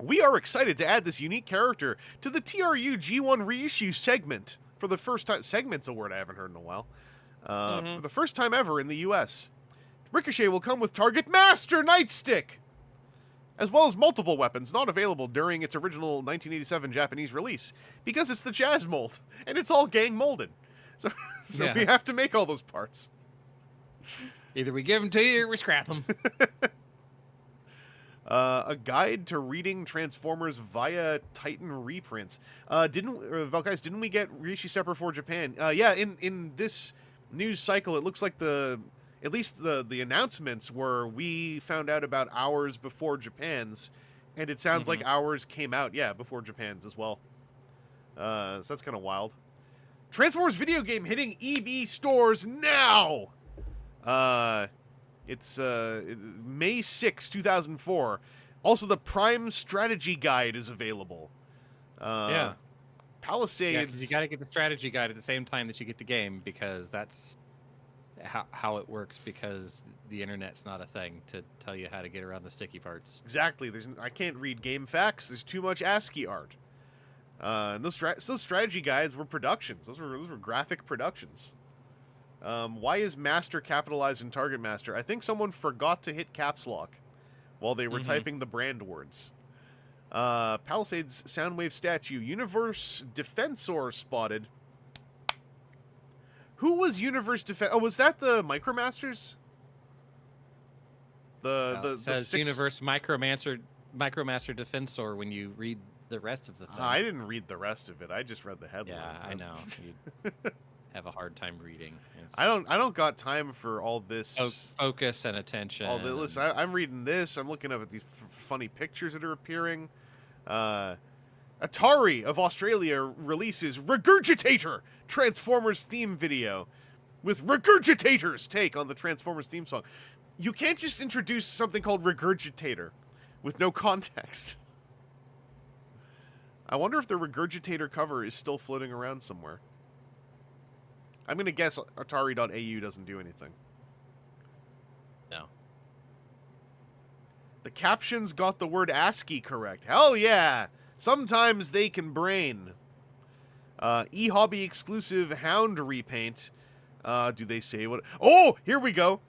We are excited to add this unique character to the TRU G1 reissue segment for the first time. Segment's a word I haven't heard in a while. For the first time ever in the US. Ricochet will come with Target Master Nightstick, as well as multiple weapons not available during its original 1987 Japanese release, because it's the Jazz mold, and it's all gang molded. So Yeah. we have to make all those parts. Either we give them to you or we scrap them. A guide to reading Transformers via Titan reprints. Valkyries, didn't we get Rishi Stepper for Japan? Yeah, in this news cycle, it looks like at least the announcements were, we found out about ours before Japan's, and it sounds like ours came out, before Japan's as well. So that's kind of wild. Transformers video game hitting EB stores now! It's May 6, 2004. Also, the Prime Strategy Guide is available. Yeah. Palisades... Yeah, 'cause you got to get the strategy guide at the same time that you get the game, because that's how it works, because the internet's not a thing to tell you how to get around the sticky parts. Exactly. I can't read game facts. There's too much ASCII art. And those strategy guides were productions. Those were graphic productions. Why is Master capitalized in Target Master? I think someone forgot to hit caps lock while they were typing the brand words. Palisades Soundwave statue. Universe Defensor spotted. Who was Universe Defensor? Oh, was that the Micromasters? It says Universe Micromaster Defensor when you read the rest of the thing. I didn't read the rest of it. I just read the headline. Yeah, I know. You have a hard time reading. I don't got time for all this focus and attention. All this. Listen, I'm reading this. I'm looking up at these funny pictures that are appearing. Atari of Australia releases Regurgitator Transformers theme video with Regurgitator's take on the Transformers theme song. You can't just introduce something called Regurgitator with no context. I wonder if the Regurgitator cover is still floating around somewhere. I'm going to guess Atari.au doesn't do anything. No. The captions got the word ASCII correct. Hell yeah! Sometimes they can brain. eHobby exclusive Hound repaint. Do they say what? Oh, here we go.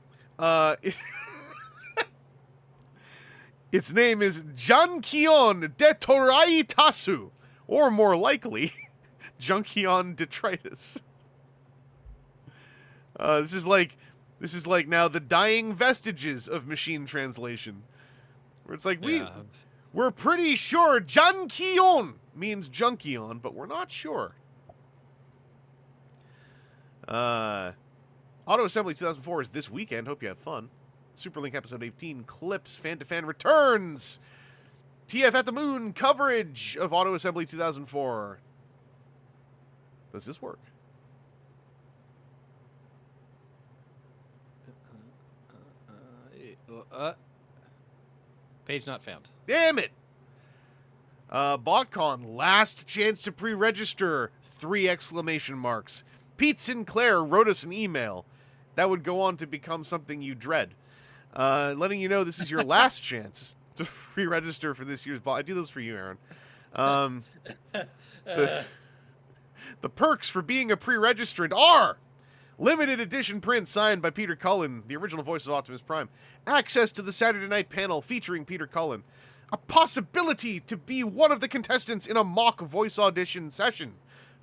Its name is Junkion Detoraitasu, or more likely, Junkion Detritus. This is like now the dying vestiges of machine translation, where it's like we're pretty sure Junkion means Junkion, but we're not sure. Auto Assembly 2004 is this weekend. Hope you have fun. Superlink episode 18 clips fan to fan returns. TF at the Moon coverage of Auto Assembly 2004. Does this work? Page not found. Damn it! BotCon, last chance to pre-register, 3 exclamation marks. Pete Sinclair wrote us an email. That would go on to become something you dread. Letting you know this is your last chance to pre-register for this year's bot. I do those for you, Aaron. The perks for being a pre-registrant are limited edition print signed by Peter Cullen, the original voice of Optimus Prime, access to the Saturday night panel featuring Peter Cullen, a possibility to be one of the contestants in a mock voice audition session,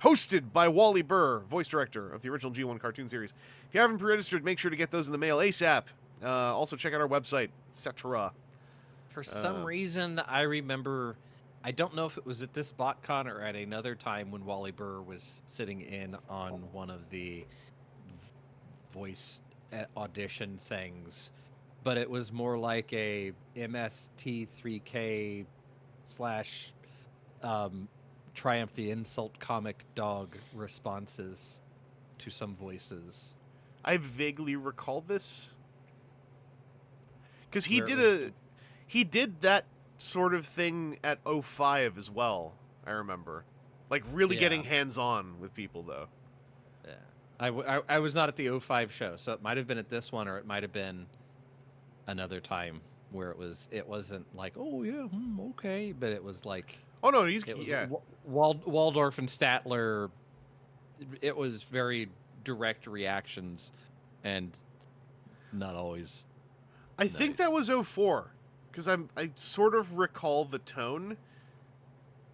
hosted by Wally Burr, voice director of the original G1 cartoon series. If you haven't pre-registered, make sure to get those in the mail ASAP. Also, check out our website, etc. For some reason, I remember, I don't know if it was at this BotCon or at another time when Wally Burr was sitting in on one of the voice audition things, but it was more like a MST3K slash Triumph the Insult comic dog responses to some voices. I vaguely recall this. Because he did that sort of thing at 05 as well, I remember. Like, really getting hands-on with people, though. Yeah. I was not at the 05 show, so it might have been at this one, or it might have been another time where it wasn't like, oh, yeah, okay, but it was like... Oh, no, Waldorf and Statler, it was very direct reactions, and not always... I think that was 04, because I sort of recall the tone.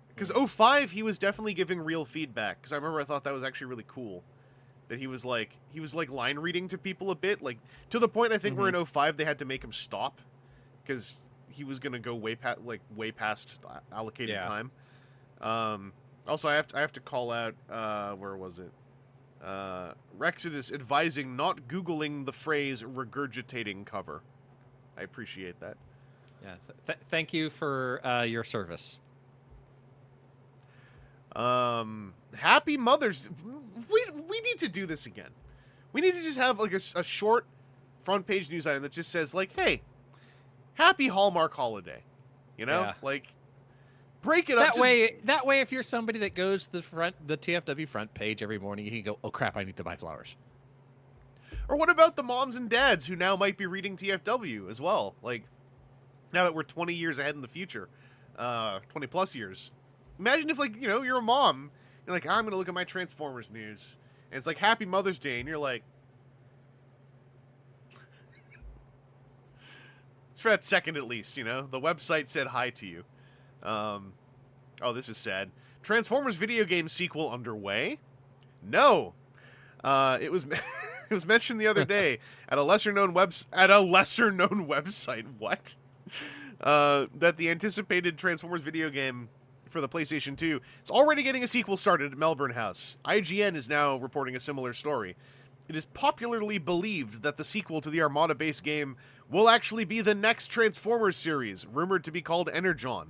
Because 05, he was definitely giving real feedback. Because I remember I thought that was actually really cool, that he was like line reading to people a bit, like to the point I think where in 05 they had to make him stop, because he was gonna go way past allocated time. Also, I have to call out where was it? Rexodus advising not Googling the phrase regurgitating cover. I appreciate that. Yeah, thank you for your service. Happy Mother's... We need to do this again. We need to just have like a short front page news item that just says like, hey, happy Hallmark holiday. You know? Yeah. Like, break it up. That way, if you're somebody that goes to the TFW front page every morning, you can go, oh crap, I need to buy flowers. Or what about the moms and dads who now might be reading TFW as well? Like, now that we're 20 years ahead in the future, 20 plus years. Imagine if, like, you know, you're a mom, you're like, I'm going to look at my Transformers news, and it's like, Happy Mother's Day, and you're like... It's for that second at least, you know? The website said hi to you. Oh, this is sad. Transformers video game sequel underway? No! It was... It was mentioned the other day at a lesser known website. What? That the anticipated Transformers video game for the PlayStation 2 is already getting a sequel started at Melbourne House. IGN is now reporting a similar story. It is popularly believed that the sequel to the Armada-based game will actually be the next Transformers series, rumored to be called Energon.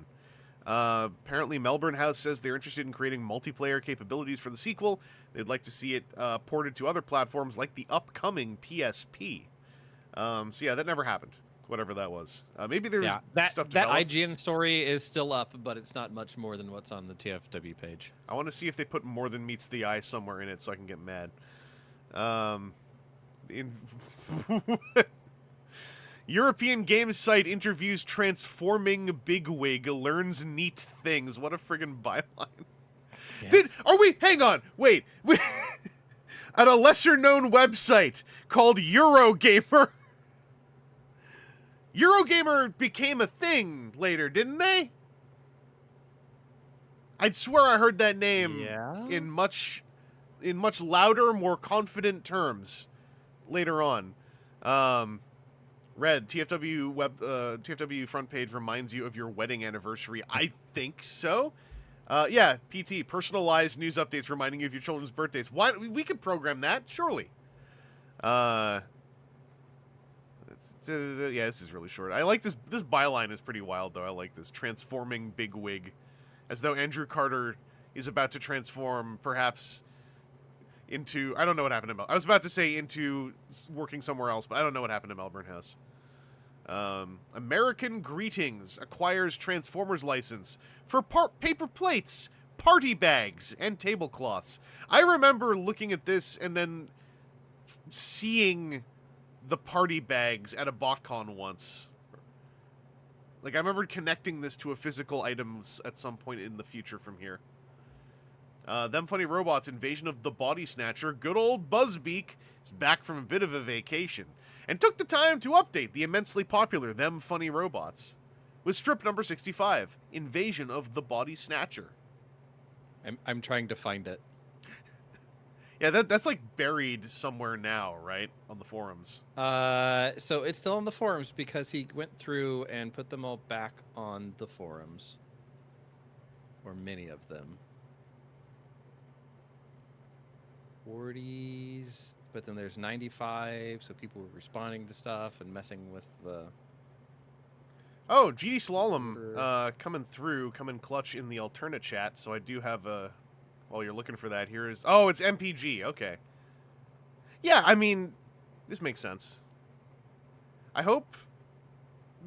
Apparently, Melbourne House says they're interested in creating multiplayer capabilities for the sequel. They'd like to see it ported to other platforms like the upcoming PSP. So yeah, that never happened. Whatever that was. Maybe there's stuff developed. That IGN story is still up, but it's not much more than what's on the TFW page. I want to see if they put more than meets the eye somewhere in it so I can get mad. European games site interviews transforming bigwig, learns neat things. What a friggin' byline. Yeah. Hang on, wait. At a lesser known website called Eurogamer. Eurogamer became a thing later, didn't they? I'd swear I heard that name in much louder, more confident terms later on. Red, TFW front page reminds you of your wedding anniversary. I think so. Yeah, PT, personalized news updates reminding you of your children's birthdays. Why we could program that, surely. Yeah, this is really short. I like this. This byline is pretty wild, though. I like this. Transforming bigwig. As though Andrew Carter is about to transform, perhaps, into... I don't know what happened to I was about to say into working somewhere else, but I don't know what happened to Melbourne House. American Greetings acquires Transformers license for paper plates, party bags, and tablecloths. I remember looking at this and then seeing the party bags at a BotCon once. Like, I remember connecting this to a physical item at some point in the future from here. Them Funny Robots, Invasion of the Body Snatcher. Good old Buzzbeak is back from a bit of a vacation and took the time to update the immensely popular Them Funny Robots with strip number 65, Invasion of the Body Snatcher. I'm trying to find it. Yeah, that's like buried somewhere now, right? On the forums. So it's still on the forums because he went through and put them all back on the forums. Or many of them. 40s, but then there's 95, so people were responding to stuff and messing with the... Oh, GD Slalom coming clutch in the alternate chat, so I do have a... While you're looking for that, here is... Oh, it's MPG, okay. Yeah, I mean, this makes sense. I hope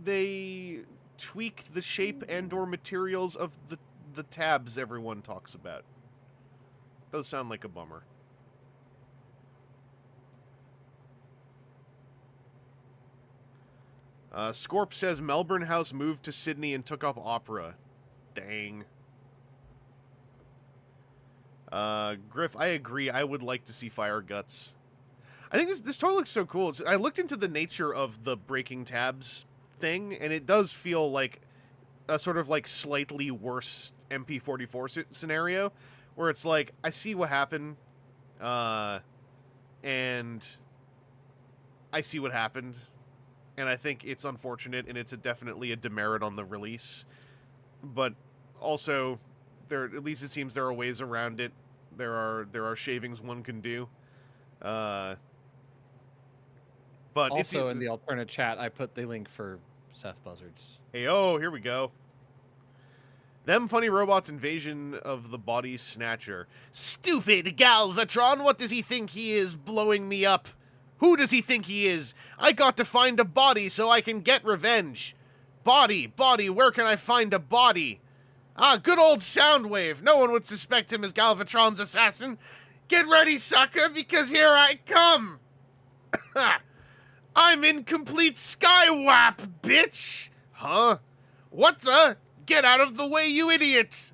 they tweak the shape and/or materials of the tabs everyone talks about. Those sound like a bummer. Scorp says Melbourne House moved to Sydney and took up opera. Dang. Griff, I agree. I would like to see Fire Guts. I think this toy looks so cool. I looked into the nature of the breaking tabs thing, and it does feel like a sort of like slightly worse MP44 scenario, where it's like, I see what happened, and I see what happened, and I think it's unfortunate, and it's definitely a demerit on the release, but also, at least it seems there are ways around it. There are shavings one can do. But also in the alternate chat, I put the link for Seth Buzzards. Hey, oh, here we go. Them Funny Robots, Invasion of the Body Snatcher. Stupid Galvatron, what does he think he is, blowing me up? Who does he think he is? I got to find a body so I can get revenge. Body, where can I find a body? Ah, good old Soundwave. No one would suspect him as Galvatron's assassin. Get ready, sucker, because here I come. I'm Incomplete Skywap, bitch. Huh? What the? Get out of the way, you idiot.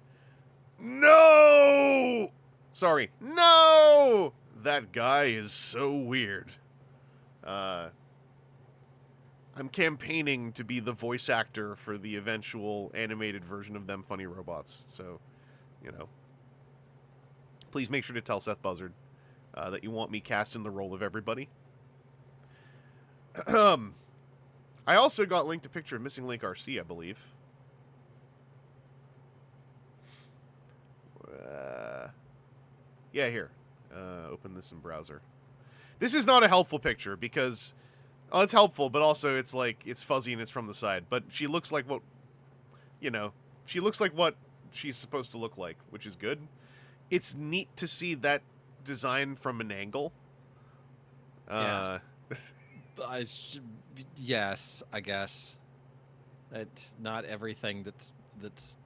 No! Sorry. No! That guy is so weird. I'm campaigning to be the voice actor for the eventual animated version of Them Funny Robots. So, you know. Please make sure to tell Seth Buzzard that you want me cast in the role of everybody. I also got linked a picture of Missing Link RC, I believe. Yeah, here. Open this in browser. This is not a helpful picture because... Oh, it's helpful, but also it's like, it's fuzzy and it's from the side. But she looks like what, you know, she looks like what she's supposed to look like, which is good. It's neat to see that design from an angle. Yeah. Yes, I guess. It's not everything that's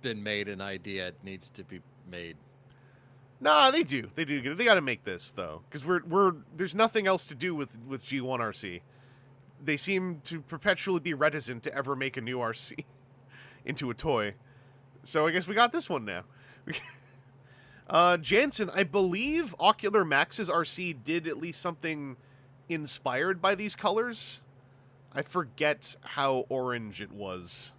been made an idea needs to be made. Nah, they do. They do. They got to make this though, because there's nothing else to do with G1 RC. They seem to perpetually be reticent to ever make a new RC into a toy. So I guess we got this one now. Jansen, I believe Ocular Max's RC did at least something inspired by these colors. I forget how orange it was.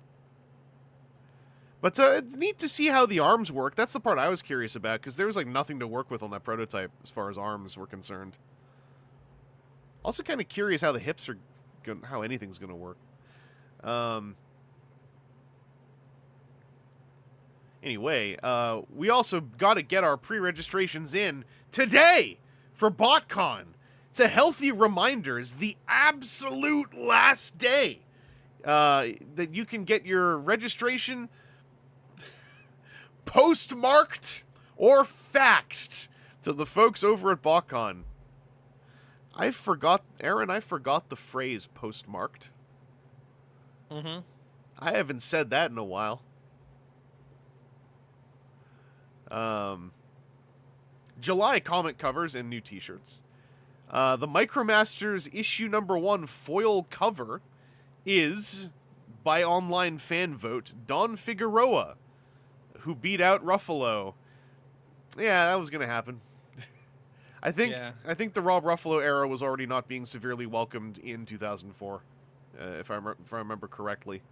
But it's neat to see how the arms work. That's the part I was curious about, because there was like nothing to work with on that prototype as far as arms were concerned. Also kind of curious how the hips are how anything's going to work. Anyway, we also got to get our pre-registrations in today for BotCon. It's a healthy reminder. It's the absolute last day that you can get your registration postmarked or faxed to the folks over at BotCon. I forgot the phrase postmarked. Mm-hmm. I haven't said that in a while. July comic covers and new t-shirts. The Micromasters issue number 1 foil cover is, by online fan vote, Don Figueroa, who beat out Ruffalo. Yeah, that was going to happen. I think the Rob Ruffalo era was already not being severely welcomed in 2004, if I remember correctly.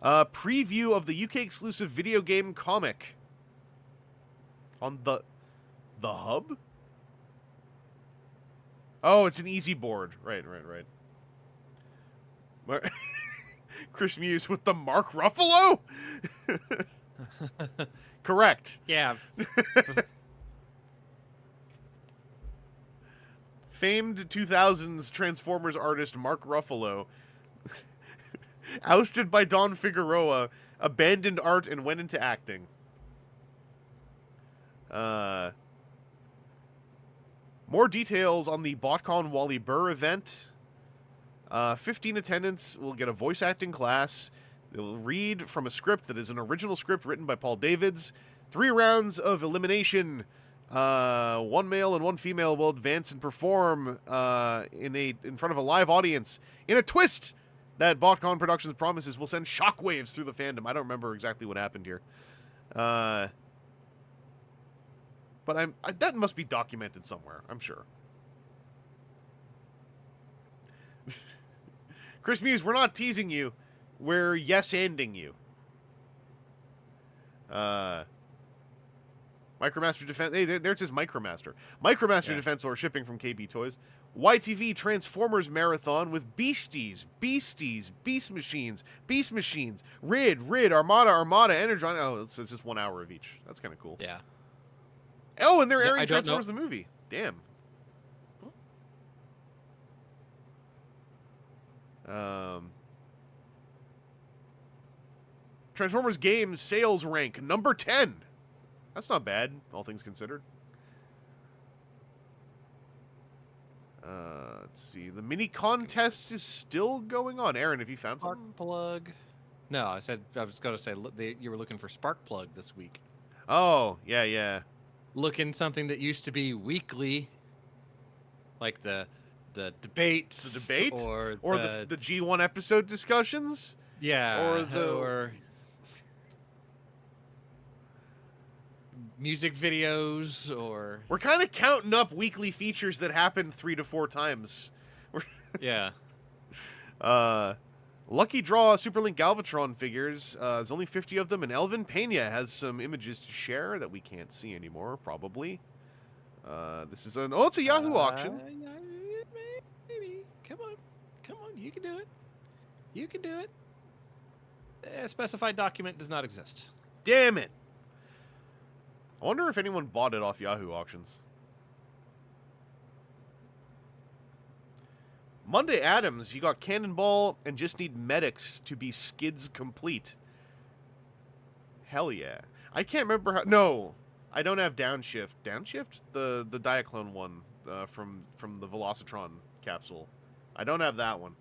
Preview of the UK exclusive video game comic on the hub. Oh, it's an easy board. Right. Chris Muse with the Mark Ruffalo. Correct. Yeah. Famed 2000s Transformers artist Mark Ruffalo, ousted by Don Figueroa, abandoned art and went into acting. More details on the BotCon Wally Burr event. 15 attendants will get a voice acting class. They'll read from a script that is an original script written by Paul Davids. 3 rounds of elimination. 1 male and 1 female will advance and perform in front of a live audience in a twist that BotCon Productions promises will send shockwaves through the fandom. I don't remember exactly what happened here. But that must be documented somewhere, I'm sure. Chris Muse, we're not teasing you. We're yes-anding you. Micromaster Defense... Hey, there it says Micromaster. Micromaster Defense or shipping from KB Toys. YTV Transformers Marathon with Beasties, Beast Machines, Rid, Armada, Energon. Oh, it's just 1 hour of each. That's kind of cool. Yeah. Oh, and they're airing Transformers the movie. Damn. Transformers game sales rank number 10. That's not bad, all things considered. Let's see. The mini contest is still going on. Aaron, have you found something? Spark plug. No, I was going to say you were looking for spark plug this week. Oh, yeah. Looking something that used to be weekly, like the debates. The debate? Or the G1 episode discussions? Yeah. Or music videos, or... We're kind of counting up weekly features that happen 3 to 4 times. Yeah. Lucky Draw Superlink Galvatron figures. There's only 50 of them, and Elvin Pena has some images to share that we can't see anymore, probably. This is it's a Yahoo auction. Maybe. Come on. You can do it. A specified document does not exist. Damn it. I wonder if anyone bought it off Yahoo auctions. Monday Adams, you got Cannonball and just need medics to be skids complete. Hell yeah. I can't remember how... No, I don't have Downshift. Downshift? The Diaclone one from the Velocitron capsule. I don't have that one.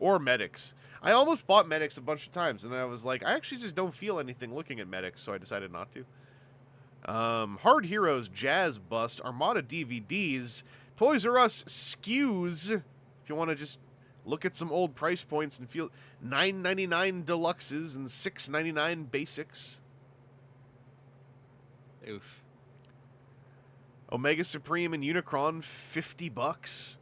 Or Medics. I almost bought Medics a bunch of times, and I was like, I actually just don't feel anything looking at Medics, so I decided not to. Hard Heroes Jazz Bust, Armada DVDs, Toys R Us SKUs, if you want to just look at some old price points and feel $9.99 deluxes and $6.99 basics. Oof. Omega Supreme and Unicron, $50.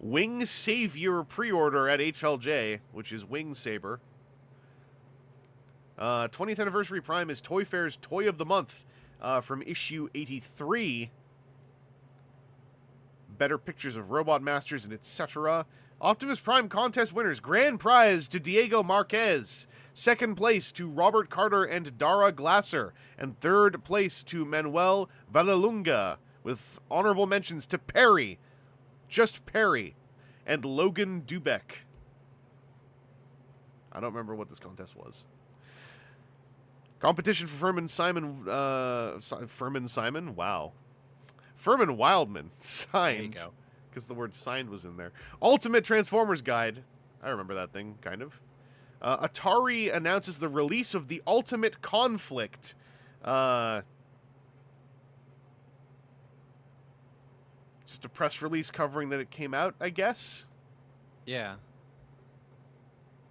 Wing Savior pre-order at HLJ, which is Wing Saber. 20th Anniversary Prime is Toy Fair's Toy of the Month from issue 83. Better pictures of Robot Masters and etc. Optimus Prime contest winners. Grand prize to Diego Marquez. Second place to Robert Carter and Dara Glasser. And third place to Manuel Vallelunga. With honorable mentions to Perry. Just Perry. And Logan Dubeck. I don't remember what this contest was. Competition for Furman Simon. Wow. Furman Wildman, There you signed, go. because the word signed was in there. Ultimate Transformers Guide. I remember that thing, kind of. Atari announces the release of the Ultimate Conflict. Just a press release covering that it came out, I guess. Yeah.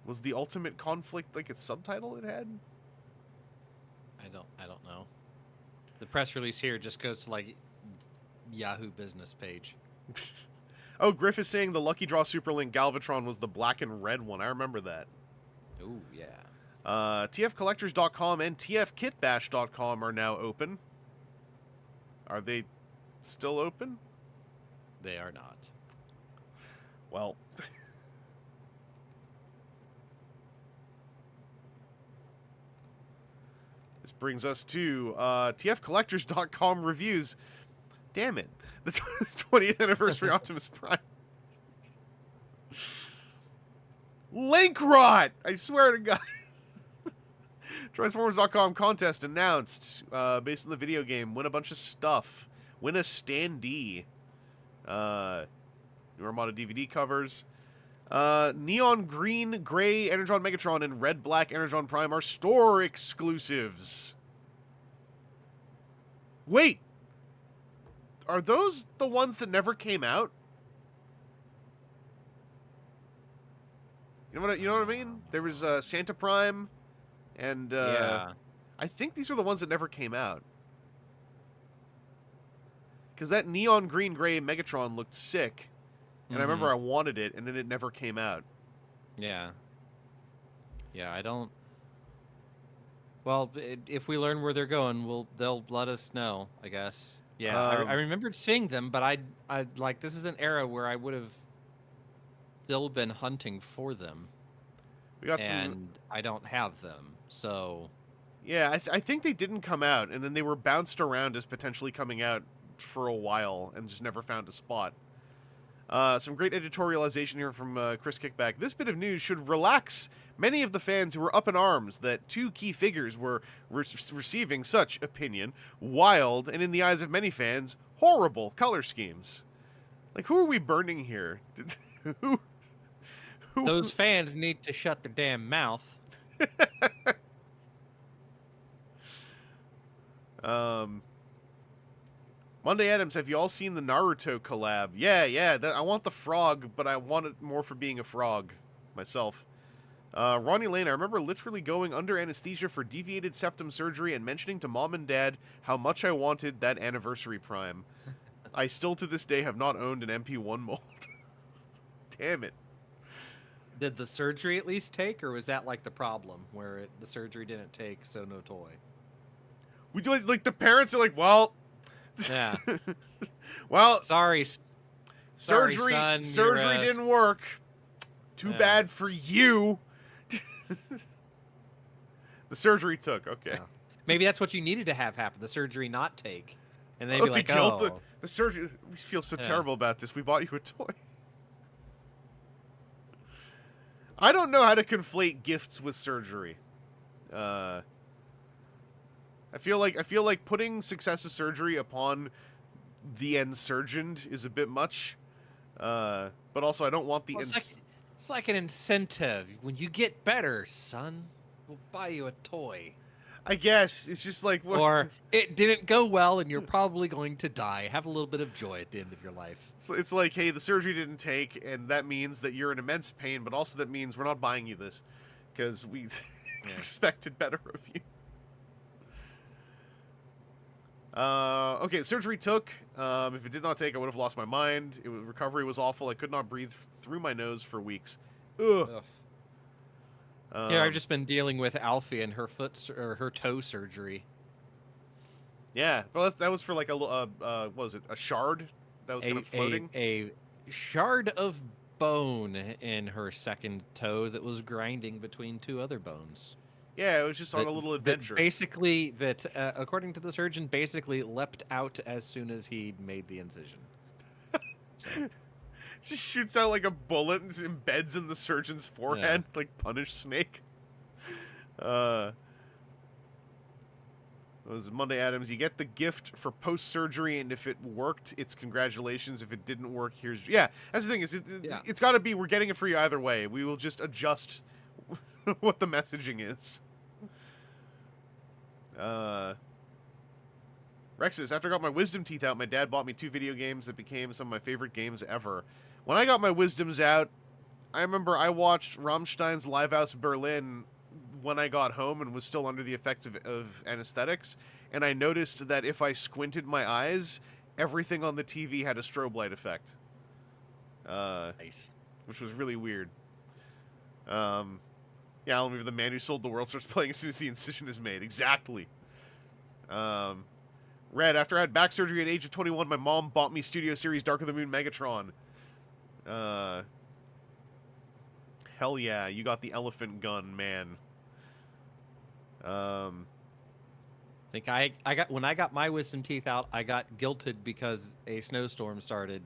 Was the Ultimate Conflict like its subtitle it had? I don't know. The press release here just goes to like Yahoo Business page. Oh, Griff is saying the Lucky Draw Superlink Galvatron was the black and red one. I remember that. Ooh, yeah. TFcollectors.com and TFKitbash.com are now open. Are they still open? They are not. Well, this brings us to TFcollectors.com reviews. Damn it. The 20th anniversary Optimus Prime. Link rot! I swear to God. Transformers.com contest announced. Based on the video game. Win a bunch of stuff. Win a standee. New Armada DVD covers. Neon Green, Gray, Energon Megatron, and Red Black Energon Prime are store exclusives. Wait! Are those the ones that never came out? You know what I mean? There was Santa Prime, and Yeah. I think these are the ones that never came out. Because that Neon Green Gray Megatron looked sick, and I remember I wanted it, and then it never came out. Yeah. Yeah, I don't. Well, if we learn where they're going, they'll let us know, I guess. Yeah, I remembered seeing them, but I like this is an era where I would have still been hunting for them, We got and I don't have them, so. Yeah, I think they didn't come out, and then they were bounced around as potentially coming out for a while, and just never found a spot. Some great editorialization here from Chris Kickback. This bit of news should relax many of the fans who were up in arms that two key figures were receiving such opinion, wild, and in the eyes of many fans, horrible color schemes. Like, who are we burning here? who Those fans need to shut their damn mouth. Monday Adams, have you all seen the Naruto collab? Yeah. I want the frog, but I want it more for being a frog myself. Ronnie Lane, I remember literally going under anesthesia for deviated septum surgery and mentioning to mom and dad how much I wanted that anniversary prime. I still to this day have not owned an MP1 mold. Damn it. Did the surgery at least take, or was that like the problem where the surgery didn't take, so no toy? We do like the parents are like, well, Yeah. well, Sorry, surgery son, didn't work. Too Yeah. bad for you. The surgery took. Okay. Yeah. Maybe that's what you needed to have happen. The surgery not take, and they'd Oh, be to like, kill "Oh, the surgery. We feel so Yeah. terrible about this. We bought you a toy. I don't know how to conflate gifts with surgery. I feel like putting successive surgery upon the end surgeon is a bit much. But also I don't want the Well, it's like an incentive. When you get better, son, we'll buy you a toy." I guess it's just like what, Or it didn't go well, and you're probably going to die. Have a little bit of joy at the end of your life. it's like, hey, the surgery didn't take, and that means that you're in immense pain, but also that means we're not buying you this because we expected better of you. Okay, surgery took. If it did not take, I would have lost my mind. Recovery was awful. I could not breathe through my nose for weeks. Ugh. Ugh. Yeah, I've just been dealing with Alfie and her her toe surgery. Yeah, well, that was for like what was it, a shard that was kind of floating? A shard of bone in her second toe that was grinding between two other bones. Yeah, it was just on a little adventure. That according to the surgeon, basically leapt out as soon as he made the incision. So, Just shoots out like a bullet and just embeds in the surgeon's forehead, like Punish Snake. It was Monday Adams. You get the gift for post-surgery, and if it worked, it's congratulations. If it didn't work, here's... Yeah, that's the thing. It's got to be, we're getting it for you either way. We will just adjust what the messaging is. Rex says, after I got my wisdom teeth out, my dad bought me 2 video games that became some of my favorite games ever. When I got my wisdoms out, I remember I watched Rammstein's Live House Berlin when I got home and was still under the effects of anesthetics, and I noticed that if I squinted my eyes, everything on the TV had a strobe light effect. Nice. Which was really weird. Yeah, I'll remember the man who sold the world starts playing as soon as the incision is made. Exactly. Red, after I had back surgery at age of 21, my mom bought me Studio Series Dark of the Moon Megatron. Hell yeah, you got the elephant gun, man. I think I got when I got my wisdom teeth out, I got guilted because a snowstorm started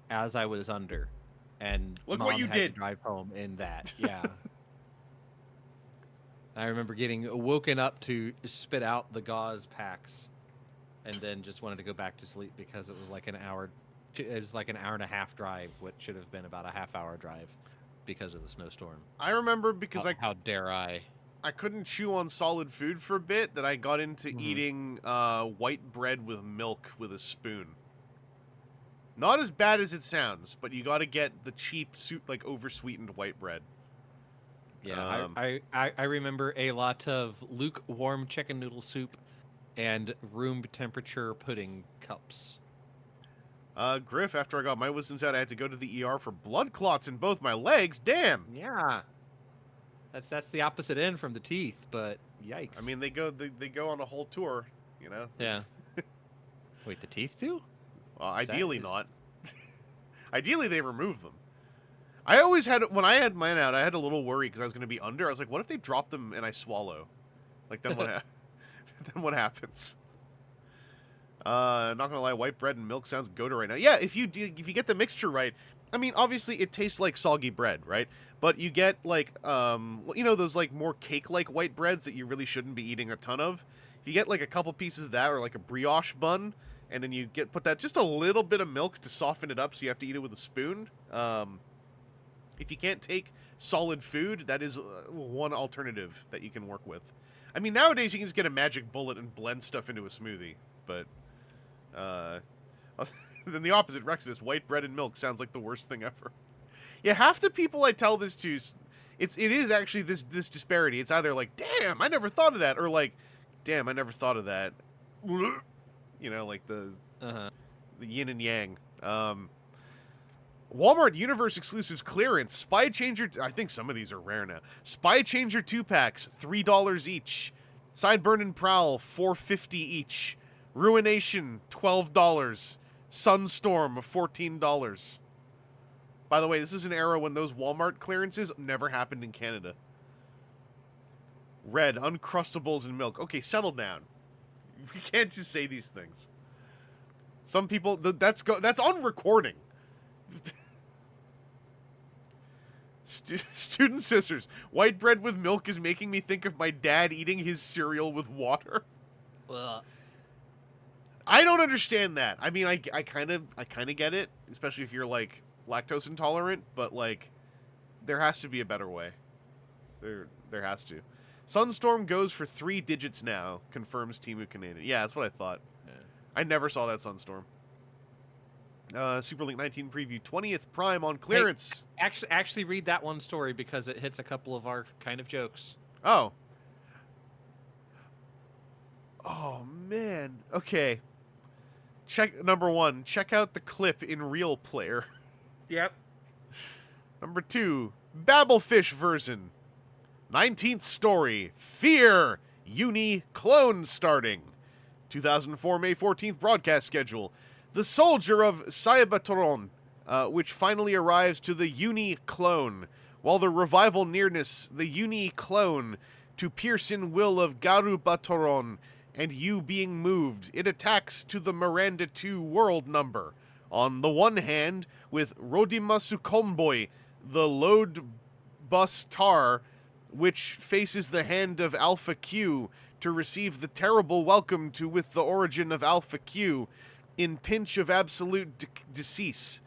as I was under, and look Mom what you had did. To drive home in that. Yeah. I remember getting woken up to spit out the gauze packs, and then just wanted to go back to sleep because it was like an hour. It was like an hour and a half drive, what should have been about a half-hour drive, because of the snowstorm. I remember because how dare I couldn't chew on solid food for a bit, that I got into eating white bread with milk with a spoon. Not as bad as it sounds, but you got to get the cheap, like over-sweetened white bread. Yeah, I remember a lot of lukewarm chicken noodle soup and room temperature pudding cups. Griff, after I got my wisdoms out, I had to go to the ER for blood clots in both my legs. Damn. Yeah. That's the opposite end from the teeth, but yikes. I mean, they go on a whole tour, you know. Yeah. Wait, the teeth too? Well, ideally not. Ideally, they remove them. I always had, when I had mine out, I had a little worry because I was going to be under. I was like, what if they drop them and I swallow? Like, then what? Then what happens? Not gonna lie, white bread and milk sounds good right now. Yeah, if you get the mixture right. I mean, obviously it tastes like soggy bread, right? But you get like, you know, those like more cake-like white breads that you really shouldn't be eating a ton of. If you get like a couple pieces of that, or like a brioche bun, and then you put that just a little bit of milk to soften it up, so you have to eat it with a spoon. If you can't take solid food, that is one alternative that you can work with. I mean, nowadays you can just get a magic bullet and blend stuff into a smoothie, but then the opposite, Rex, this white bread and milk sounds like the worst thing ever. Yeah, half the people I tell this to, it is actually this disparity. It's either like, damn, I never thought of that, or like, damn, I never thought of that. You know, like the yin and yang. Walmart Universe exclusives clearance. Spy Changer, I think some of these are rare now. Spy Changer 2-packs, $3 each. Sideburn and Prowl, $4.50 each. Ruination, $12. Sunstorm, $14. By the way, this is an era when those Walmart clearances never happened in Canada. Red, Uncrustables and milk. Okay, settle down. We can't just say these things. Some people, that's on recording. Student Scissors. White bread with milk is making me think of my dad eating his cereal with water. Ugh. I don't understand that. I mean, I kind of get it, especially if you're like lactose intolerant, but like there has to be a better way. There has to. Sunstorm goes for 3 digits now, confirms Timu Canadian. Yeah, that's what I thought. Yeah. I never saw that Sunstorm. Super Link 19 preview, 20th Prime on clearance. Hey, actually read that one story because it hits a couple of our kind of jokes. Oh. Oh, man. Okay. Number 1, check out the clip in Real Player. Yep. Number 2, Babelfish version. 19th story, Fear, Uni Clone starting. 2004 May 14th broadcast schedule. The soldier of Saibatoron, which finally arrives to the Uni Clone. While the revival nearness, the Uni Clone, to pierce in will of Garubatoron, and you being moved, it attacks to the Miranda 2 world number. On the one hand, with Rodimasu Komboy, the load bus tar, which faces the hand of Alpha Q, to receive the terrible welcome to with the origin of Alpha Q in pinch of absolute decease.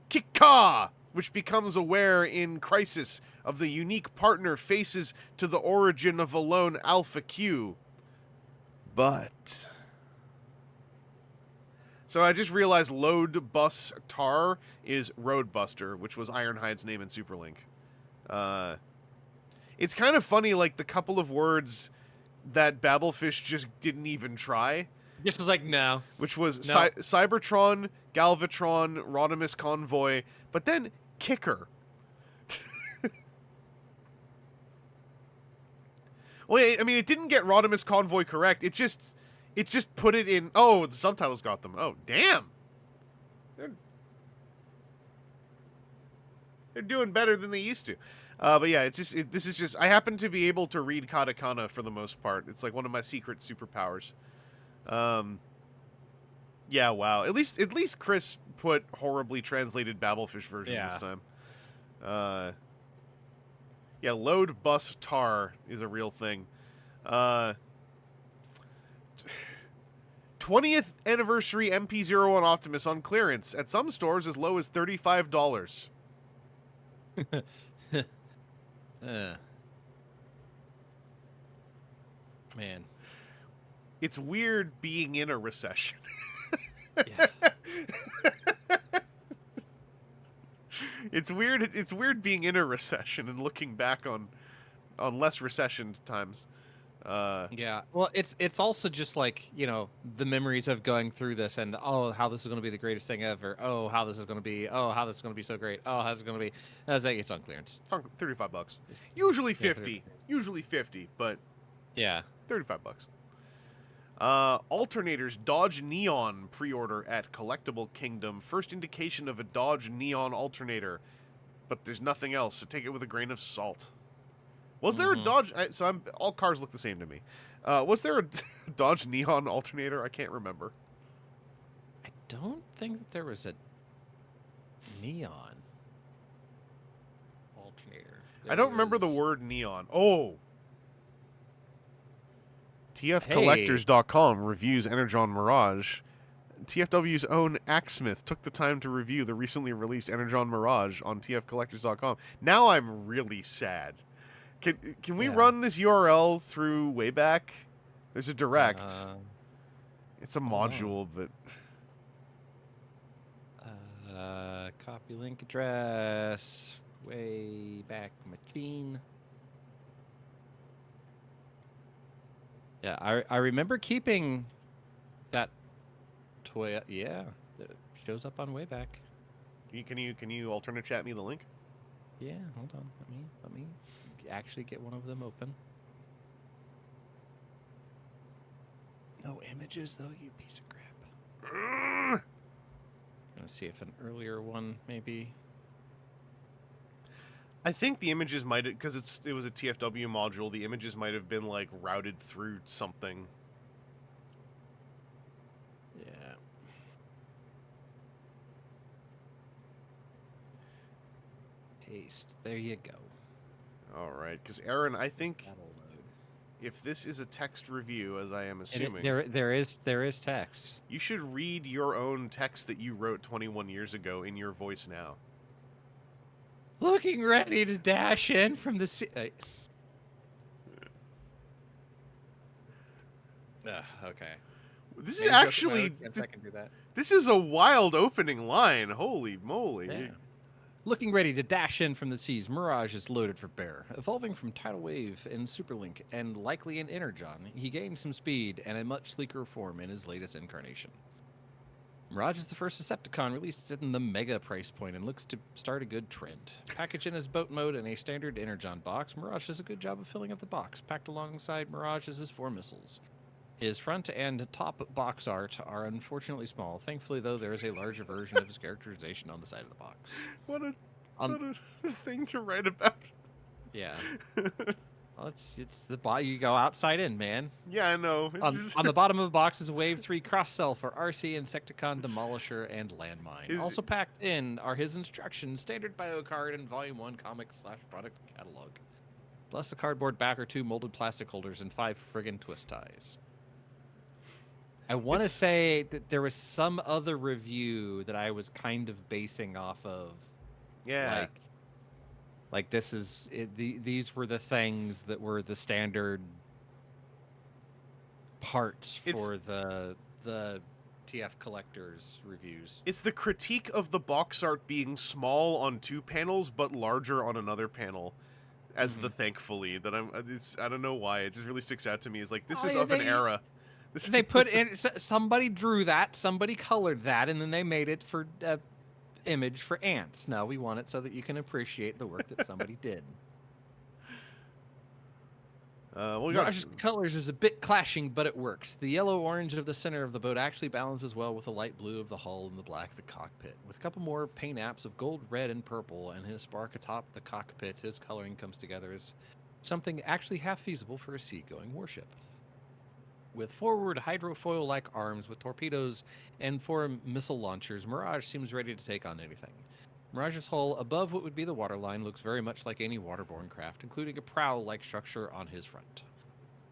Kika! Which becomes aware in crisis of the unique partner faces to the origin of alone Alpha Q. But... So I just realized Load Bus Tar is Roadbuster, which was Ironhide's name in Superlink. It's kind of funny, like, the couple of words that Babelfish just didn't even try. Just was like, no. Which was No. Cybertron, Galvatron, Rodimus Convoy, but then Kicker. Well, I mean, it didn't get Rodimus Convoy correct. It just put it in... Oh, the subtitles got them. Oh, damn. They're doing better than they used to. But yeah, this is just... I happen to be able to read katakana for the most part. It's like one of my secret superpowers. Yeah, wow. At least Chris put horribly translated Babelfish version this time. Yeah, Load Bus Tar is a real thing. 20th anniversary MP01 Optimus on clearance at some stores as low as $35. Man. It's weird being in a recession. Yeah. It's weird being in a recession and looking back on less recession times. Yeah. Well, it's also just like, you know, the memories of going through this and, oh, how this is going to be the greatest thing ever. Oh, how this is going to be. Oh, how this is going to be so great. Oh, how's it going to be. I was like, it's on clearance. It's on $35. Usually 50. Usually 50, but yeah. $35. Alternators Dodge Neon pre-order at Collectible Kingdom. First indication of a Dodge Neon alternator, but there's nothing else, so take it with a grain of salt. Was there a Dodge... all cars look the same to me. Was there a Dodge Neon alternator? I can't remember. I don't think that there was a neon alternator. I don't remember the word neon. Oh! TFCollectors.com reviews Energon Mirage. TFW's own Axsmith took the time to review the recently released Energon Mirage on TFCollectors.com. Now I'm really sad. Can we run this URL through Wayback? There's a direct. It's a module, but... Copy link address. Wayback Machine. Yeah, I remember keeping that toy. Yeah, it shows up on Wayback. Can you alternate chat me the link? Yeah, hold on. Let me actually get one of them open. No images though, you piece of crap. Let's see if an earlier one maybe. I think the images might, because it was a TFW module, the images might have been like routed through something. Yeah. Paste. There you go. All right, because Aaron, I think That'll load. if this is a text review, as I am assuming, There is text. you should read your own text that you wrote 21 years ago in your voice now. Looking ready to dash in from the sea. Okay. This Maybe is go through actually mode, if I can do that. this is a wild opening line. Holy moly! Yeah. Looking ready to dash in from the seas, Mirage is loaded for bear. Evolving from Tidal Wave in Superlink and likely in Energon, he gained some speed and a much sleeker form in his latest incarnation. Mirage is the first Decepticon released in the mega price point and looks to start a good trend. Packaged in his boat mode and a standard Energon box, Mirage does a good job of filling up the box. Packed alongside Mirage is his 4 missiles. His front and top box art are unfortunately small. Thankfully, though, there is a larger version of his characterization on the side of the box. What a thing to write about. Yeah. Well, it's the you go outside in, man. Yeah, I know. On the bottom of the box is a Wave 3 cross-cell for RC, Insecticon, Demolisher, and Landmine. Also packed in are his instructions, standard bio card, and Volume 1 comic/product catalog. plus a cardboard back or 2 molded plastic holders and 5 friggin' twist ties. I want to say that there was some other review that I was kind of basing off of. Yeah. Like this is these were the things that were the standard parts for the TF collectors reviews. It's the critique of the box art being small on 2 panels but larger on another panel as the thankfully that I don't know why it just really sticks out to me. Is like this is of an era. They put in somebody drew that, somebody colored that, and then they made it for image for ants. No, we want it so that you can appreciate the work that somebody did. Mirage's colors is a bit clashing, but it works. The yellow-orange of the center of the boat actually balances well with the light blue of the hull and the black of the cockpit. With a couple more paint apps of gold, red, and purple, and his spark atop the cockpit, his coloring comes together as something actually half feasible for a seagoing warship. With forward hydrofoil-like arms with torpedoes and 4 missile launchers, Mirage seems ready to take on anything. Mirage's hull, above what would be the waterline, looks very much like any waterborne craft, including a prow-like structure on his front.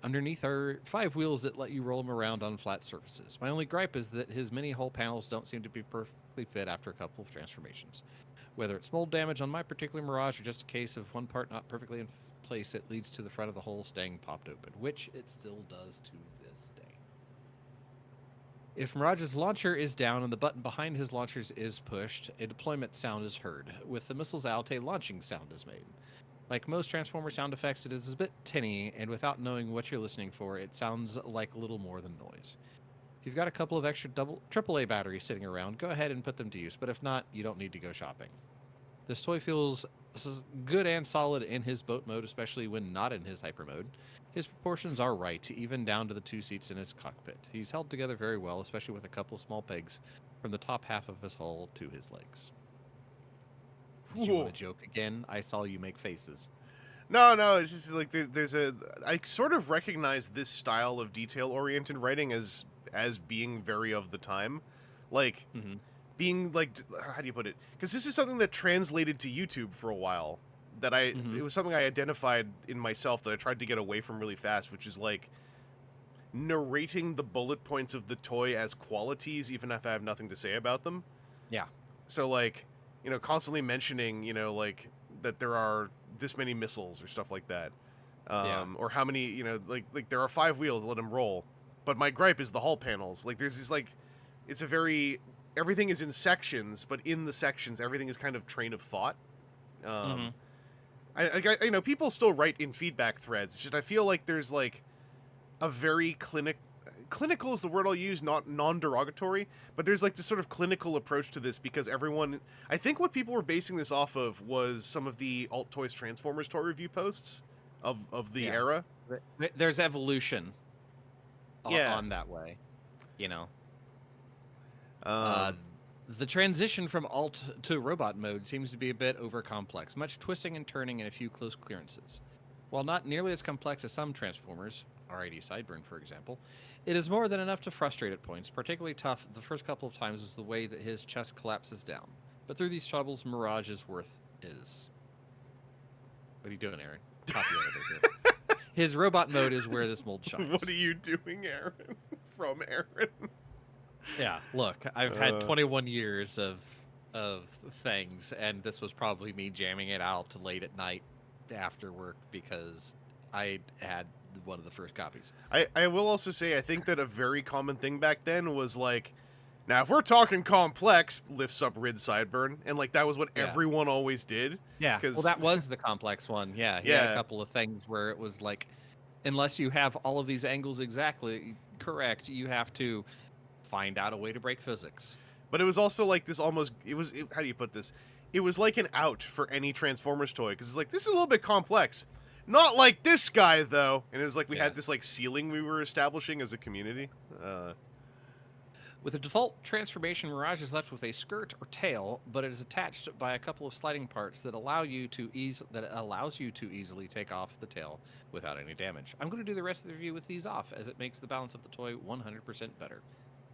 Underneath are 5 wheels that let you roll him around on flat surfaces. My only gripe is that his mini hull panels don't seem to be perfectly fit after a couple of transformations. Whether it's mold damage on my particular Mirage or just a case of one part not perfectly in place, it leads to the front of the hull staying popped open, which it still does to this day. If Mirage's launcher is down and the button behind his launchers is pushed, a deployment sound is heard. With the missiles out, a launching sound is made. Like most Transformer sound effects, it is a bit tinny, and without knowing what you're listening for, it sounds like little more than noise. If you've got a couple of extra AAA batteries sitting around, go ahead and put them to use, but if not, you don't need to go shopping. This toy feels good and solid in his boat mode, especially when not in his hyper mode. His proportions are right, even down to the 2 seats in his cockpit. He's held together very well, especially with a couple of small pegs from the top half of his hull to his legs. Did you want to joke again? I saw you make faces. No, it's just like I sort of recognize this style of detail-oriented writing as being very of the time. Like, being like, how do you put it? Because this is something that translated to YouTube for a while. That it was something I identified in myself that I tried to get away from really fast, which is like narrating the bullet points of the toy as qualities, even if I have nothing to say about them. Yeah. So like, constantly mentioning, like that there are this many missiles or stuff like that, or how many, like there are 5 wheels, let them roll. But my gripe is the hull panels. Like there's this it's a very everything is in sections, but in the sections everything is kind of train of thought. I people still write in feedback threads. It's just I feel like there's like a very clinical is the word I'll use, not non-derogatory, but there's like this sort of clinical approach to this because everyone, I think what people were basing this off of was some of the Alt Toys Transformers toy review posts of the era. There's evolution on that way, The transition from alt to robot mode seems to be a bit over-complex, much twisting and turning and a few close clearances. While not nearly as complex as some Transformers, R80 Sideburn for example, it is more than enough to frustrate at points. Particularly tough the first couple of times was the way that his chest collapses down. But through these troubles, Mirage's worth is. What are you doing, Aaron? Copy editor here. His robot mode is where this mold shines. What are you doing, Aaron? From Aaron. Yeah, look, I've had 21 years of things, and this was probably me jamming it out late at night after work because I had one of the first copies. I will also say I think that a very common thing back then was like, now if we're talking complex, lifts up Rid Sideburn, and like that was what everyone always did. Yeah, well that was the complex one. Yeah, he had a couple of things where it was like, unless you have all of these angles exactly correct, you have to find out a way to break physics. But it was also like this almost, how do you put this? It was like an out for any Transformers toy, because it's like, this is a little bit complex. Not like this guy, though. And it was like we had this like ceiling we were establishing as a community. With a default transformation, Mirage is left with a skirt or tail, but it is attached by a couple of sliding parts that allows you to easily take off the tail without any damage. I'm going to do the rest of the review with these off, as it makes the balance of the toy 100% better.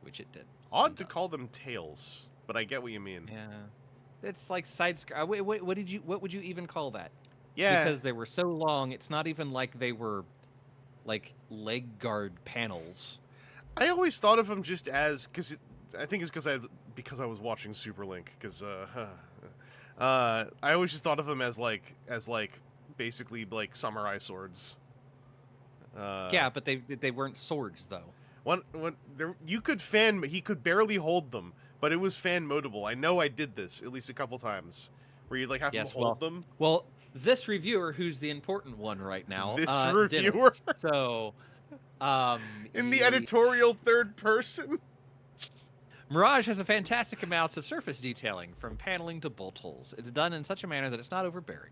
Which it did. Odd to call them tails, but I get what you mean. Yeah, it's like side skirt. What would you even call that? Yeah. Because they were so long, it's not even like they were like leg guard panels. I always thought of them just as I think it's because I was watching Super Link I always just thought of them as basically like samurai swords. Yeah, but they weren't swords though. He could barely hold them, but it was fan modable. I know I did this at least a couple times where you like have to hold them. Well, this reviewer, who's the important one right now, This reviewer, didn't. So, in the editorial third person. Mirage has a fantastic amounts of surface detailing, from paneling to bolt holes. It's done in such a manner that it's not overbearing.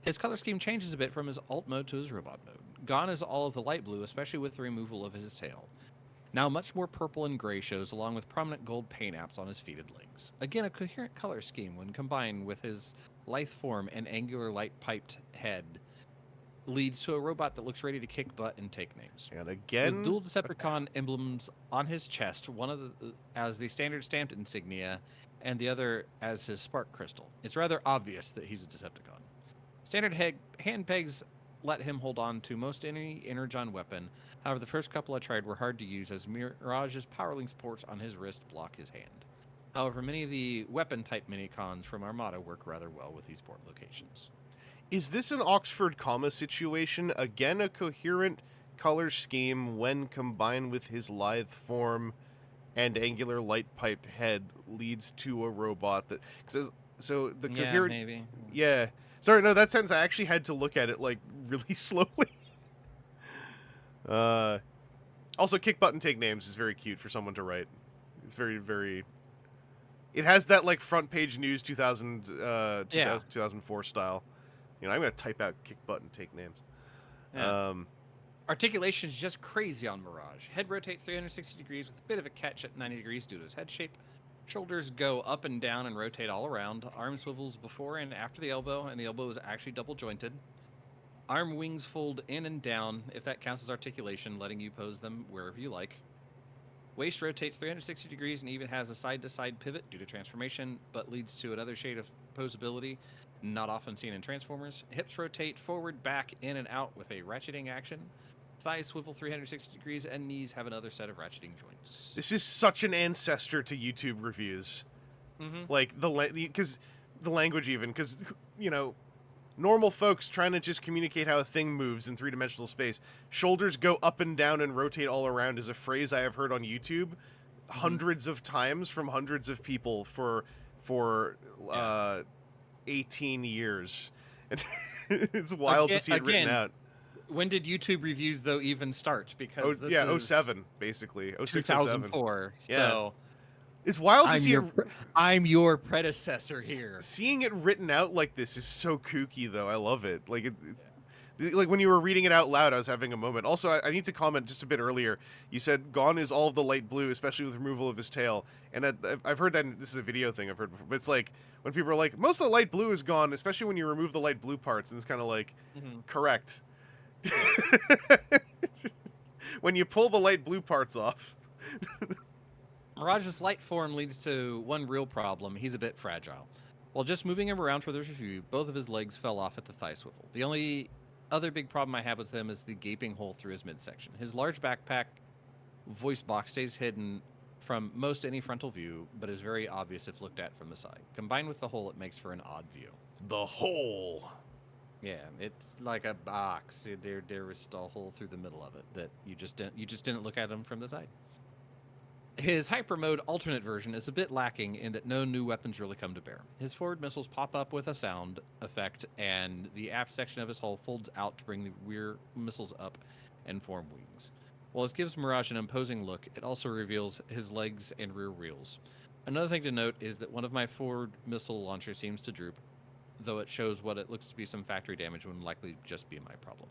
His color scheme changes a bit from his alt mode to his robot mode. Gone is all of the light blue, especially with the removal of his tail. Now much more purple and gray shows, along with prominent gold paint apps on his feeted legs. Again, a coherent color scheme when combined with his lithe form and angular light-piped head leads to a robot that looks ready to kick butt and take names. And again, with dual Decepticon emblems on his chest, one as the standard stamped insignia, and the other as his spark crystal. It's rather obvious that he's a Decepticon. Standard hand pegs let him hold on to most any Energon weapon. However, the first couple I tried were hard to use, as Mirage's powerlink supports on his wrist block his hand. However, many of the weapon-type minicons from Armada work rather well with these port locations. Is this an Oxford comma situation? Again, a coherent color scheme when combined with his lithe form and angular light-piped head leads to a robot that... So the coherent... Yeah, maybe. Yeah. Sorry, no, that sentence, I actually had to look at it, like, really slowly. Also, kick butt and take names is very cute for someone to write. It's very, very... It has that, like, front page news 2004 style. You know, I'm going to type out kick butt and take names. Yeah. Articulation is just crazy on Mirage. Head rotates 360 degrees with a bit of a catch at 90 degrees due to his head shape. Shoulders go up and down and rotate all around. Arm swivels before and after the elbow, and the elbow is actually double jointed. Arm wings fold in and down, if that counts as articulation, letting you pose them wherever you like. Waist rotates 360 degrees and even has a side-to-side pivot due to transformation, but leads to another shade of posability, not often seen in Transformers. Hips rotate forward, back, in, and out with a ratcheting action. Thighs swivel 360 degrees, and knees have another set of ratcheting joints. This is such an ancestor to YouTube reviews. Mm-hmm. Like, because the language even, because, you know, normal folks trying to just communicate how a thing moves in three-dimensional space. Shoulders go up and down and rotate all around is a phrase I have heard on YouTube hundreds of times from hundreds of people for 18 years. It's wild to see it written out. When did YouTube reviews, though, even start? Because this is 07, basically. 06, 2004. Yeah. So it's wild to see I'm your predecessor here. Seeing it written out like this is so kooky, though. I love it. Like, like when you were reading it out loud, I was having a moment. Also, I need to comment just a bit earlier. You said gone is all of the light blue, especially with removal of his tail. And I've heard that, this is a video thing I've heard before, but it's like, when people are like, most of the light blue is gone, especially when you remove the light blue parts, and it's kind of like, correct. When you pull the light blue parts off. Mirage's light form leads to one real problem. He's a bit fragile. While just moving him around for this review, both of his legs fell off at the thigh swivel. The only other big problem I have with him is the gaping hole through his midsection. His large backpack voice box stays hidden from most any frontal view, but is very obvious if looked at from the side. Combined with the hole, it makes for an odd view. The hole. Yeah, it's like a box. There was a hole through the middle of it that you just didn't look at him from the side. His hyper mode alternate version is a bit lacking in that no new weapons really come to bear. His forward missiles pop up with a sound effect, and the aft section of his hull folds out to bring the rear missiles up and form wings. While this gives Mirage an imposing look, it also reveals his legs and rear wheels. Another thing to note is that one of my forward missile launchers seems to droop, though it shows what it looks to be some factory damage when likely just be my problem.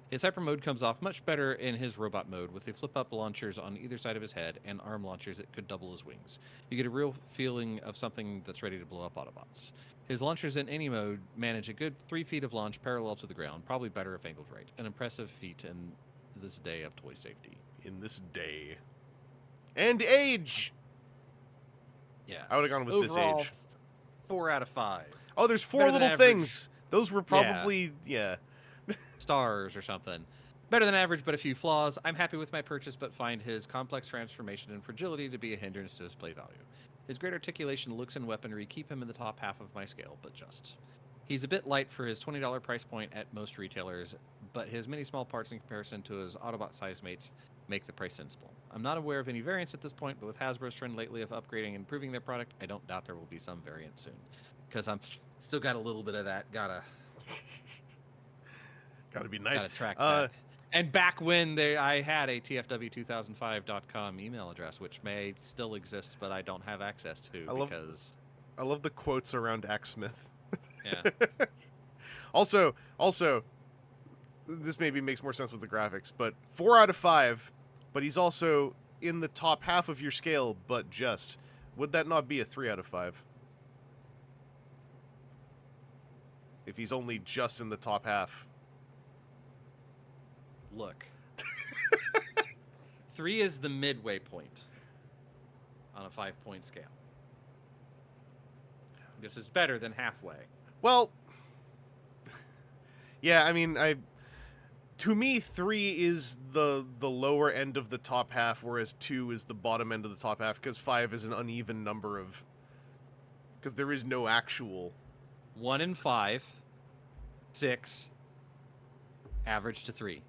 His hyper mode comes off much better in his robot mode, with the flip-up launchers on either side of his head and arm launchers that could double his wings. You get a real feeling of something that's ready to blow up Autobots. His launchers in any mode manage a good 3 feet of launch parallel to the ground, probably better if angled right. An impressive feat in this day of toy safety. In this day. And age! Yeah. I would have gone with Overall, this age. 4 out of 5. Oh, there's 4 Better than little average. things. Those were probably stars or something. Better than average, but a few flaws. I'm happy with my purchase, but find his complex transformation and fragility to be a hindrance to his play value. His great articulation, looks, and weaponry keep him in the top half of my scale, but just. He's a bit light for his $20 price point at most retailers, but his many small parts in comparison to his Autobot-sized mates make the price sensible. I'm not aware of any variants at this point, but with Hasbro's trend lately of upgrading and improving their product, I don't doubt there will be some variant soon. Because I'm still got a little bit of that. Gotta be nice. Gotta track that. And back when I had a tfw2005.com email address, which may still exist, but I don't have access to I love the quotes around Axsmith. Yeah. Also, this maybe makes more sense with the graphics, but 4 out of 5, but he's also in the top half of your scale, but just. Would that not be a 3 out of 5? If he's only just in the top half. Look. 3 is the midway point on a 5-point scale. This is better than halfway. Well, yeah, I mean, to me, 3 is the lower end of the top half, whereas 2 is the bottom end of the top half, because 5 is an uneven number of... Because there is no actual... 1 and 5, 6, average to 3.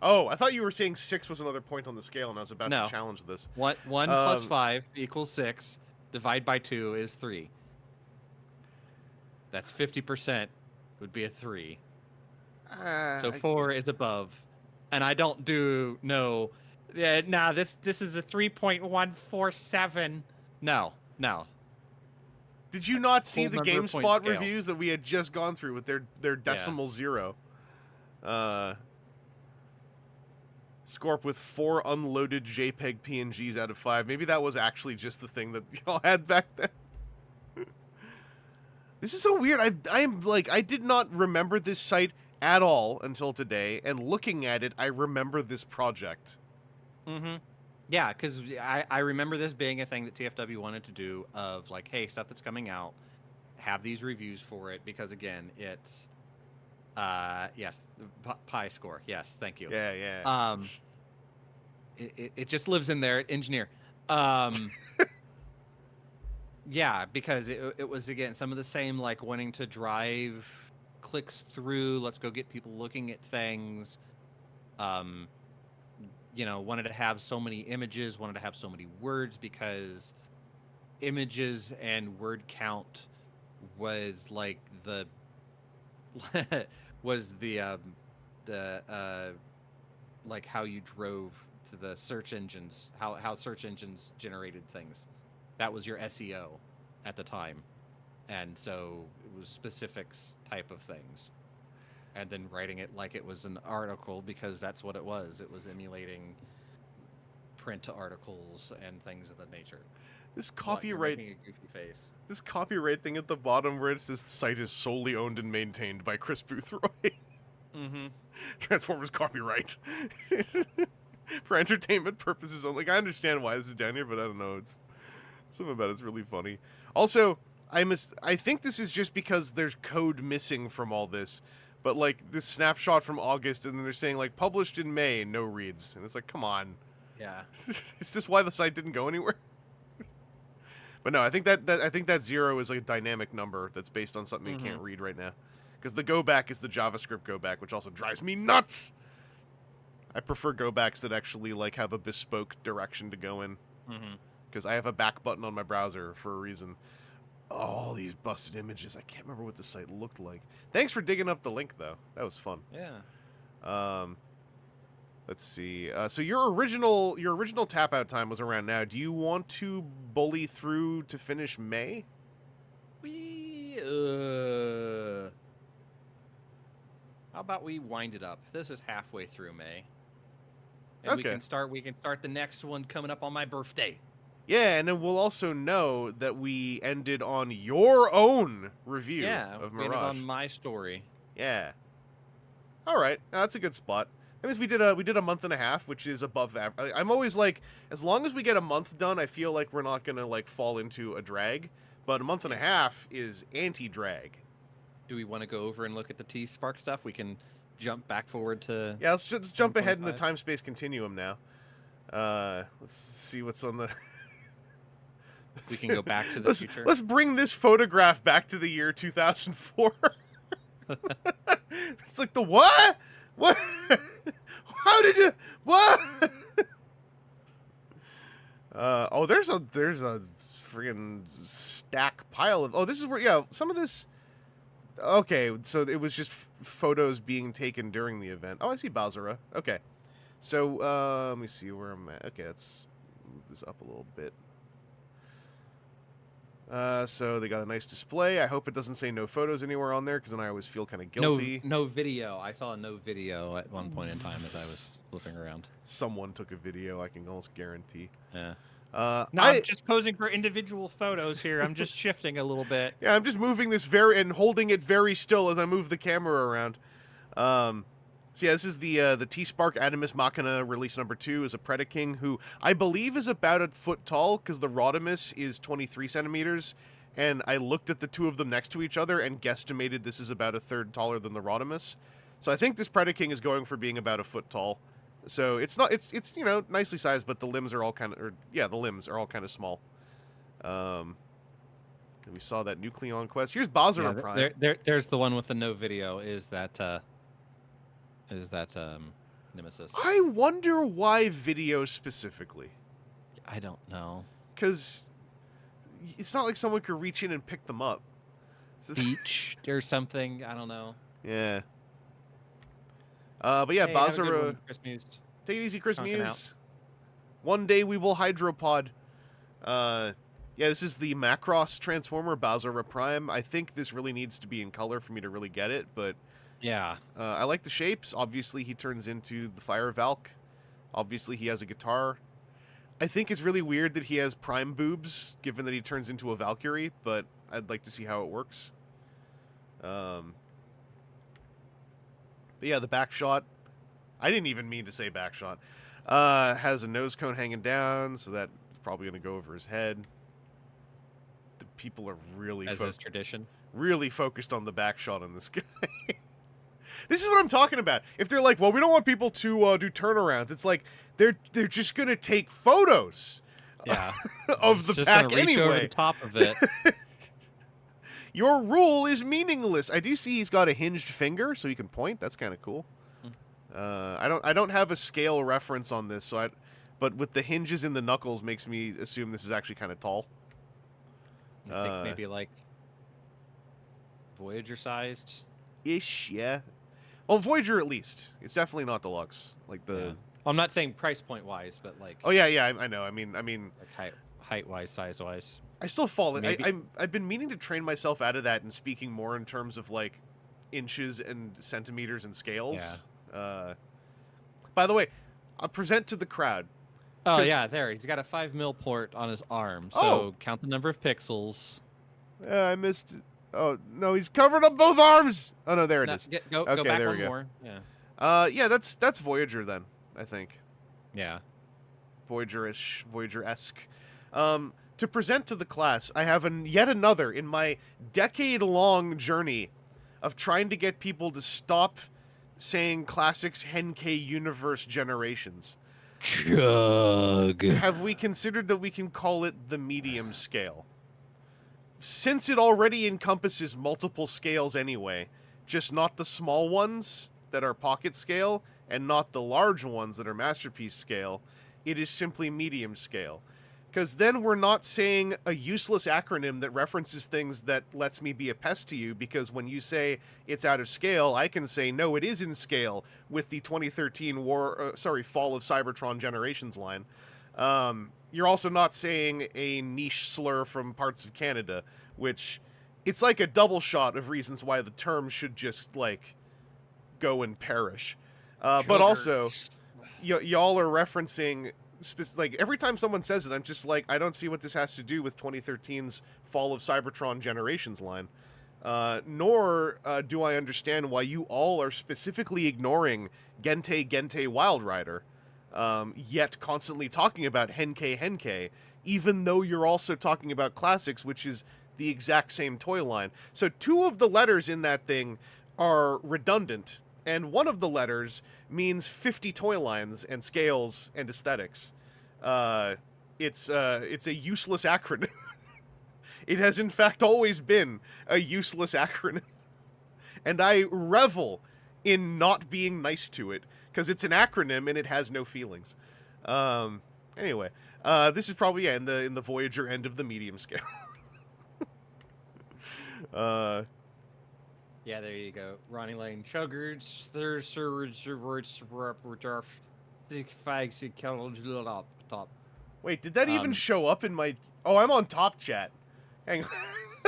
Oh, I thought you were saying 6 was another point on the scale, and I was about No. to challenge this. 1 plus 5 equals 6. Divide by 2 is 3. That's 50% would be a 3. So 4 is above. And I don't do no. Yeah, nah, this is a 3.147. No. Did you not see Full the number of point GameSpot scale. reviews that we had just gone through with their decimal zero? Scorp with 4 unloaded JPEG PNGs out of 5. Maybe that was actually just the thing that y'all had back then. This is so weird. I did not remember this site at all until today, and looking at it, I remember this project. Mm-hmm. Yeah, because I remember this being a thing that TFW wanted to do of like, hey, stuff that's coming out, have these reviews for it, because again, it's yes, Pi score. Yes, thank you. Yeah. It just lives in there, engineer. Yeah, because it was again some of the same, like wanting to drive clicks through. Let's go get people looking at things. Wanted to have so many images, wanted to have so many words, because images and word count was like the like how you drove to the search engines, how search engines generated things. That was your SEO at the time. And so it was specifics type of things. And then writing it like it was an article, because that's what it was. It was emulating print articles and things of that nature. This What, you're copyright making a goofy face. This copyright thing at the bottom where it says the site is solely owned and maintained by Chris Boothroyd. Mm-hmm. Transformers copyright. For entertainment purposes only. Like, I understand why this is down here, but I don't know. It's something about it's really funny. Also, I think this is just because there's code missing from all this. But like this snapshot from August, and then they're saying like published in May, no reads, and it's like, come on. Yeah. Is this why the site didn't go anywhere? But no, I think that 0 is like a dynamic number that's based on something you can't read right now. Because the go back is the JavaScript go back, which also drives me nuts. I prefer go backs that actually like have a bespoke direction to go in. Because I have a back button on my browser for a reason. Oh, all these busted images. I can't remember what the site looked like. Thanks for digging up the link though. That was fun. Yeah. Let's see. So your original tap out time was around now. Do you want to bully through to finish May? How about we wind it up? This is halfway through May. And Okay. we can start the next one coming up on my birthday. Yeah, and then we'll also know that we ended on your own review of we ended Mirage. on my story. Yeah. All right, that's a good spot. That means we did a month and a half, which is above average. I'm always like, as long as we get a month done, I feel like we're not gonna like fall into a drag. but a month and a half is anti-drag. Do we want to go over and look at the T-Spark stuff? We can jump back forward to... Yeah, let's just jump ahead in the 125. time-space continuum now. Let's see what's on the... We can go back to the future. Let's bring this photograph back to the year 2004. It's like the what? What? How did you... What? Oh, there's a friggin' stack pile of... Oh, this is where... Yeah, some of this... Okay, so it was just photos being taken during the event. Oh, I see Bowsera. Okay. So, let me see where I'm at. Okay, let's move this up a little bit. So they got a nice display. I hope it doesn't say no photos anywhere on there, because then I always feel kind of guilty. No video. I saw no video at one point in time as I was flipping around. Someone took a video, I can almost guarantee. Yeah. I'm just posing for individual photos here. I'm just shifting a little bit. Yeah, I'm just moving this and holding it very still as I move the camera around. So yeah, this is the T-Spark Animus Machina release number 2 is a Predaking who I believe is about a foot tall because the Rodimus is 23 centimeters, and I looked at the two of them next to each other and guesstimated this is about a third taller than the Rodimus. So I think this Predaking is going for being about a foot tall. So it's not it's you know, nicely sized, but the limbs are all kind of the limbs are all kind of small. We saw that Nucleon quest. Here's Bowsera Prime. There's the one with the no video. Is that Nemesis? I wonder why video specifically. I don't know. Because it's not like someone could reach in and pick them up. Beach or something. I don't know. Yeah. But yeah, Hey, Bowsera. Chris Muse. Take it easy, Chris Honking Muse. out. One day we will hydropod. Yeah, this is the Macross Transformer Bowsera Prime. I think this really needs to be in color for me to really get it, but Yeah. I like the shapes. Obviously, he turns into the Fire Valk. Obviously, he has a guitar. I think it's really weird that he has prime boobs, given that he turns into a Valkyrie, but I'd like to see how it works. But yeah, the back shot. I didn't even mean to say back shot. Has a nose cone hanging down, so that's probably going to go over his head. The people are really As is tradition. really focused on the back shot on this guy. This is what I'm talking about. If they're like, well, we don't want people to do turnarounds, it's like they're just gonna take photos. Yeah. Of the Just pack gonna reach over anyway. the top of it. Your rule is meaningless. I do see he's got a hinged finger, so he can point. That's kind of cool. I don't have a scale reference on this, but with the hinges in the knuckles makes me assume this is actually kind of tall. I think maybe like Voyager sized. Ish, yeah. Well, Voyager at least. It's definitely not deluxe. Like the. Yeah. Well, I'm not saying price point wise, but like. Oh yeah, I know. I mean. Like height wise, size wise. I still fall in. Maybe. I've been meaning to train myself out of that and speaking more in terms of like inches and centimeters and scales. Yeah. By the way, I'll present to the crowd. Oh yeah, there. He's got a 5mm port on his arm. So count the number of pixels. I missed it. Oh no, he's covered up both arms. Oh no, there it is. Go Okay, back there we one go. more. Yeah. Yeah, that's Voyager then. I think Yeah. Voyager-ish, Voyager-esque. To present to the class, I have yet another in my decade-long journey of trying to get people to stop saying classics Henkei universe generations. Chug. Have we considered that we can call it the medium scale? Since it already encompasses multiple scales anyway, just not the small ones that are pocket scale, and not the large ones that are masterpiece scale, it is simply medium scale. Because then we're not saying a useless acronym that references things that lets me be a pest to you, because when you say it's out of scale, I can say, no, it is in scale with the 2013 Fall of Cybertron Generations line. You're also not saying a niche slur from parts of Canada, which it's like a double shot of reasons why the term should just, like, go and perish. But also, y'all are referencing... like, every time someone says it, I'm just like, I don't see what this has to do with 2013's Fall of Cybertron Generations line. Nor do I understand why you all are specifically ignoring Gente Wild Rider, yet constantly talking about Henkei, even though you're also talking about classics, which is the exact same toy line. So 2 of the letters in that thing are redundant, and one of the letters means 50 toy lines and scales and aesthetics. It's a useless acronym. It has in fact always been a useless acronym. And I revel in not being nice to it, because it's an acronym and it has no feelings. Anyway, this is probably in the Voyager end of the medium scale. Yeah, there you go. Ronnie Lane. Sugars, top. Wait, did that even show up in my... Oh, I'm on Top Chat. Hang on.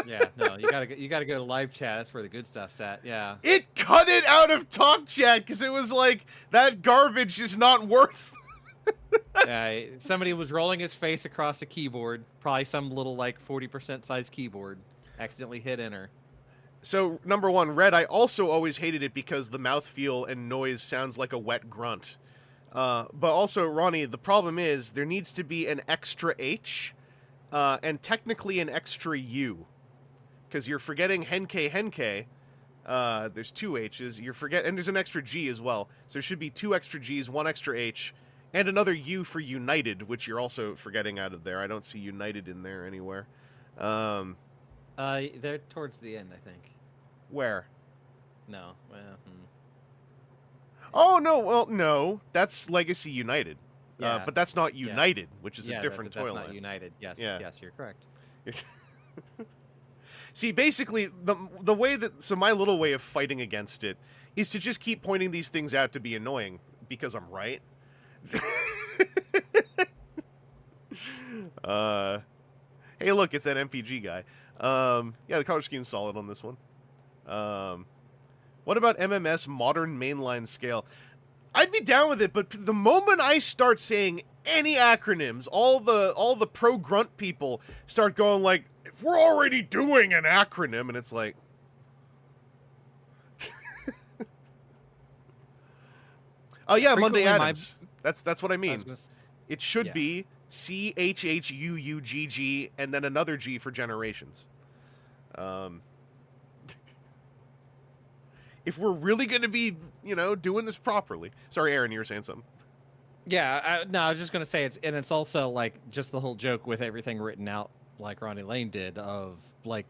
Yeah, no, you gotta go to live chat. That's where the good stuff's at. Yeah. It cut it out of Top Chat because it was like, that garbage is not worth... Yeah, somebody was rolling his face across a keyboard, probably some little like 40% size keyboard, accidentally hit enter. So, number 1, Red, I also always hated it because the mouthfeel and noise sounds like a wet grunt. But also, Ronnie, the problem is there needs to be an extra H, and technically an extra U. Because you're forgetting Henke. There's 2 H's. And there's an extra G as well. So there should be 2 extra G's, 1 extra H, and another U for United, which you're also forgetting out of there. I don't see United in there anywhere. They're towards the end, I think. Where? No, well. Oh, no, well, no. That's Legacy United. Yeah. But that's not United, which is a different that's toy line. not United. Yes, Yeah. yes, you're correct. See, basically, the way that... So my little way of fighting against it is to just keep pointing these things out to be annoying, because I'm right. Hey, look, it's that MPG guy. Yeah, the color scheme's solid on this one. What about MMS modern mainline scale? I'd be down with it, but the moment I start saying any acronyms, all the pro grunt people start going like, if we're already doing an acronym, and it's like, oh yeah, Monday Adams. That's what I mean. It should be CHHUUGG and then another G for generations. If we're really going to be, doing this properly. Sorry, Aaron, you were saying something. Yeah, I was just gonna say it's also like just the whole joke with everything written out like Ronnie Lane did of like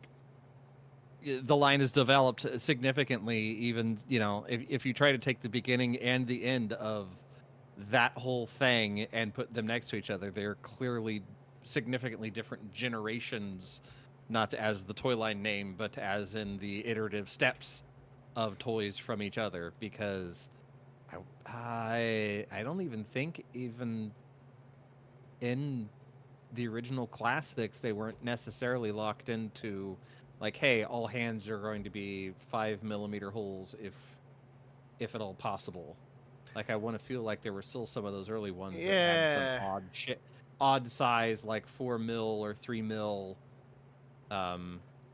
the line is developed significantly. Even if you try to take the beginning and the end of that whole thing and put them next to each other, they're clearly significantly different generations, not as the toy line name, but as in the iterative steps of toys from each other, because I don't even think even in the original classics they weren't necessarily locked into like, hey, all hands are going to be 5mm holes if at all possible. Like, I want to feel like there were still some of those early ones that had some odd size, like 4mm or 3mm,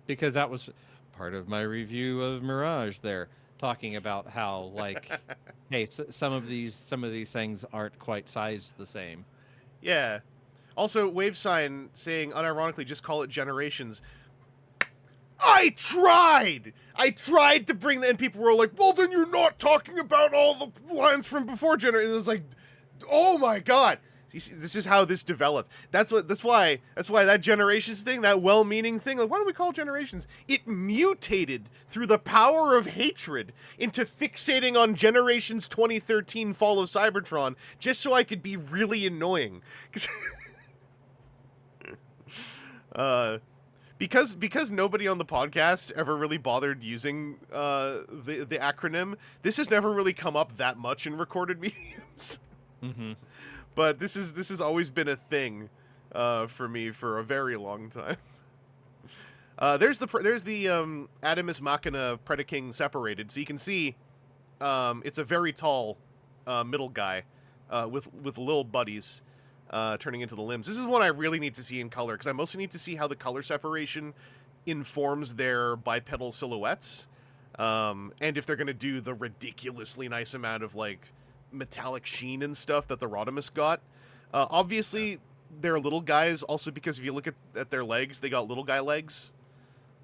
because that was part of my review of Mirage there, talking about how like, hey, some of these things aren't quite sized the same. Yeah. Also, Wavesign saying unironically, just call it Generations. I tried to bring that, and people were like, well, then you're not talking about all the lines from before Generations. It was like, oh my god. This is how this developed. That's why that Generations thing, that well-meaning thing, like, why don't we call it Generations? It mutated through the power of hatred into fixating on Generations 2013 Fall of Cybertron just so I could be really annoying. Because nobody on the podcast ever really bothered using the acronym, this has never really come up that much in recorded mediums. Mm-hmm. But this has always been a thing for me for a very long time. There's the Adamus Machina Predaking separated, so you can see it's a very tall middle guy with little buddies turning into the limbs. This is one I really need to see in color, because I mostly need to see how the color separation informs their bipedal silhouettes, and if they're going to do the ridiculously nice amount of like metallic sheen and stuff that the Rodimus got. Obviously, they're little guys, also because if you look at their legs, they got little guy legs.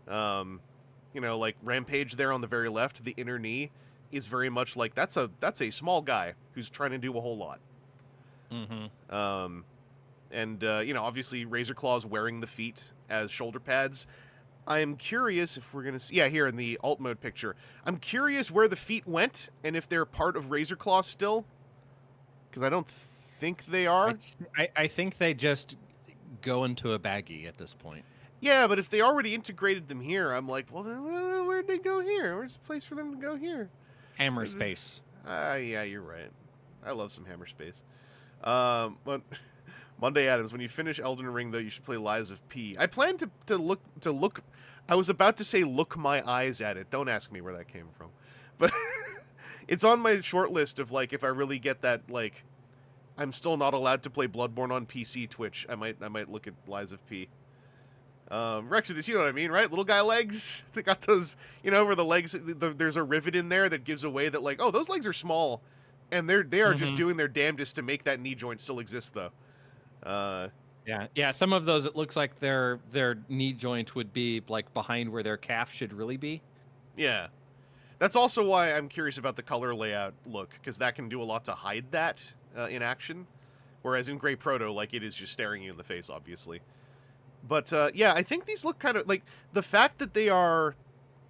You know, like Rampage there on the very left, the inner knee is very much like that's a small guy who's trying to do a whole lot. Mm-hmm. And you know, obviously Razor Claw's wearing the feet as shoulder pads. I am curious if we're gonna see, yeah, here in the alt mode picture. I'm curious where the feet went and if they're part of Razor Claw still, because I don't think they are. I think they just go into a baggie at this point. Yeah, but if they already integrated them here, I'm like, well, then where'd they go here? Where's the place for them to go here? Hammer space. Yeah, you're right. I love some Hammer space. But Monday Adams, when you finish Elden Ring, though, you should play Lies of P. I plan to look. I was about to say look my eyes at it. Don't ask me where that came from, but it's on my short list of like if I really get that like I'm still not allowed to play Bloodborne on PC Twitch. I might look at Lies of P. Rexodus, you know what I mean, right? Little guy legs. They got those, you know, where the legs. There's a rivet in there that gives away that like, oh, those legs are small, and they are just doing their damnedest to make that knee joint still exist though. Yeah. Some of those, it looks like their knee joint would be like behind where their calf should really be. Yeah, that's also why I'm curious about the color layout look, because that can do a lot to hide that in action, whereas in Grey Proto, like it is just staring you in the face, obviously. But yeah, I think these look kind of like the fact that they are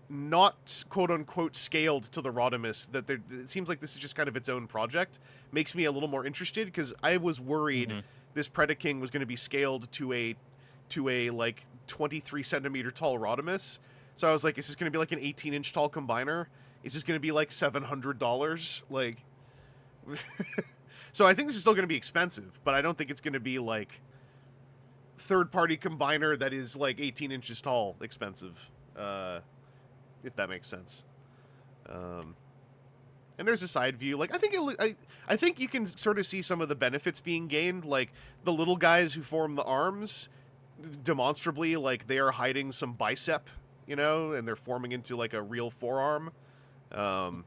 not quote unquote scaled to the Rodimus. That it seems like this is just kind of its own project. Makes me a little more interested because I was worried this Predaking was going to be scaled to a like 23 centimeter tall Rodimus. So I was like, is this going to be like an 18-inch tall combiner? Is this going to be like $700? Like, so I think this is still going to be expensive, but I don't think it's going to be like third-party combiner that is like 18 inches tall expensive, if that makes sense. And there's a side view. Like I think you can sort of see some of the benefits being gained. Like the little guys who form the arms, demonstrably, like they are hiding some bicep, you know, and they're forming into like a real forearm. And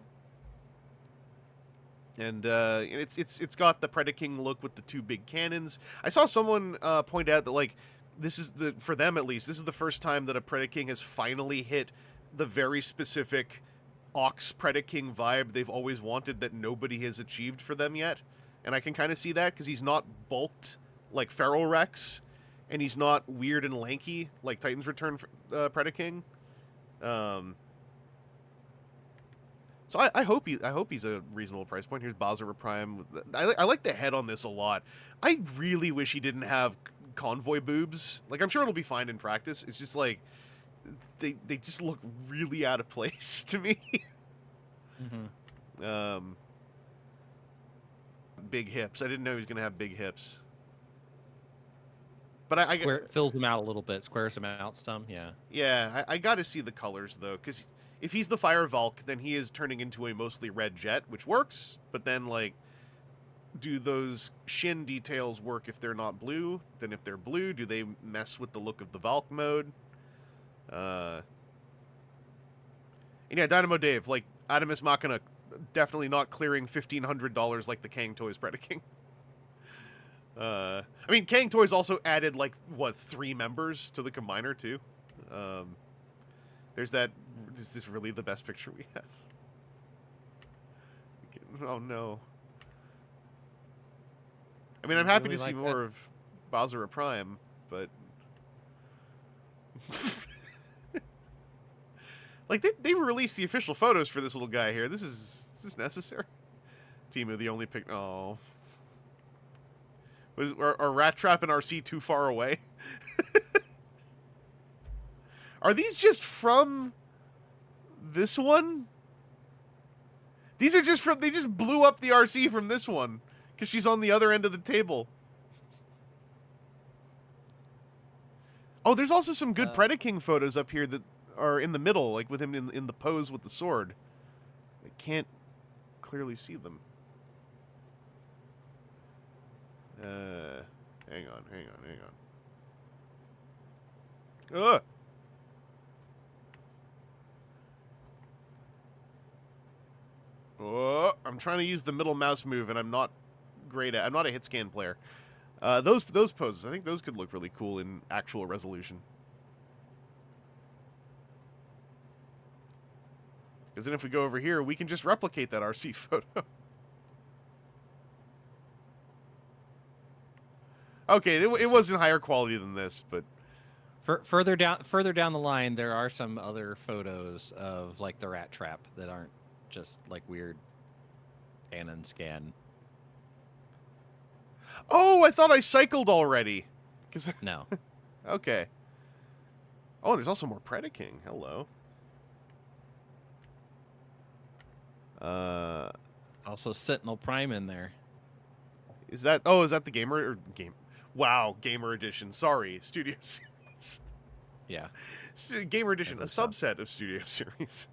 it's got the Predaking look with the two big cannons. I saw someone point out that like this is for them at least, this is the first time that a Predaking has finally hit the very specific Ox Predaking vibe they've always wanted that nobody has achieved for them yet. And I can kind of see that because he's not bulked like Feral Rex, and he's not weird and lanky like Titan's Return Predaking. So I hope he's a reasonable price point. Here's Basra Prime. I like the head on this a lot. I really wish he didn't have convoy boobs. Like I'm sure it'll be fine in practice. It's just like they just look really out of place to me. Big hips. I didn't know he was gonna have big hips. But I fills them out a little bit, squares them out some. Yeah. Yeah, I got to see the colors though, because if he's the Fire Valk, then he is turning into a mostly red jet, which works. But then, like, do those shin details work if they're not blue? Then if they're blue, do they mess with the look of the Valk mode? And yeah, Dynamo Dave, like, Adamus Machina, definitely not clearing $1,500 like the Kang Toys Predaking. I mean, Kang Toys also added, like, what, 3 members to the Combiner, too? There's that. Is this really the best picture we have? Oh no. I mean, I'm happy really to see like more of Basra Prime, but like they released the official photos for this little guy here. Is this necessary? Timu, the only pic. Oh, are Rat Trap and RC too far away? Are these just from this one? These are just from... They just blew up the RC from this one. Because she's on the other end of the table. Oh, there's also some good Predaking photos up here that are in the middle. Like with him in the pose with the sword. I can't clearly see them. Hang on. Ugh! Oh, I'm trying to use the middle mouse move, and I'm not great at. I'm not a hit scan player. Those poses, I think those could look really cool in actual resolution. Because then if we go over here, we can just replicate that RC photo. Okay, it wasn't higher quality than this, but Further down the line, there are some other photos of like the rat trap that aren't just like weird pan and scan. oh, I thought I cycled already. No. Okay. Oh, there's also more Predaking. Hello. Also Sentinel Prime in there. Is that the gamer or game? Wow, gamer edition. Sorry, Studio Series. Yeah. Gamer edition, a That's up. subset of Studio Series.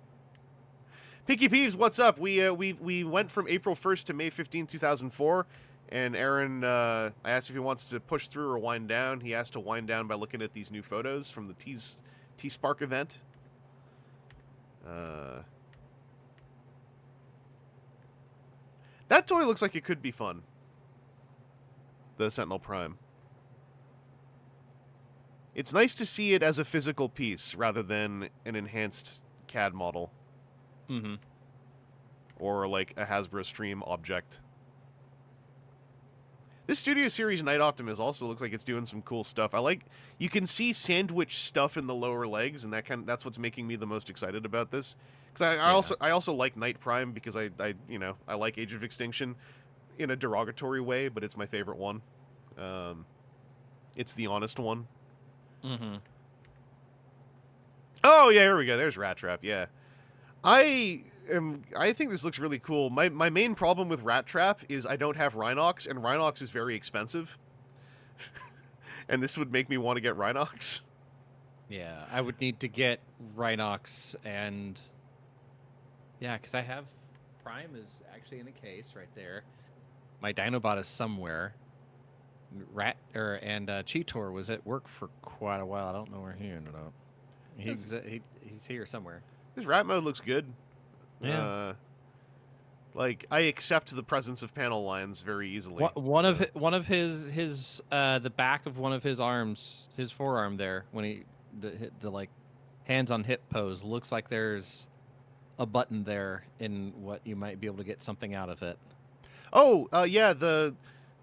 Pinky Peeves, what's up? We went from April 1st to May 15, 2004, and Aaron, I asked if he wants to push through or wind down. He asked to wind down by looking at these new photos from the T-Spark event. That toy looks like it could be fun. The Sentinel Prime. It's nice to see it as a physical piece rather than an enhanced CAD model. Mm-hmm. Or like a Hasbro Stream object. This Studio Series Night Optimus also looks like it's doing some cool stuff. You can see sandwich stuff in the lower legs, and that's what's making me the most excited about this. Because I also like Night Prime because I like Age of Extinction in a derogatory way, but it's my favorite one. It's the honest one. Mm-hmm. Oh yeah, here we go. There's Rat Trap. Yeah, I think this looks really cool. My main problem with Rat Trap is I don't have Rhinox, and Rhinox is very expensive. And this would make me want to get Rhinox. Yeah, I would need to get Rhinox and yeah, because I have Prime is actually in a case right there. My Dinobot is somewhere. Cheetor was at work for quite a while. I don't know where he ended up. He's here somewhere. This rat mode looks good. Yeah. I accept the presence of panel lines very easily. One of his the back of one of his arms, his forearm there, when he the like hands on hip pose, looks like there's a button there in what you might be able to get something out of it. Oh, yeah,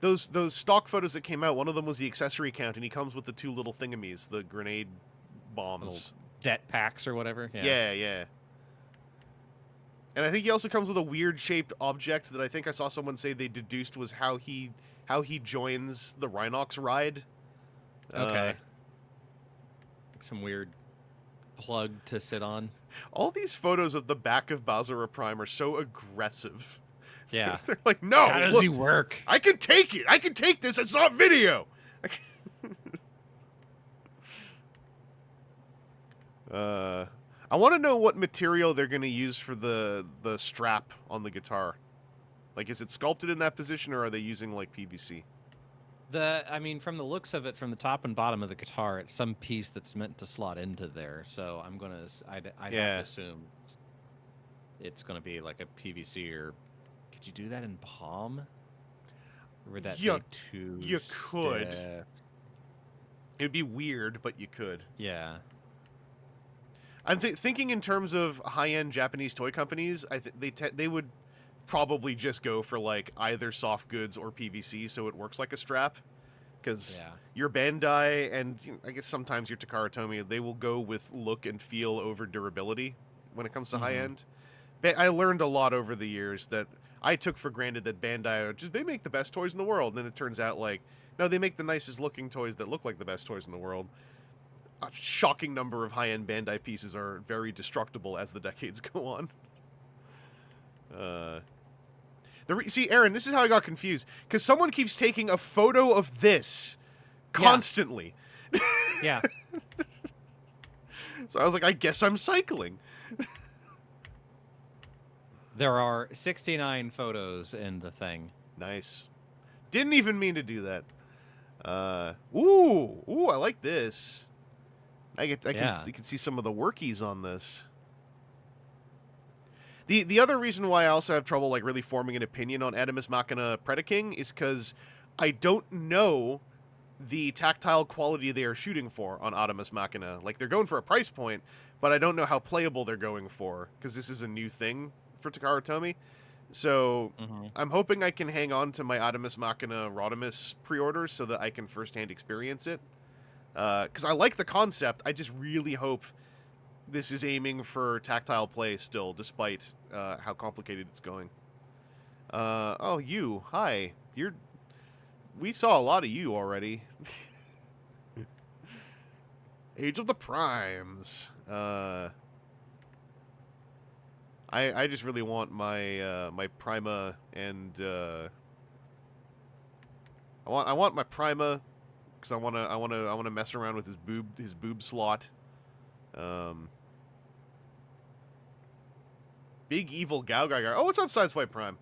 those stock photos that came out, one of them was the accessory count, and he comes with the two little thingamies, the grenade bombs. Little det packs or whatever. Yeah. And I think he also comes with a weird shaped object that I think I saw someone say they deduced was how he joins the Rhinox ride. Okay. Some weird plug to sit on. All these photos of the back of Bowser Prime are so aggressive. Yeah. They're like, no. How does look, he work? I can take it. I can take this. It's not video. I want to know what material they're going to use for the strap on the guitar. Like, is it sculpted in that position, or are they using, like, PVC? From the looks of it, from the top and bottom of the guitar, it's some piece that's meant to slot into there. So I'd have to assume it's gonna be like a PVC, or could you do that in palm? Or would that be too? You could. stiff? It'd be weird, but you could. Yeah. I'm thinking in terms of high-end Japanese toy companies. They would probably just go for like either soft goods or PVC, so it works like a strap. Because your Bandai and I guess sometimes your Takara Tomy, they will go with look and feel over durability when it comes to high-end. I learned a lot over the years that I took for granted that Bandai they make the best toys in the world, and then it turns out like no, they make the nicest looking toys that look like the best toys in the world. A shocking number of high-end Bandai pieces are very destructible as the decades go on. See, Aaron, this is how I got confused. Because someone keeps taking a photo of this constantly. Yeah. So I was like, I guess I'm cycling. There are 69 photos in the thing. Nice. Didn't even mean to do that. Ooh, I like this. You can see some of the workies on this. The other reason why I also have trouble like really forming an opinion on Animus Machina Predaking is because I don't know the tactile quality they are shooting for on Animus Machina. Like they're going for a price point, but I don't know how playable they're going for, because this is a new thing for Takara Tomy. So I'm hoping I can hang on to my Adamus Machina Rodimus pre-order so that I can firsthand experience it. Because I like the concept, I just really hope this is aiming for tactile play still, despite how complicated it's going. Oh, you. Hi. We saw a lot of you already. Age of the Primes. I just really want my my Prima and I want my Prima because I wanna mess around with his boob slot. Big evil Gaugai. Oh, what's up, Sideswipe Prime?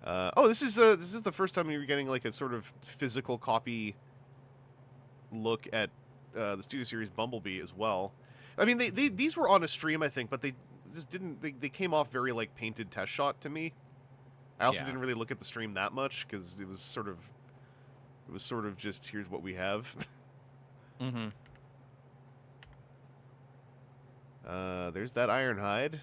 Oh, this is the first time you're getting like a sort of physical copy look at the Studio Series Bumblebee as well. I mean, these were on a stream, I think, but they just didn't. They came off very like painted test shot to me. I also didn't really look at the stream that much because it was sort of just here's what we have. There's that Ironhide.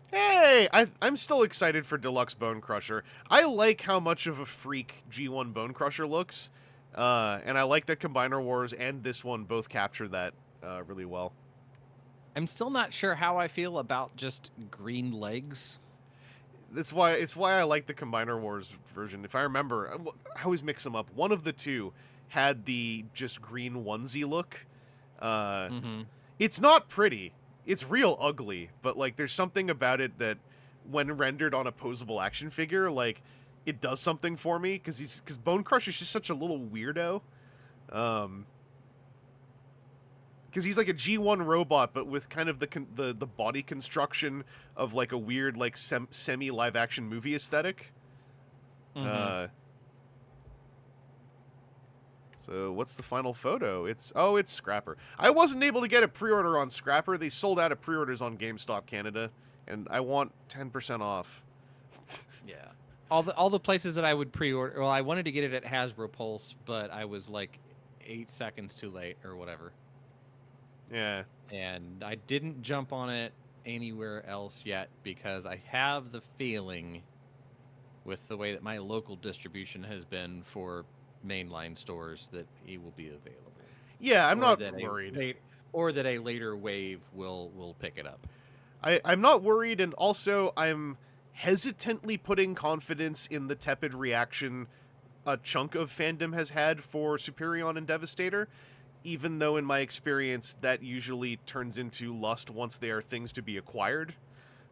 Hey, I'm still excited for Deluxe Bone Crusher. I like how much of a freak G1 Bone Crusher looks, and I like that Combiner Wars and this one both capture that really well. I'm still not sure how I feel about just green legs. It's why I like the Combiner Wars version. If I remember, I always mix them up. One of the two had the just green onesie look. It's not pretty. It's real ugly, but like there's something about it that when rendered on a posable action figure, like it does something for me because Bone Crusher's just such a little weirdo. Because he's like a G1 robot, but with kind of the body construction of like a weird like semi live action movie aesthetic. So what's the final photo? It's Scrapper. I wasn't able to get a pre-order on Scrapper. They sold out of pre-orders on GameStop Canada, and I want 10% off. Yeah. All the places that I would pre-order. Well, I wanted to get it at Hasbro Pulse, but I was like 8 seconds too late or whatever. Yeah. And I didn't jump on it anywhere else yet because I have the feeling, with the way that my local distribution has been for mainline stores, that he will be available. Yeah, I'm not worried. Or that a later wave will pick it up. I'm not worried, and also I'm hesitantly putting confidence in the tepid reaction a chunk of fandom has had for Superion and Devastator, even though in my experience that usually turns into lust once they are things to be acquired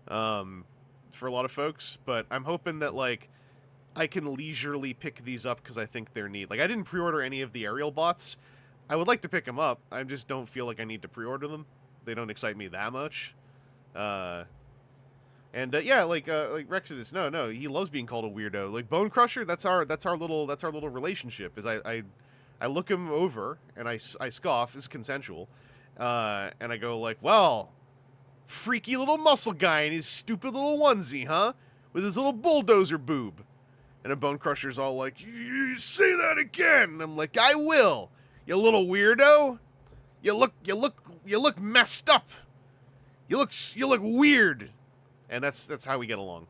for a lot of folks. But I'm hoping that like I can leisurely pick these up because I think they're neat. Like, I didn't pre-order any of the aerial bots. I would like to pick them up. I just don't feel like I need to pre-order them. They don't excite me that much. Yeah, like Rexodus. No, he loves being called a weirdo. Like Bone Crusher, that's our little relationship. Is I look him over and I scoff. It's consensual, and I go like, well, freaky little muscle guy in his stupid little onesie, huh? With his little bulldozer boob. And a Bone Crusher's all like, you say that again. And I'm like, I will. You little weirdo. You look messed up. You look weird. And that's how we get along.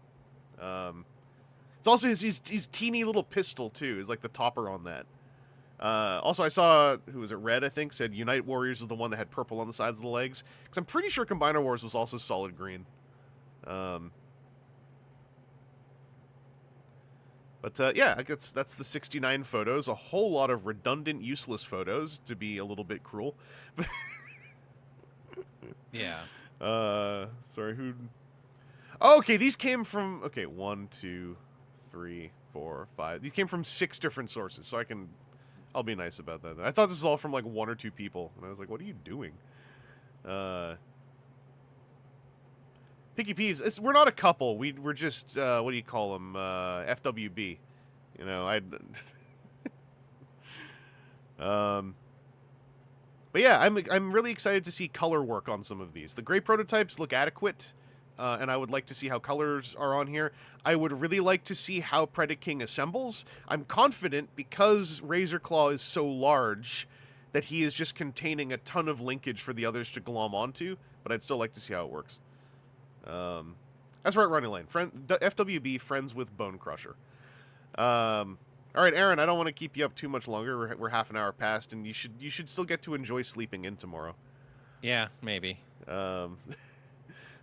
It's also his teeny little pistol too. Is like the topper on that. Also, I saw, who was it? Red, I think, said Unite Warriors is the one that had purple on the sides of the legs. Because I'm pretty sure Combiner Wars was also solid green. But yeah, I guess that's the 69 photos. A whole lot of redundant, useless photos, to be a little bit cruel. Yeah. Sorry, who... Oh, okay, these came from... Okay, 1, 2, 3, 4, 5. These came from 6 different sources, so I'll be nice about that. I thought this was all from like 1 or 2 people, and I was like, what are you doing? Picky Peeves, we're not a couple. We're just, what do you call them? FWB. You know, but yeah, I'm really excited to see color work on some of these. The gray prototypes look adequate. and I would like to see how colors are on here. I would really like to see how Predaking assembles. I'm confident, because Razor Claw is so large, that he is just containing a ton of linkage for the others to glom onto, but I'd still like to see how it works. That's right, Running Lane. FWB, friends with Bone Crusher. All right, Aaron, I don't want to keep you up too much longer. We're half an hour past, and you should still get to enjoy sleeping in tomorrow. Yeah, maybe. So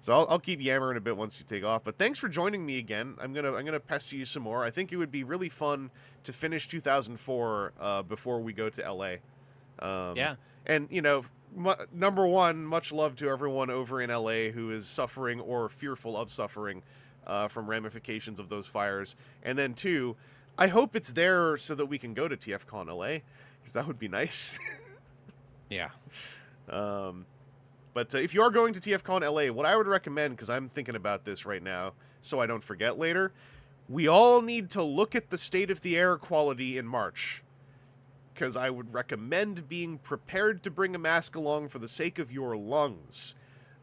I'll keep yammering a bit once you take off. But thanks for joining me again. I'm gonna pester you some more. I think it would be really fun to finish 2004 before we go to LA. Yeah. And number one, much love to everyone over in LA who is suffering or fearful of suffering from ramifications of those fires. And then two, I hope it's there so that we can go to TFCon LA, because that would be nice. Yeah. But if you are going to TFCon LA, what I would recommend, because I'm thinking about this right now, so I don't forget later, we all need to look at the state of the air quality in March. Because I would recommend being prepared to bring a mask along for the sake of your lungs.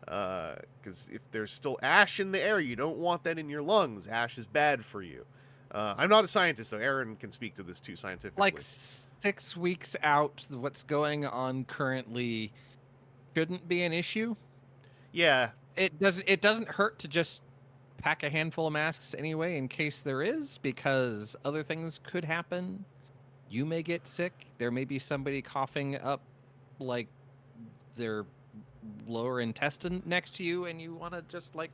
Because if there's still ash in the air, you don't want that in your lungs. Ash is bad for you. I'm not a scientist, though. Aaron can speak to this too scientifically. Like 6 weeks out, what's going on currently shouldn't be an issue. Yeah. It doesn't hurt to just pack a handful of masks anyway, in case there is, because other things could happen. You may get sick. There may be somebody coughing up like their lower intestine next to you, and you want to just protect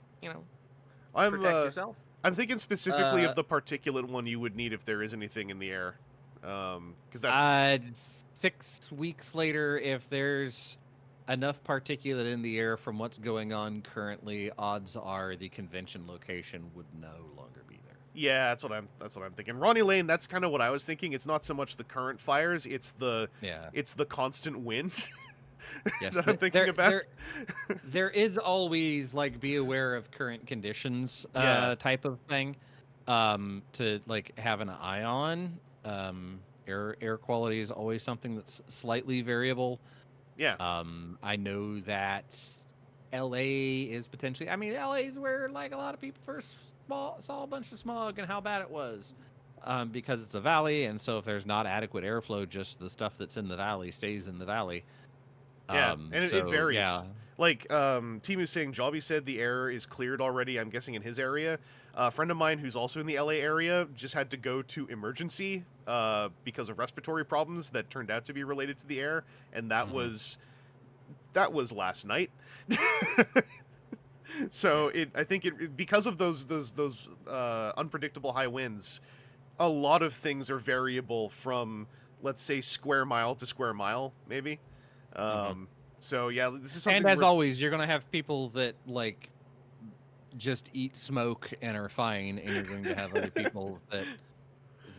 yourself. I'm thinking specifically of the particulate one you would need if there is anything in the air. Because that's 6 weeks later, if there's enough particulate in the air from what's going on currently, odds are the convention location would no longer be there. Yeah, that's what I'm thinking. Ronnie Lane, that's kind of what I was thinking. It's not so much the current fires, it's the constant wind. Yes, that I'm thinking about. There is always be aware of current conditions type of thing to have an eye on. Air quality is always something that's slightly variable. Yeah. I know that LA is potentially. I mean, LA is where a lot of people first saw a bunch of smog and how bad it was, because it's a valley, and so if there's not adequate airflow, just the stuff that's in the valley stays in the valley. Yeah, and it varies. Yeah. Timu's saying, Jobby said the air is cleared already, I'm guessing in his area. A friend of mine who's also in the LA area just had to go to emergency because of respiratory problems that turned out to be related to the air, and that was last night. So I think because of those unpredictable high winds, a lot of things are variable from, let's say, square mile to square mile, maybe. So yeah, this is something. And as always, you're gonna have people that just eat smoke and are fine, and you're going to have other people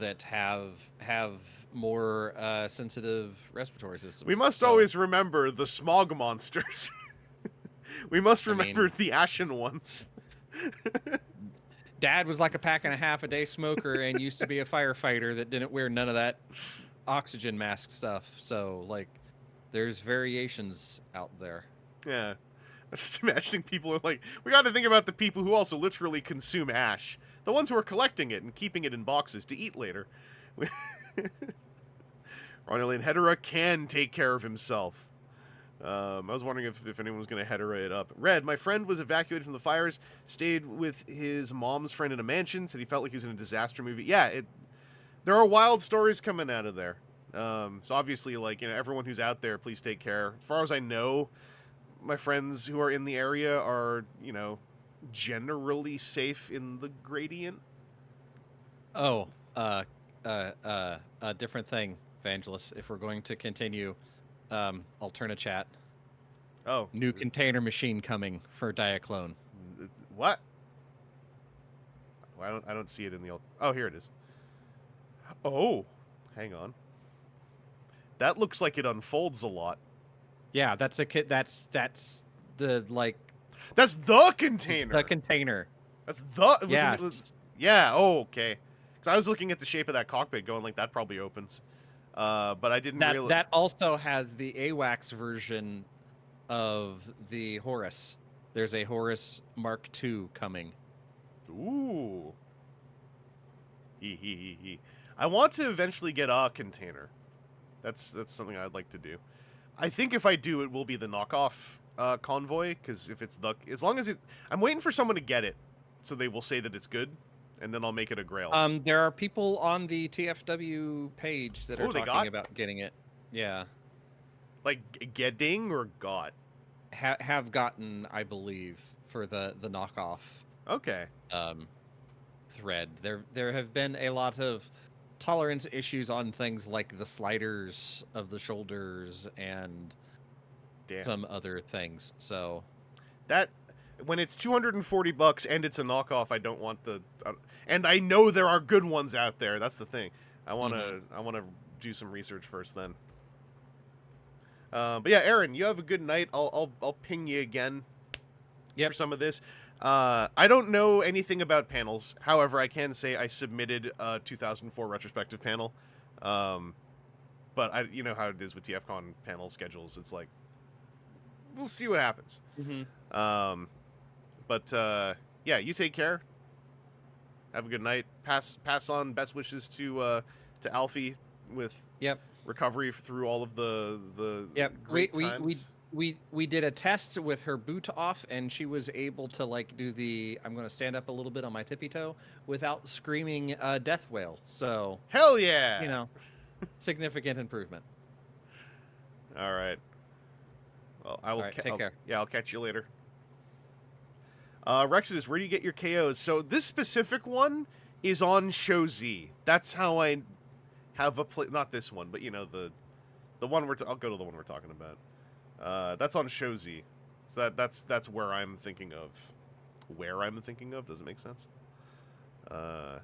that have more sensitive respiratory systems. We must always remember the smog monsters. We must remember the ashen ones. Dad was like a pack and a half a day smoker and used to be a firefighter that didn't wear none of that oxygen mask stuff. So there's variations out there. Yeah. I'm just imagining people are we got to think about the people who also literally consume ash. The ones who are collecting it and keeping it in boxes to eat later. Ronnie Lane Hedera can take care of himself. I was wondering if anyone was going to Hedera it up. Red, my friend was evacuated from the fires, stayed with his mom's friend in a mansion, said he felt like he was in a disaster movie. Yeah, there are wild stories coming out of there. So obviously, everyone who's out there, please take care. As far as I know, my friends who are in the area are, generally safe in the gradient. Oh, a different thing, Vangelus. If we're going to continue, Alterna chat. Oh, new container machine coming for Diaclone. What? Well, I don't see it in the. Oh, here it is. Oh, hang on. That looks like it unfolds a lot. Yeah, that's a kit. That's the That's the container. The container. That's the. Yeah. Yeah. Oh, okay. Because I was looking at the shape of that cockpit, going that probably opens. But I didn't realize that also has the AWACS version of the Horus There's a Horus Mark II coming. Ooh. I want to eventually get a container. That's something I'd like to do. I think if I do, it will be the knockoff convoy, because if it's as long as it, I'm waiting for someone to get it, so they will say that it's good, and then I'll make it a grail. There are people on the TFW page that are talking about getting it. Yeah. Like getting or got? Have gotten, I believe, for the knockoff. Okay. Thread. There have been a lot of tolerance issues on things like the sliders of the shoulders and some other things. So that when it's $240 and it's a knockoff, I don't want the and I know there are good ones out there. That's the thing. I want to do some research first then. But yeah, Aaron, you have a good night. I'll ping you again for some of this. I don't know anything about panels. However, I can say I submitted a 2004 retrospective panel. But you know how it is with TFCon panel schedules. It's like, we'll see what happens. Yeah, you take care. Have a good night. Pass on best wishes to Alfie with recovery through all of the great times. We did a test with her boot off, and she was able to like do the I'm going to stand up a little bit on my tippy toe without screaming death wail. So hell yeah, you know, significant improvement. All right. Well, I will take care. Yeah, I'll catch you later. Rexodus, where do you get your KOs? So this specific one is on Show Z. That's how I have a not this one, but you know the one I'll go to the one we're talking about. That's on Show Z. So that's where I'm thinking of. Where I'm thinking of? Does it make sense? Let's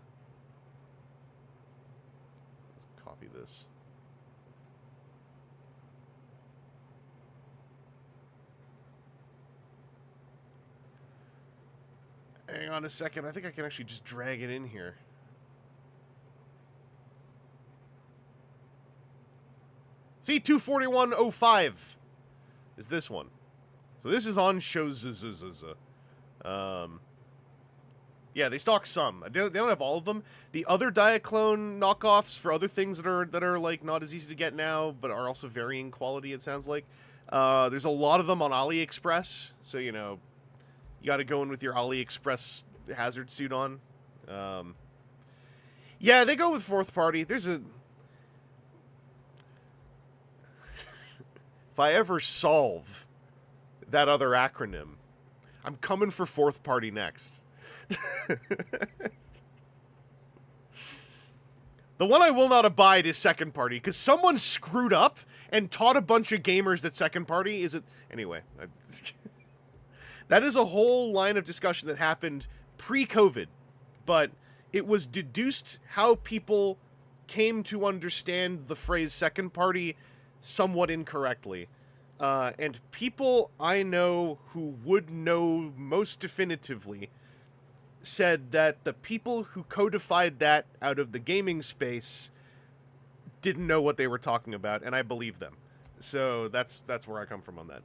copy this. Hang on a second. I think I can actually just drag it in here. See, 241.05 is this one. So this is on Shows. Yeah, they stock some. They don't have all of them. The other Diaclone knockoffs for other things that are like not as easy to get now, but are also varying quality. It sounds like there's a lot of them on AliExpress. So you know, you got to go in with your AliExpress hazard suit on. Yeah, they go with fourth party. There's a if I ever solve that other acronym, I'm coming for fourth party next. The one I will not abide is second party, because someone screwed up and taught a bunch of gamers that second party is it. Anyway, that is a whole line of discussion that happened pre-COVID, but it was deduced how people came to understand the phrase second party somewhat incorrectly. And people I know who would know most definitively said that the people who codified that out of the gaming space didn't know what they were talking about, and I believe them. So that's where I come from on that.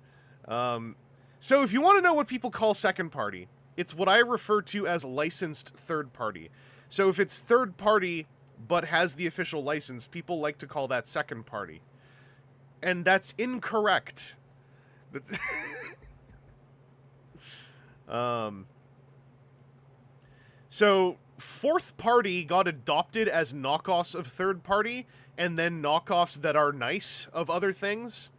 So if you want to know what people call second party, it's what I refer to as licensed third party. So if it's third party but has the official license, people like to call that second party. And that's incorrect. So fourth party got adopted as knockoffs of third party, and then knockoffs that are nice of other things.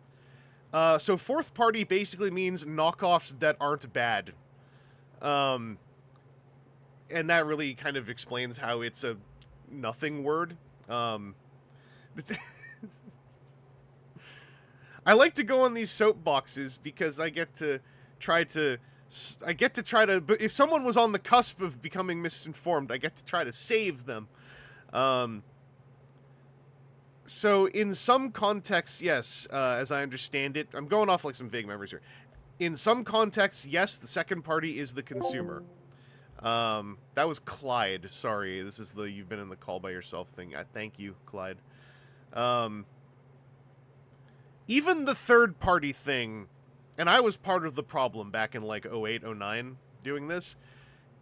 So fourth party basically means knockoffs that aren't bad. And that really kind of explains how it's a nothing word. I like to go on these soapboxes because I get to try to, but if someone was on the cusp of becoming misinformed, I get to try to save them. So in some contexts, yes, as I understand it, I'm going off like some vague memories here. In some contexts, yes, the second party is the consumer. That was Clyde. Sorry, this is the you've been in the call by yourself thing. Thank you, Clyde. Even the third party thing and I was part of the problem back in like 08, 09 doing this,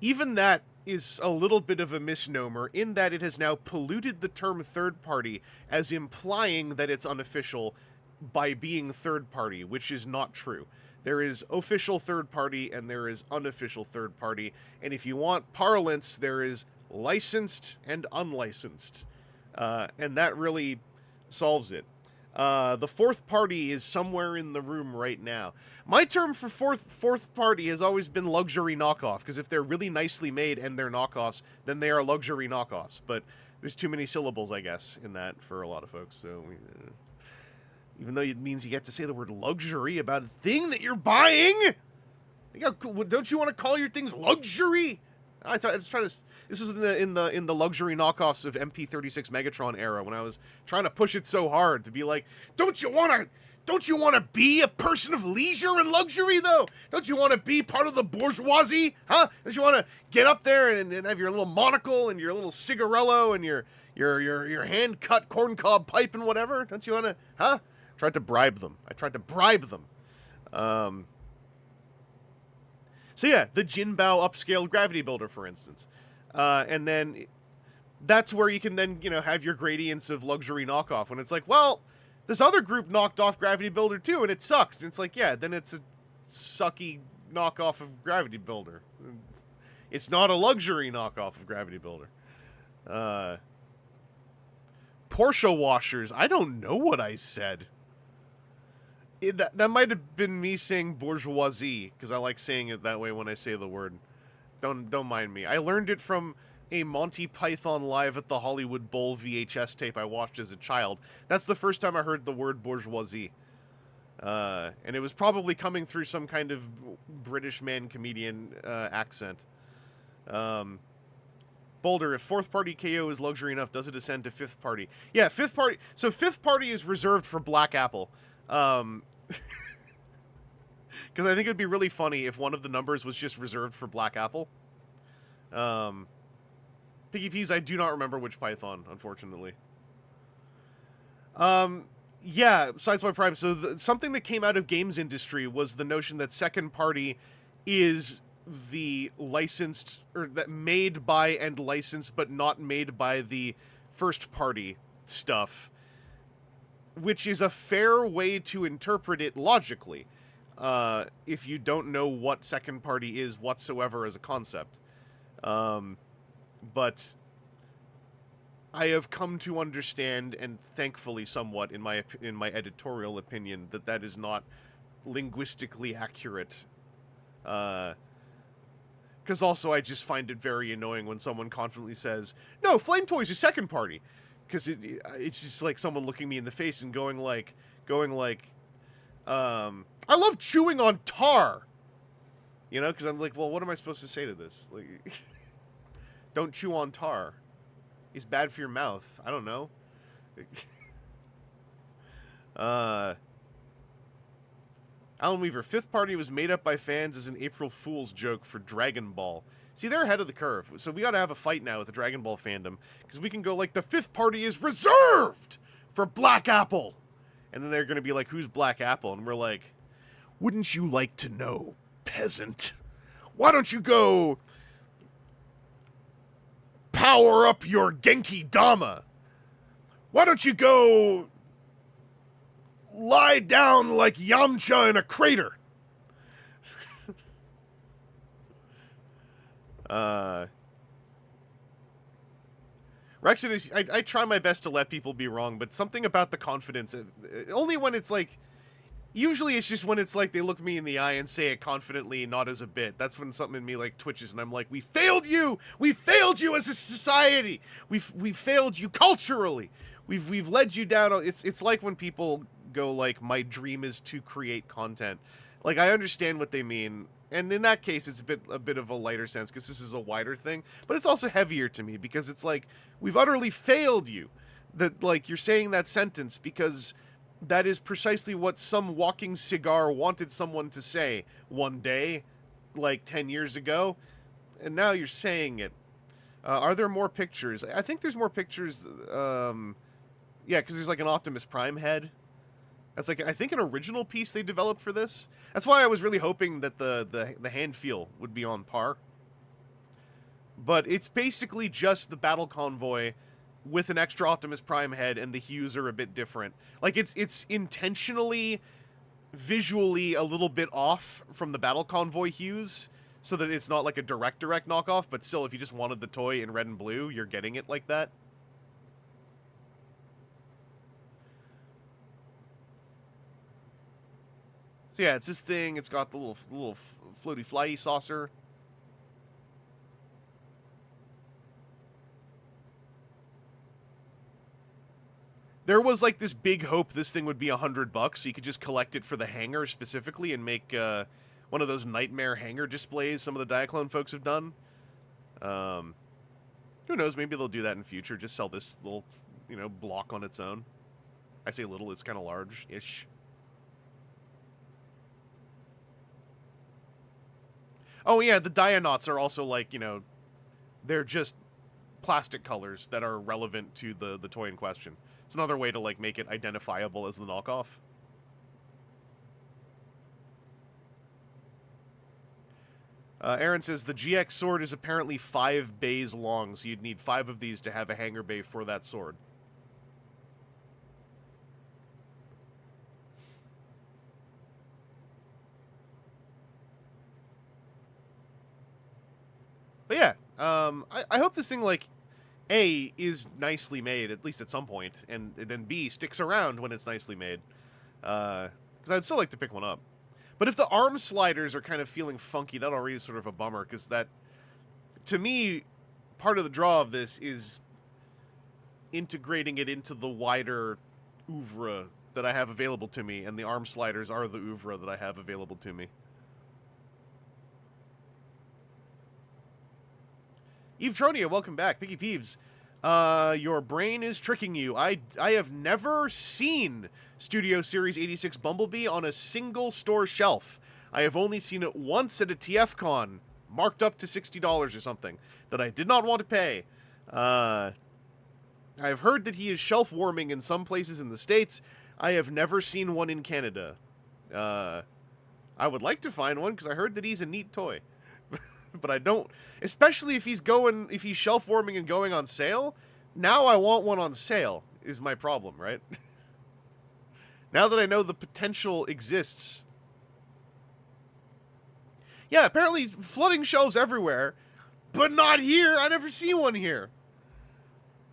even that is a little bit of a misnomer in that it has now polluted the term third party as implying that it's unofficial by being third party, which is not true. There is official third party and there is unofficial third party, and if you want parlance, there is licensed and unlicensed, and that really solves it. The fourth party is somewhere in the room right now. My term for fourth party has always been luxury knockoff, because if they're really nicely made and they're knockoffs, then they are luxury knockoffs. But there's too many syllables, I guess, in that for a lot of folks. So, even though it means you get to say the word luxury about a thing that you're buying, don't you want to call your things luxury? This is in the luxury knockoffs of MP36 Megatron era, when I was trying to push it so hard to be like, don't you want to be a person of leisure and luxury though? Don't you want to be part of the bourgeoisie? Huh? Don't you want to get up there and have your little monocle and your little cigarello and your hand cut corncob pipe and whatever? Don't you want to? Huh? I tried to bribe them. So yeah, the Jinbao upscaled gravity builder, for instance. And then that's where you can then, have your gradients of luxury knockoff, when it's like, well, this other group knocked off Gravity Builder too, and it sucks. And it's like, yeah, then it's a sucky knockoff of Gravity Builder. It's not a luxury knockoff of Gravity Builder. Porsche washers. I don't know what I said. That might have been me saying bourgeoisie, because I like saying it that way when I say the word. Don't mind me. I learned it from a Monty Python Live at the Hollywood Bowl VHS tape I watched as a child. That's the first time I heard the word bourgeoisie. And it was probably coming through some kind of British man comedian accent. Boulder, if fourth party KO is luxury enough, does it ascend to fifth party? Yeah, fifth party. So fifth party is reserved for Black Apple. Because I think it would be really funny if one of the numbers was just reserved for Black Apple. Piggy Peas, I do not remember which Python, unfortunately. Yeah, Sideswipe Prime. So something that came out of games industry was the notion that second party is the licensed, or that made by and licensed, but not made by the first party stuff, which is a fair way to interpret it logically, if you don't know what second party is whatsoever as a concept. But I have come to understand, and thankfully somewhat in my editorial opinion, that is not linguistically accurate. Because also I just find it very annoying when someone confidently says, no, Flame Toys is second party. Because it's just like someone looking me in the face and going like, I love chewing on tar. Because I'm like, well, what am I supposed to say to this? Like, don't chew on tar. It's bad for your mouth. I don't know. Alan Weaver, fifth party was made up by fans as an April Fool's joke for Dragon Ball. See, they're ahead of the curve, so we gotta have a fight now with the Dragon Ball fandom, because we can go like, the fifth party is reserved for Black Apple! And then they're gonna be like, who's Black Apple? And we're like, wouldn't you like to know, peasant? Why don't you go power up your Genki Dama? Why don't you go lie down like Yamcha in a crater? Rexon is, I try my best to let people be wrong, but something about the confidence, only when it's like, usually it's just when it's like they look me in the eye and say it confidently, not as a bit. That's when something in me like twitches and I'm like, we failed you! We failed you as a society! We failed you culturally! We've led you down. It's like when people go like, my dream is to create content. Like, I understand what they mean, and in that case it's a bit of a lighter sense because this is a wider thing, but it's also heavier to me because it's like, we've utterly failed you. That, like, you're saying that sentence because that is precisely what some walking cigar wanted someone to say one day, like 10 years ago, and now you're saying it. Are there more pictures? I think there's more pictures. Yeah, because there's like an Optimus Prime head That's like, I think, an original piece they developed for this. That's why I was really hoping that the hand feel would be on par. But it's basically just the battle convoy with an extra Optimus Prime head, and the hues are a bit different. Like, it's intentionally, visually a little bit off from the battle convoy hues, so that it's not like a direct knockoff, but still, if you just wanted the toy in red and blue, you're getting it like that. So yeah, it's this thing. It's got the little floaty flyy saucer. There was like this big hope this thing would be $100, so you could just collect it for the hanger specifically and make one of those nightmare hanger displays some of the Diaclone folks have done. Who knows? Maybe they'll do that in future. Just sell this little, block on its own. I say little; it's kind of large-ish. Oh yeah, the Dianauts are also like, they're just plastic colors that are relevant to the toy in question. It's another way to like make it identifiable as the knockoff. Aaron says the GX sword is apparently 5 bays long, so you'd need 5 of these to have a hanger bay for that sword. But yeah, I hope this thing, like, A, is nicely made, at least at some point, and then B, sticks around when it's nicely made. Because I'd still like to pick one up. But if the arm sliders are kind of feeling funky, that already is sort of a bummer, because that, to me, part of the draw of this is integrating it into the wider oeuvre that I have available to me, and the arm sliders are the oeuvre that I have available to me. Eve Tronia, welcome back. Piggy Peeves, your brain is tricking you. I have never seen Studio Series 86 Bumblebee on a single store shelf. I have only seen it once at a TFCon, marked up to $60 or something, that I did not want to pay. I've heard that he is shelf warming in some places in the States. I have never seen one in Canada. I would like to find one, because I heard that he's a neat toy. But I don't, especially if he's shelf warming and going on sale. Now I want one on sale is my problem, right? Now that I know the potential exists. Yeah, apparently he's flooding shelves everywhere, but not here. I never see one here.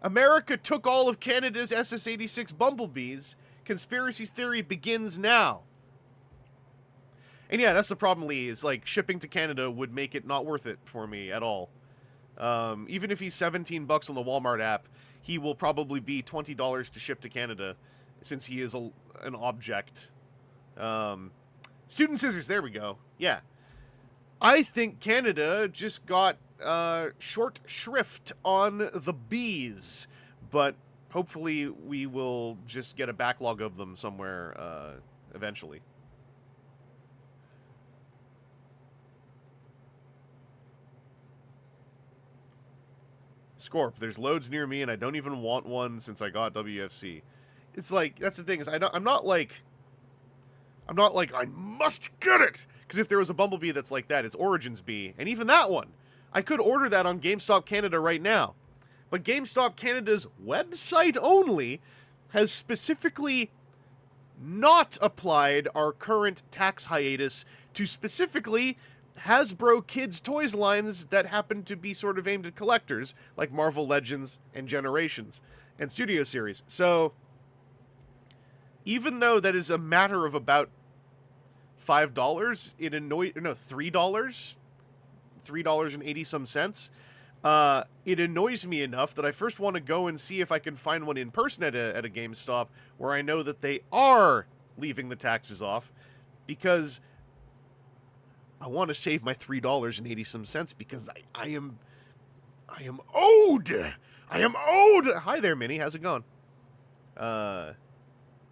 America took all of Canada's SS-86 Bumblebees. Conspiracy theory begins now. And yeah, that's the problem, Lee, is like shipping to Canada would make it not worth it for me at all. Even if he's $17 on the Walmart app, he will probably be $20 to ship to Canada, since he is an object. Student Scissors, there we go. Yeah. I think Canada just got short shrift on the bees, but hopefully we will just get a backlog of them somewhere eventually. Scorp, there's loads near me, and I don't even want one since I got WFC. It's like, that's the thing, is I'm not like, I must get it! Because if there was a Bumblebee that's like that, it's Origins Bee, and even that one, I could order that on GameStop Canada right now. But GameStop Canada's website only has specifically not applied our current tax hiatus to specifically Hasbro Kids Toys lines that happen to be sort of aimed at collectors, like Marvel Legends and Generations and Studio Series. So, even though that is a matter of about $5, it annoys, no, $3, $3.80 some cents. It annoys me enough that I first want to go and see if I can find one in person at a GameStop where I know that they are leaving the taxes off, because I want to save my $3.80 some cents, because I am owed. I am owed. Hi there, Minnie. How's it going?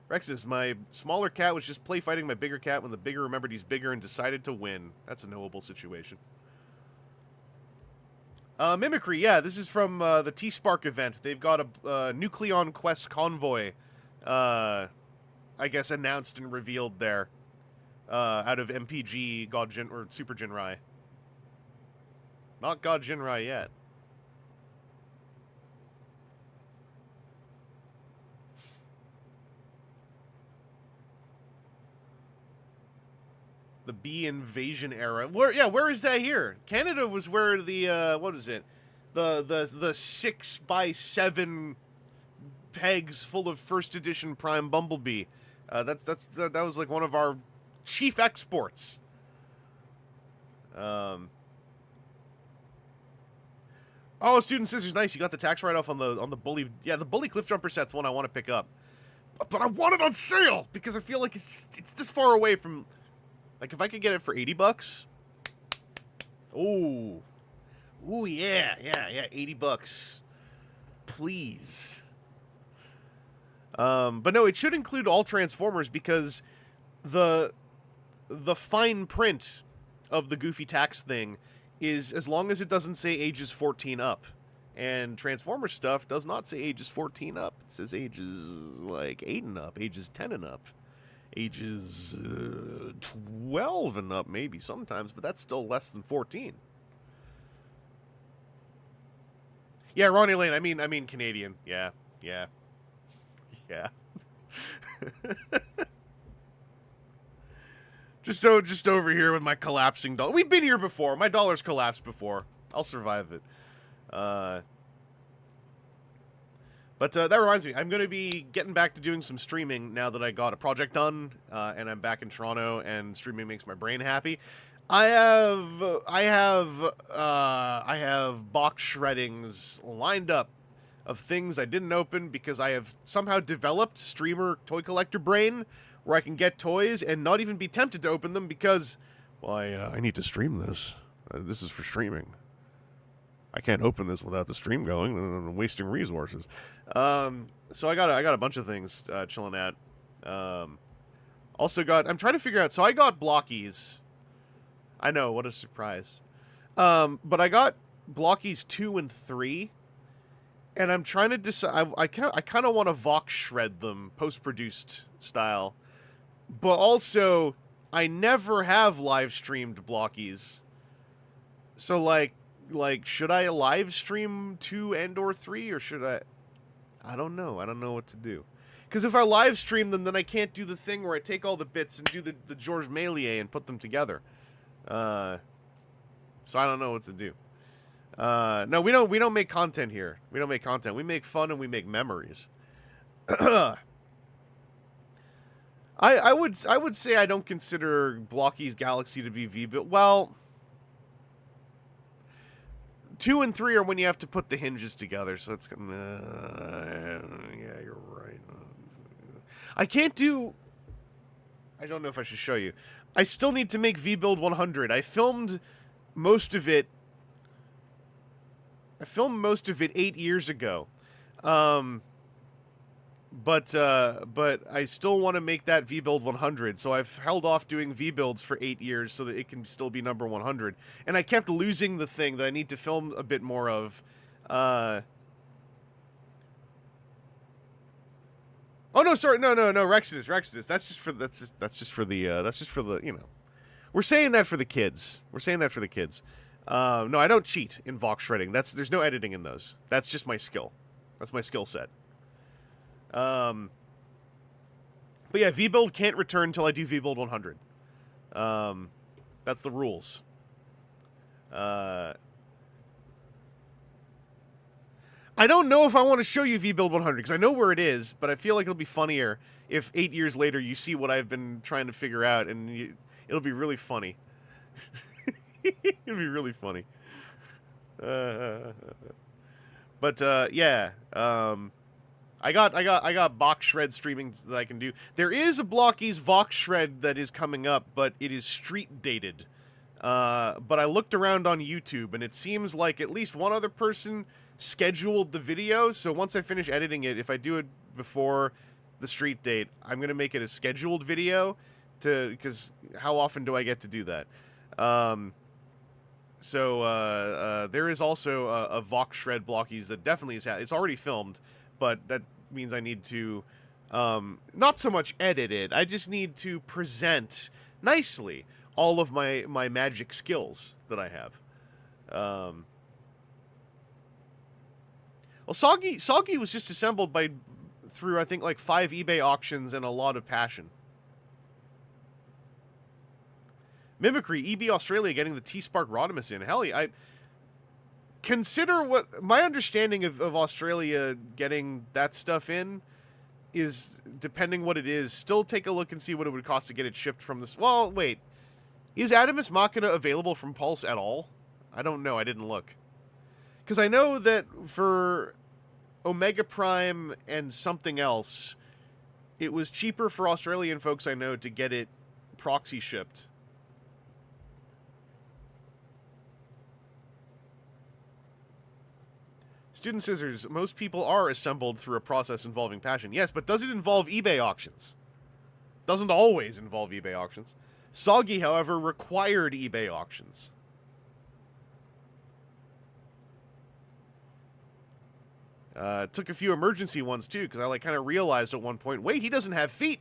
Rex says, my smaller cat was just play fighting my bigger cat when the bigger remembered he's bigger and decided to win. That's a knowable situation. Mimicry, yeah, this is from the T-Spark event. They've got a Nucleon Quest convoy I guess, announced and revealed there out of MPG or Super Jinrai. Not God Jinrai yet. The B invasion era. Where is that here? Canada was where the what is it? The 6x7 pegs full of first edition Prime Bumblebee. That was like one of our chief exports. Oh, Student Scissors, nice. You got the tax write-off on the Bully. Yeah, the Bully Cliff Jumper set's one I want to pick up, but I want it on sale because I feel like it's this far away from. Like, if I could get it for $80. Ooh, yeah, $80, please. But no, it should include all Transformers because the fine print of the Goofy tax thing is as long as it doesn't say ages 14 up. And Transformer stuff does not say ages 14 up. It says ages, like, 8 and up, ages 10 and up, ages 12 and up maybe sometimes, but that's still less than 14. Yeah, Ronnie Lane, I mean Canadian. Yeah. Just over here with my collapsing dollar. We've been here before. My dollar's collapsed before. I'll survive it. But that reminds me, I'm going to be getting back to doing some streaming now that I got a project done, and I'm back in Toronto, and streaming makes my brain happy. I have box shreddings lined up of things I didn't open because I have somehow developed streamer toy collector brain where I can get toys and not even be tempted to open them because, well, I need to stream this. This is for streaming. I can't open this without the stream going. I'm wasting resources. So I got a bunch of things chilling out. Also got. I'm trying to figure out. So I got Blockies. I know, what a surprise. But I got Blockies 2 and 3, and I'm trying to decide. I kind of want to Vox shred them post-produced style, but also I never have live streamed Blockies. So like should I live stream 2 and or 3, or should I? I don't know. I don't know what to do. Because if I live stream them, then I can't do the thing where I take all the bits and do the Georges Méliès and put them together. So I don't know what to do. No, we don't make content here. We don't make content. We make fun and we make memories. I would say I don't consider Blocky's Galaxy to be V-built. Well, 2 and 3 are when you have to put the hinges together, so it's yeah, you're right. I can't do. I don't know if I should show you. I still need to make V-Build 100. I filmed most of it 8 years ago. But I still want to make that V-Build 100, so I've held off doing V-Builds for 8 years so that it can still be number 100. And I kept losing the thing that I need to film a bit more of. Oh no, sorry, no, Rexodus. That's just for the, you know. We're saying that for the kids. No, I don't cheat in Vox shredding. There's no editing in those. That's just my skill. That's my skill set. But yeah, V-Build can't return until I do V-Build 100. That's the rules. I don't know if I want to show you V-Build 100, because I know where it is, but I feel like it'll be funnier if 8 years later you see what I've been trying to figure out, and it'll be really funny. It'll be really funny. Yeah. I got box shred streaming that I can do. There is a Blockies Vox shred that is coming up, but it is street dated. But I looked around on YouTube, and it seems like at least one other person scheduled the video. So once I finish editing it, if I do it before the street date, I'm gonna make it a scheduled video, because how often do I get to do that? There is also a Vox shred Blockies that definitely is. It's already filmed. But that means I need to Not so much edit it. I just need to present nicely all of my magic skills that I have. Well, Soggy was just assembled through I think like 5 eBay auctions and a lot of passion. Mimicry, EB Australia getting the T-Spark Rodimus in. Hell yeah, I consider what my understanding of Australia getting that stuff in is, depending what it is, still take a look and see what it would cost to get it shipped from this. Well, wait. Is Adamus Machina available from Pulse at all? I don't know. I didn't look. Because I know that for Omega Prime and something else, it was cheaper for Australian folks I know to get it proxy shipped. Student Scissors, most people are assembled through a process involving passion. Yes, but does it involve eBay auctions? Doesn't always involve eBay auctions. Soggy, however, required eBay auctions. Took a few emergency ones, too, because I kind of realized at one point, wait, he doesn't have feet.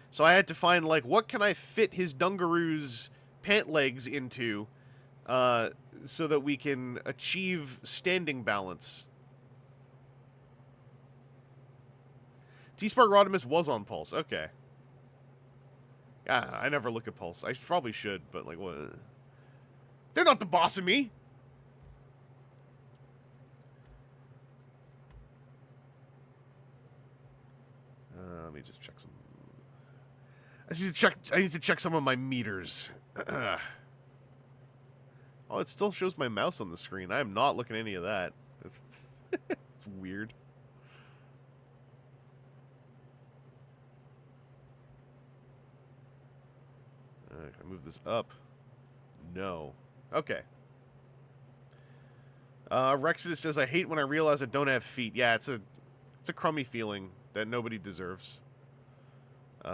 So I had to find, what can I fit his Dungaroo's pant legs into, so that we can achieve standing balance. T-Spark Rodimus was on Pulse. Okay. Yeah, I never look at Pulse. I probably should, but, what? They're not the boss of me! Let me just check some... I need to check some of my meters. Oh, it still shows my mouse on the screen. I am not looking at any of that. It's weird. Can I move this up? No. Okay. Rexidus says, I hate when I realize I don't have feet. Yeah, it's a crummy feeling that nobody deserves. You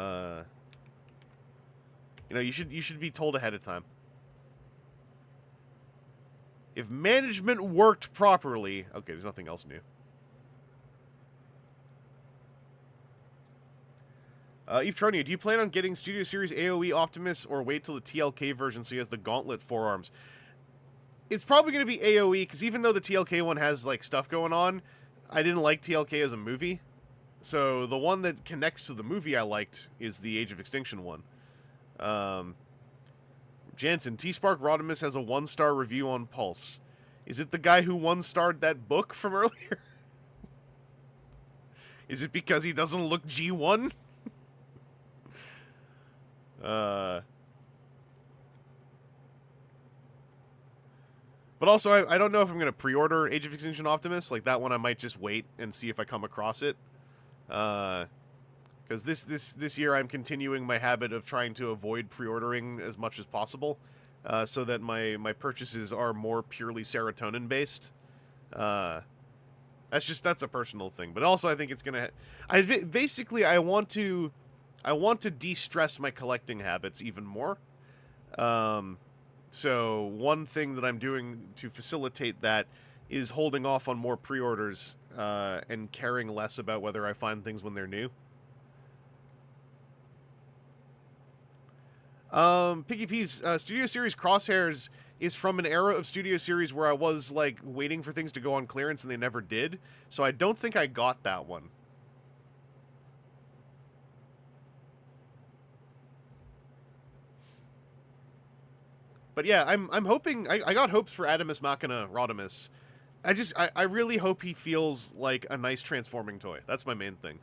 know, you should be told ahead of time. If management worked properly... Okay, there's nothing else new. Eve Tronia, do you plan on getting Studio Series AoE Optimus or wait till the TLK version so he has the gauntlet forearms? It's probably going to be AoE, because even though the TLK one has, stuff going on, I didn't like TLK as a movie. So the one that connects to the movie I liked is the Age of Extinction one. Jansen, T-Spark Rodimus has a 1-star review on Pulse. Is it the guy who 1-starred that book from earlier? Is it because he doesn't look G1? But also, I don't know if I'm going to pre-order Age of Extinction Optimus. That one I might just wait and see if I come across it. Because this year I'm continuing my habit of trying to avoid pre-ordering as much as possible, so that my purchases are more purely serotonin based. That's a personal thing, but also I think it's gonna. I want to de-stress my collecting habits even more. So one thing that I'm doing to facilitate that is holding off on more pre-orders and caring less about whether I find things when they're new. Piggy Peeves, Studio Series Crosshairs is from an era of Studio Series where I was, waiting for things to go on clearance and they never did. So I don't think I got that one. But yeah, I'm hoping... I got hopes for Adamus Machina Rodimus. I really hope he feels like a nice transforming toy. That's my main thing.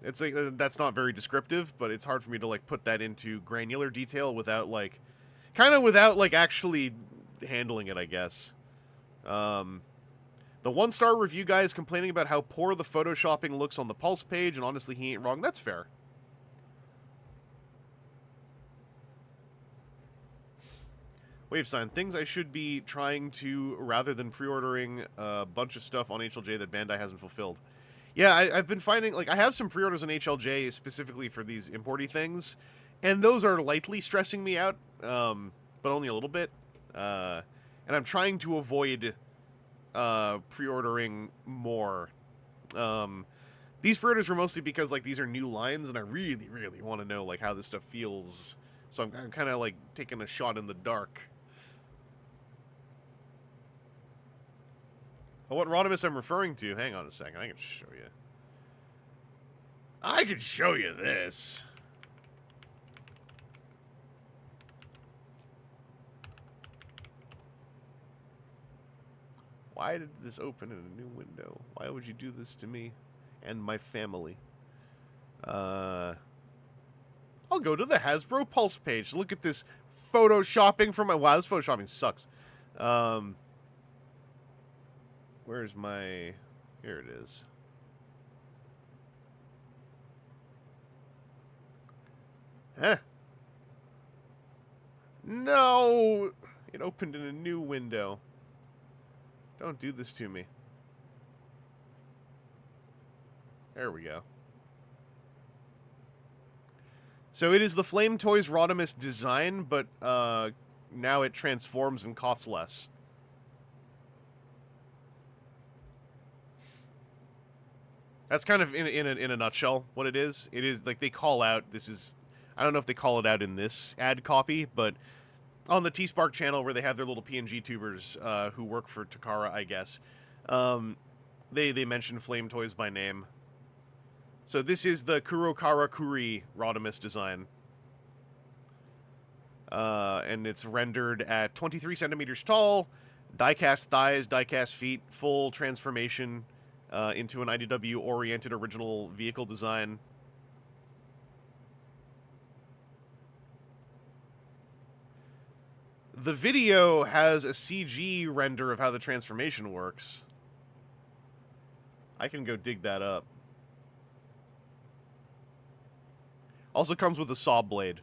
It's that's not very descriptive, but it's hard for me to put that into granular detail without without actually handling it, I guess. The 1-star review guy is complaining about how poor the photoshopping looks on the Pulse page, and honestly, he ain't wrong. That's fair. Wave sign, things I should be trying to, rather than pre-ordering a bunch of stuff on HLJ that Bandai hasn't fulfilled. Yeah, I've been finding, I have some pre-orders on HLJ specifically for these importy things, and those are lightly stressing me out, but only a little bit. And I'm trying to avoid pre-ordering more. These pre-orders were mostly because like these are new lines, and I really, really want to know like how this stuff feels. So I'm kind of like taking a shot in the dark. Oh, what Rodimus I'm referring to? Hang on a second, I can show you. I can show you this. Why did this open in a new window? Why would you do this to me and my family? I'll go to the Hasbro Pulse page. Look at this photoshopping from my... Wow, this photoshopping sucks. Where's my... Here it is. Huh? No! It opened in a new window. Don't do this to me. There we go. So it is the Flame Toys Rodimus design, but now it transforms and costs less. That's kind of in a nutshell what it is. It is like they call out, this is, I don't know if they call it out in this ad copy, but on the T-Spark channel where they have their little PNG tubers who work for Takara, I guess, they mention Flame Toys by name. So this is the Kurokara Kuri Rodimus design. And it's rendered at 23 centimeters tall, die-cast thighs, die-cast feet, full transformation into an IDW-oriented original vehicle design. The video has a CG render of how the transformation works. I can go dig that up. Also comes with a saw blade.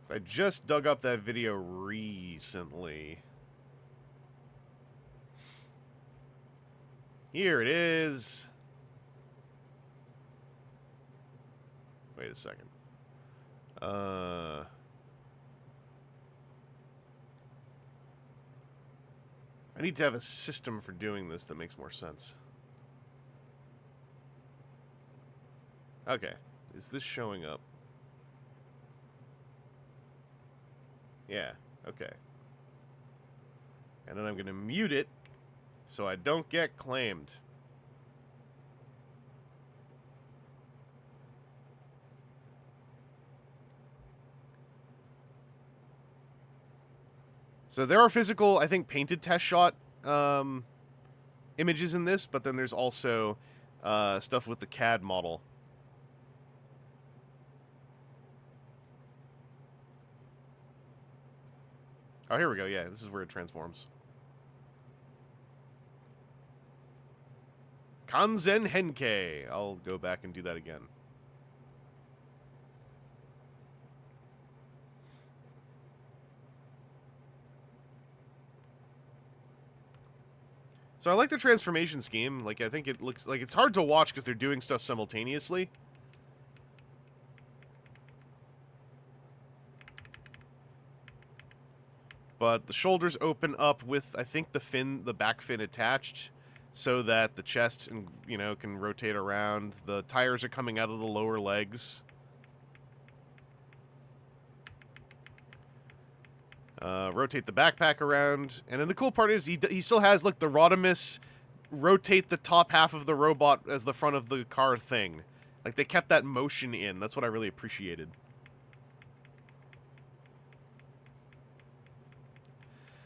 I just dug up that video recently. Here it is. Wait a second. I need to have a system for doing this that makes more sense. Okay. Is this showing up? Yeah. Okay. And then I'm going to mute it so I don't get claimed. So there are physical, I think, painted test shot images in this, but then there's also stuff with the CAD model. Oh, here we go. Yeah, this is where it transforms. Kanzen Henkei. I'll go back and do that again. So I like the transformation scheme. Like, I think it looks like it's hard to watch because they're doing stuff simultaneously. But the shoulders open up with, I think, the back fin attached so that the chest, you know, can rotate around. The tires are coming out of the lower legs. Rotate the backpack around. And then the cool part is he still has, look, the Rodimus rotate the top half of the robot as the front of the car thing. Like, they kept that motion in. That's what I really appreciated.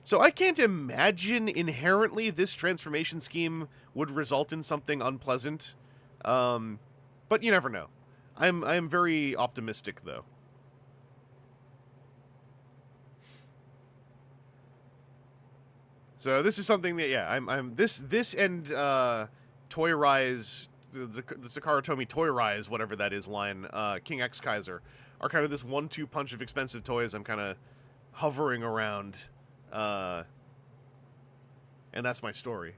So I can't imagine inherently this transformation scheme would result in something unpleasant. But you never know. I'm very optimistic, though. So this is something that, yeah, this and Toy Rise, the Takara Tomy Toy Rise, whatever that is line, King X Kaiser, are kind of this 1-2 punch of expensive toys I'm kind of hovering around. And that's my story.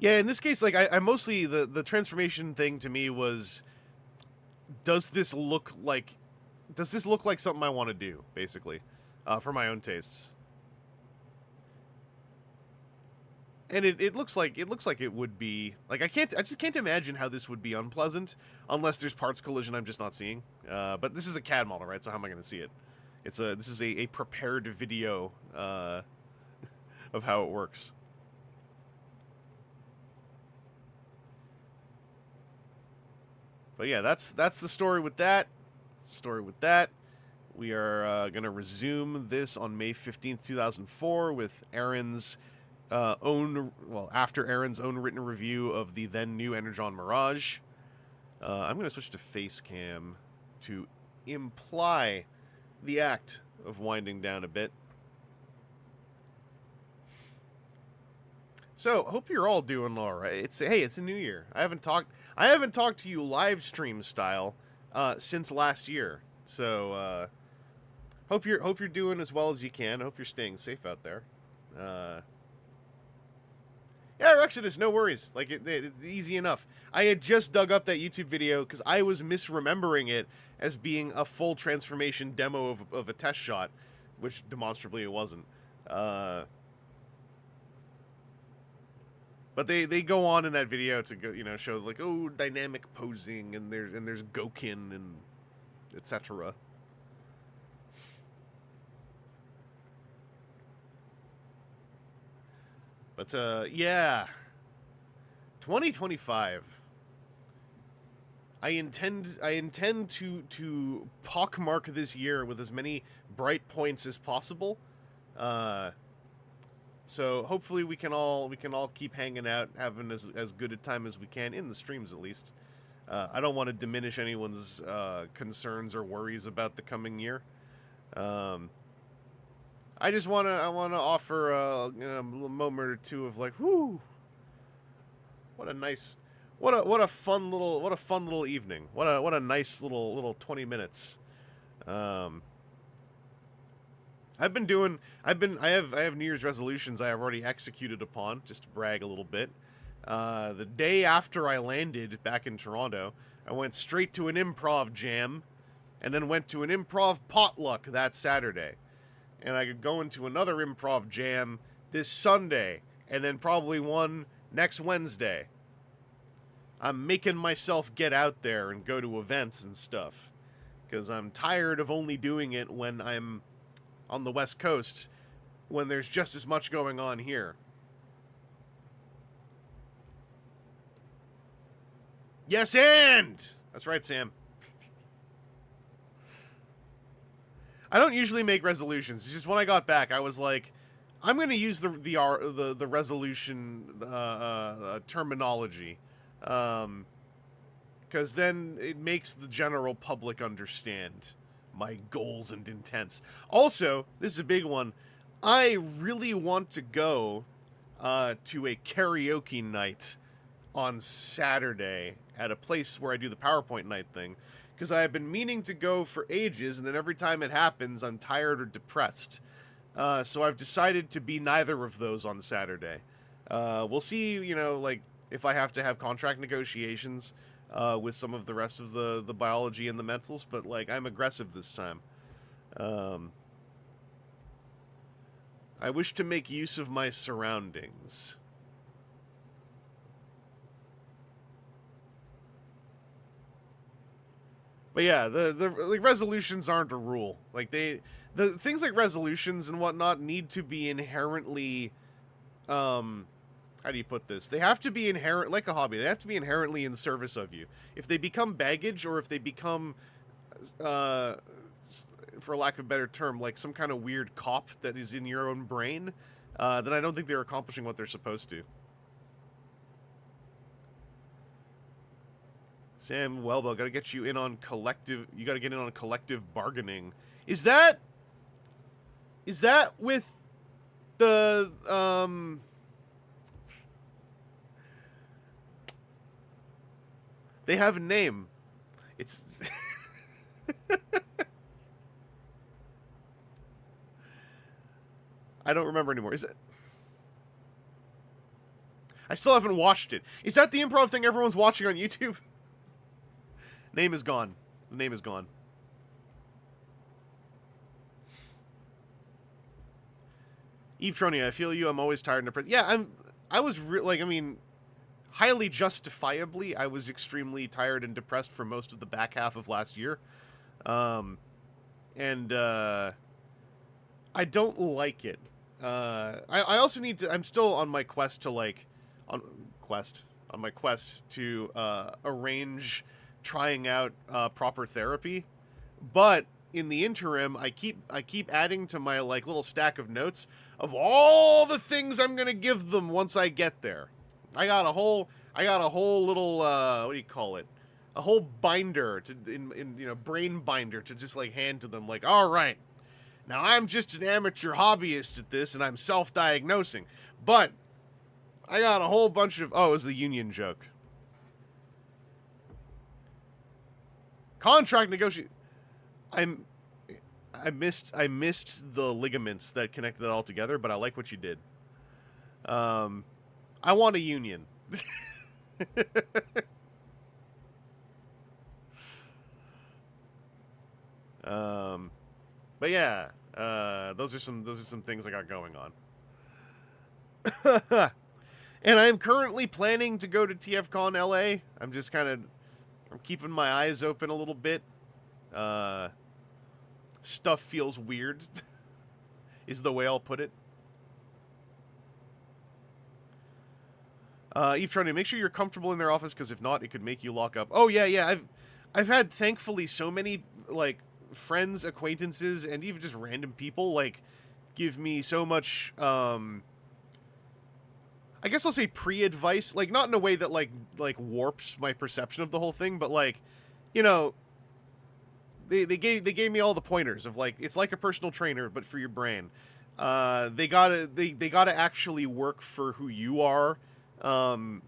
Yeah, in this case, like I mostly the transformation thing to me was, does this look like something I want to do, basically, for my own tastes. And it looks like it would be like, I just can't imagine how this would be unpleasant unless there's parts collision I'm just not seeing. But this is a CAD model, right? So how am I going to see it? This is a prepared video of how it works. But yeah, that's the story with that. We are going to resume this on May 15th, 2004 with Aaron's after Aaron's own written review of the then new Energon Mirage. I'm going to switch to face cam to imply the act of winding down a bit. So, hope you're all doing all right. It's a new year. I haven't talked to you live stream style since last year. So, hope you're doing as well as you can. Hope you're staying safe out there. Yeah, Rexodus, no worries. Like, it's easy enough. I had just dug up that YouTube video because I was misremembering it as being a full transformation demo of a test shot, which demonstrably it wasn't. But they go on in that video to go, show like, oh, dynamic posing, and there's Gokin and etc. But yeah, 2025. I intend to pockmark this year with as many bright points as possible. So hopefully we can all keep hanging out, having as good a time as we can in the streams at least. I don't want to diminish anyone's concerns or worries about the coming year. I just want to offer a little moment or two of like, whoo, what a fun little evening. What a nice little 20 minutes. I have New Year's resolutions I have already executed upon, just to brag a little bit. The day after I landed back in Toronto, I went straight to an improv jam, and then went to an improv potluck that Saturday. And I could go into another improv jam this Sunday, and then probably one next Wednesday. I'm making myself get out there and go to events and stuff, because I'm tired of only doing it when I'm on the West Coast, when there's just as much going on here. Yes, and! That's right, Sam. I don't usually make resolutions. It's just when I got back, I was like, I'm going to use the resolution terminology, because then it makes the general public understand my goals and intents. Also, this is a big one. I really want to go to a karaoke night on Saturday at a place where I do the PowerPoint night thing, because I have been meaning to go for ages, and then every time it happens, I'm tired or depressed. So I've decided to be neither of those on Saturday. We'll see, like, if I have to have contract negotiations with some of the rest of the biology and the mentals, but, like, I'm aggressive this time. I wish to make use of my surroundings. But yeah, the like, resolutions aren't a rule. Like, the things like resolutions and whatnot need to be inherently, how do you put this? They have to be inherent, like a hobby. They have to be inherently in service of you. If they become baggage, or if they become, for lack of a better term, like some kind of weird cop that is in your own brain, then I don't think they're accomplishing what they're supposed to. Sam Welbo, gotta get you in on collective. You gotta get in on collective bargaining. Is that with the They have a name. It's I don't remember anymore. Is it? I still haven't watched it. Is that the improv thing everyone's watching on YouTube? Name is gone. The name is gone. Eve Tronia, I feel you. I'm always tired and depressed. Yeah, highly justifiably, I was extremely tired and depressed for most of the back half of last year. I don't like it. I also need to, I'm still on my quest to on my quest to arrange trying out proper therapy. But in the interim, I keep adding to my little stack of notes of all the things I'm gonna give them once I get there. I got a whole little what do you call it? A whole binder brain binder to just hand to them. Like, all right, now I'm just an amateur hobbyist at this, and I'm self-diagnosing, but I got a whole bunch of. Oh, it was the union joke. Contract negotiate. I missed the ligaments that connected it all together, but I like what you did. I want a union. But yeah, those are some things I got going on. And I'm currently planning to go to TFCon LA. I'm keeping my eyes open a little bit. Stuff feels weird, is the way I'll put it. Eve trying to make sure you're comfortable in their office, because if not, it could make you lock up. Oh yeah. I've had, thankfully, so many friends, acquaintances, and even just random people give me so much. I guess I'll say pre-advice, not in a way that warps my perception of the whole thing, but They gave me all the pointers of it's like a personal trainer, but for your brain. They gotta actually work for who you are.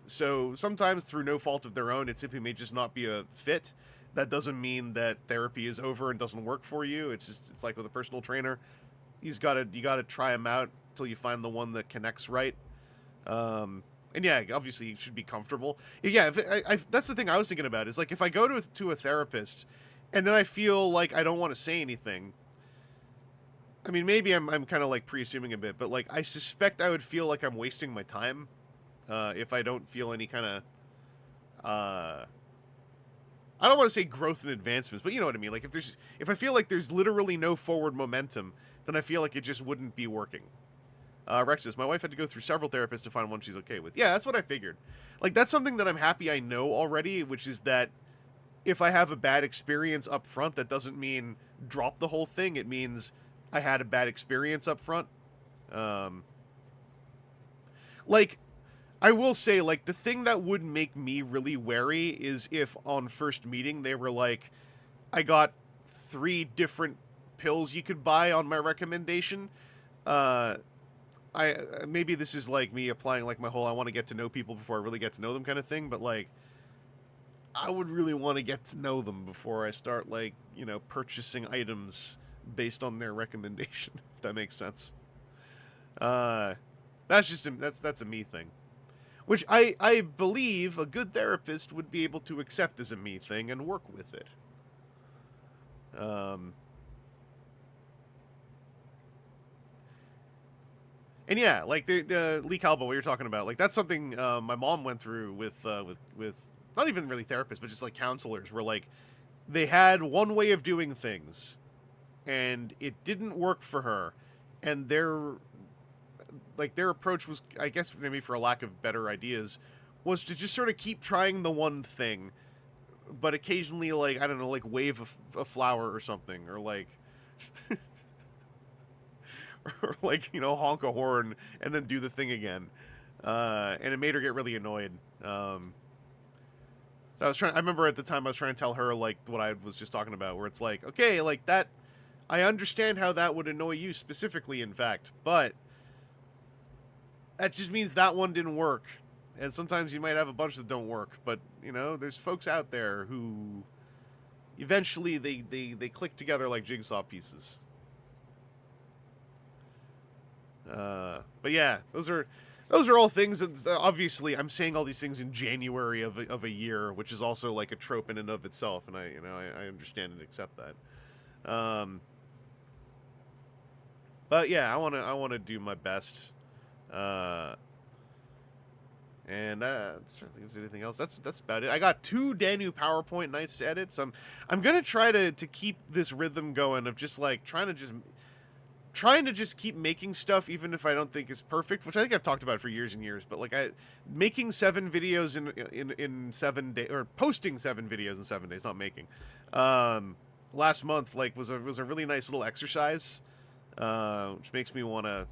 So sometimes through no fault of their own, it simply may just not be a fit. That doesn't mean that therapy is over and doesn't work for you. It's like with a personal trainer, you gotta try them out until you find the one that connects right. And yeah, obviously you should be comfortable. Yeah, that's the thing I was thinking about is if I go to a therapist, and then I feel like I don't want to say anything. I mean, maybe I'm kind of pre-assuming a bit, but I suspect I would feel like I'm wasting my time if I don't feel any kind of I don't want to say growth and advancements, but you know what I mean. If I feel like there's literally no forward momentum, then I feel like it just wouldn't be working. Rex says, my wife had to go through several therapists to find one she's okay with. Yeah, that's what I figured. That's something that I'm happy I know already, which is that if I have a bad experience up front, that doesn't mean drop the whole thing. It means I had a bad experience up front. I will say, the thing that would make me really wary is if on first meeting they were like, I got 3 different pills you could buy on my recommendation. Maybe this is me applying my whole I want to get to know people before I really get to know them kind of thing, but I would really want to get to know them before I start, purchasing items based on their recommendation, if that makes sense. That's a me thing. Which I believe a good therapist would be able to accept as a me thing and work with it. And yeah, the Lee Calbo, what you're talking about, that's something my mom went through with not even really therapists, but just counselors, where they had one way of doing things, and it didn't work for her, and their approach was, I guess maybe for a lack of better ideas, was to just sort of keep trying the one thing, but occasionally I don't know, wave a flower or something, or or honk a horn and then do the thing again, and it made her get really annoyed. So I remember at the time I was trying to tell her what I was just talking about, where it's okay, that, I understand how that would annoy you specifically, in fact, but that just means that one didn't work. And sometimes you might have a bunch that don't work, but there's folks out there who eventually they click together like jigsaw pieces. But yeah, those are those are all things that obviously I'm saying all these things in January of a year, which is also like a trope in and of itself, and I understand and accept that. But yeah, I want to do my best. And I'm trying to think if there's anything else. That's about it. I got 2 new PowerPoint nights to edit, so I'm gonna try to keep this rhythm going of just like trying to just keep making stuff, even if I don't think it's perfect, which I think I've talked about for years and years. But like making 7 videos in 7 days, or posting 7 videos in 7 days, not making. Last month like was a really nice little exercise, which makes me want to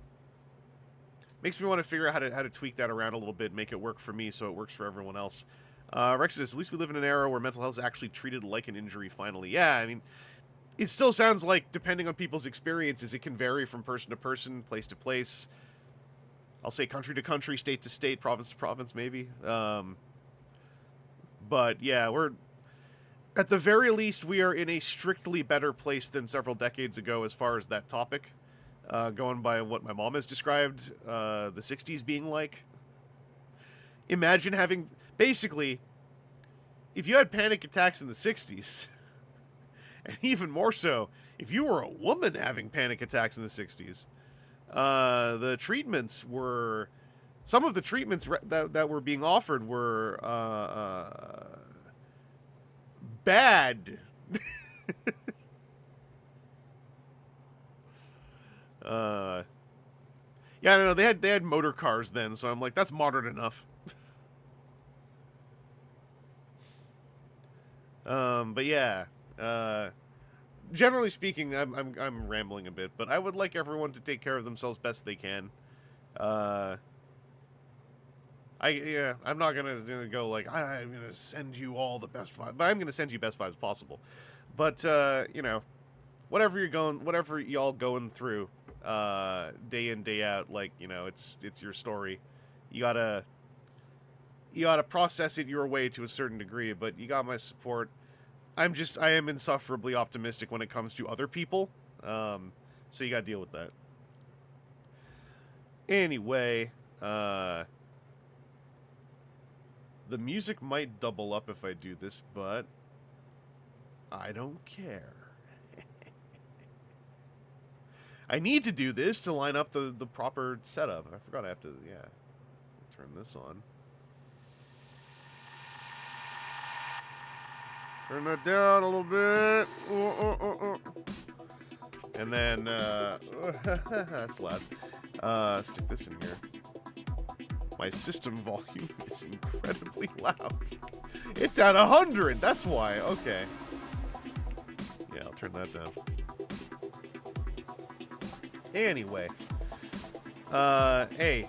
figure out how to tweak that around a little bit, make it work for me so it works for everyone else. Rexodus, at least we live in an era where mental health is actually treated like an injury finally. Yeah, I mean, it still sounds like, depending on people's experiences, it can vary from person to person, place to place. I'll say country to country, state to state, province to province, maybe. But yeah, at the very least, we are in a strictly better place than several decades ago as far as that topic. Going by what my mom has described the 60s being like. Imagine having... Basically, if you had panic attacks in the 60s... And even more so, if you were a woman having panic attacks in the 60s, the treatments were... Some of the treatments that were being offered were bad. Yeah, I don't know. They had motor cars then, so I'm like, that's modern enough. But yeah, generally speaking, I'm rambling a bit, but I would like everyone to take care of themselves best they can. I'm not gonna go like I'm gonna send you all the best vibes, but I'm gonna send you best vibes possible. But you know, whatever y'all going through, day in day out, like, you know, it's your story. You gotta process it your way to a certain degree, but you got my support. I am insufferably optimistic when it comes to other people, so you gotta deal with that. Anyway, the music might double up if I do this, but I don't care. I need to do this to line up the proper setup. I forgot I have to, yeah, turn this on. Turn that down a little bit. And then, that's loud. Stick this in here. My system volume is incredibly loud. It's at 100, that's why. Okay. Yeah, I'll turn that down. Anyway. Hey.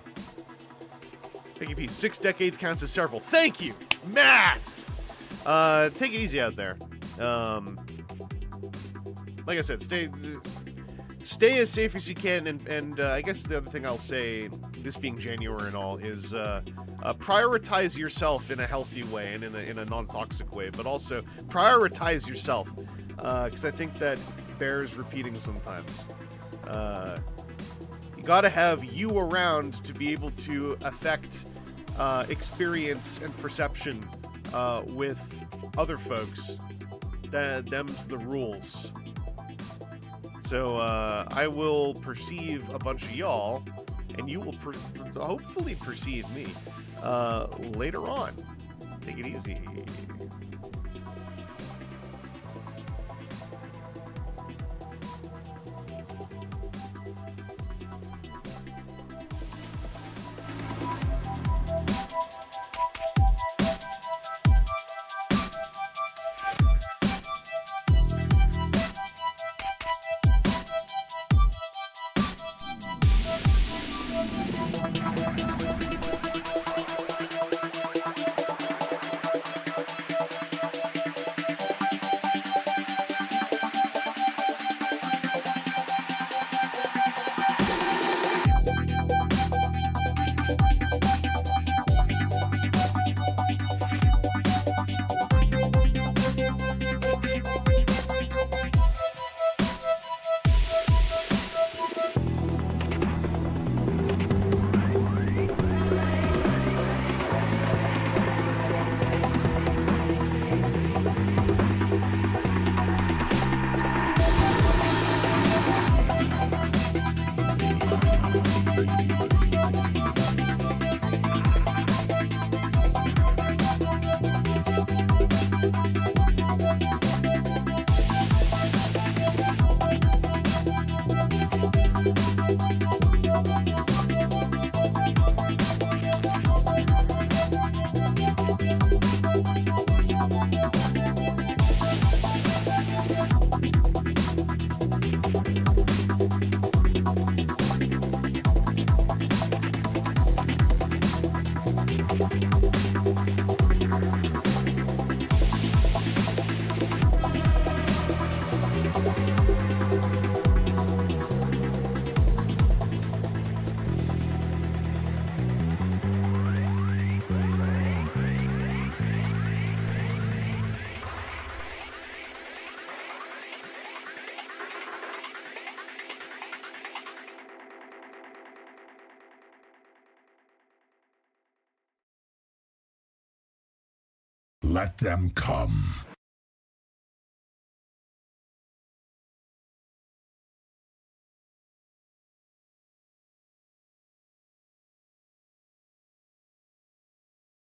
Thank you, Pete. 6 decades counts as several. Thank you! Math! Take it easy out there. Like I said, stay as safe as you can, and I guess the other thing I'll say, this being January and all, is prioritize yourself in a healthy way and in a non-toxic way, but also prioritize yourself, because I think that bears repeating sometimes. You gotta have you around to be able to affect experience and perception with other folks. Them's the rules. So I will perceive a bunch of y'all, and you will hopefully perceive me later on. Take it easy. Let them come.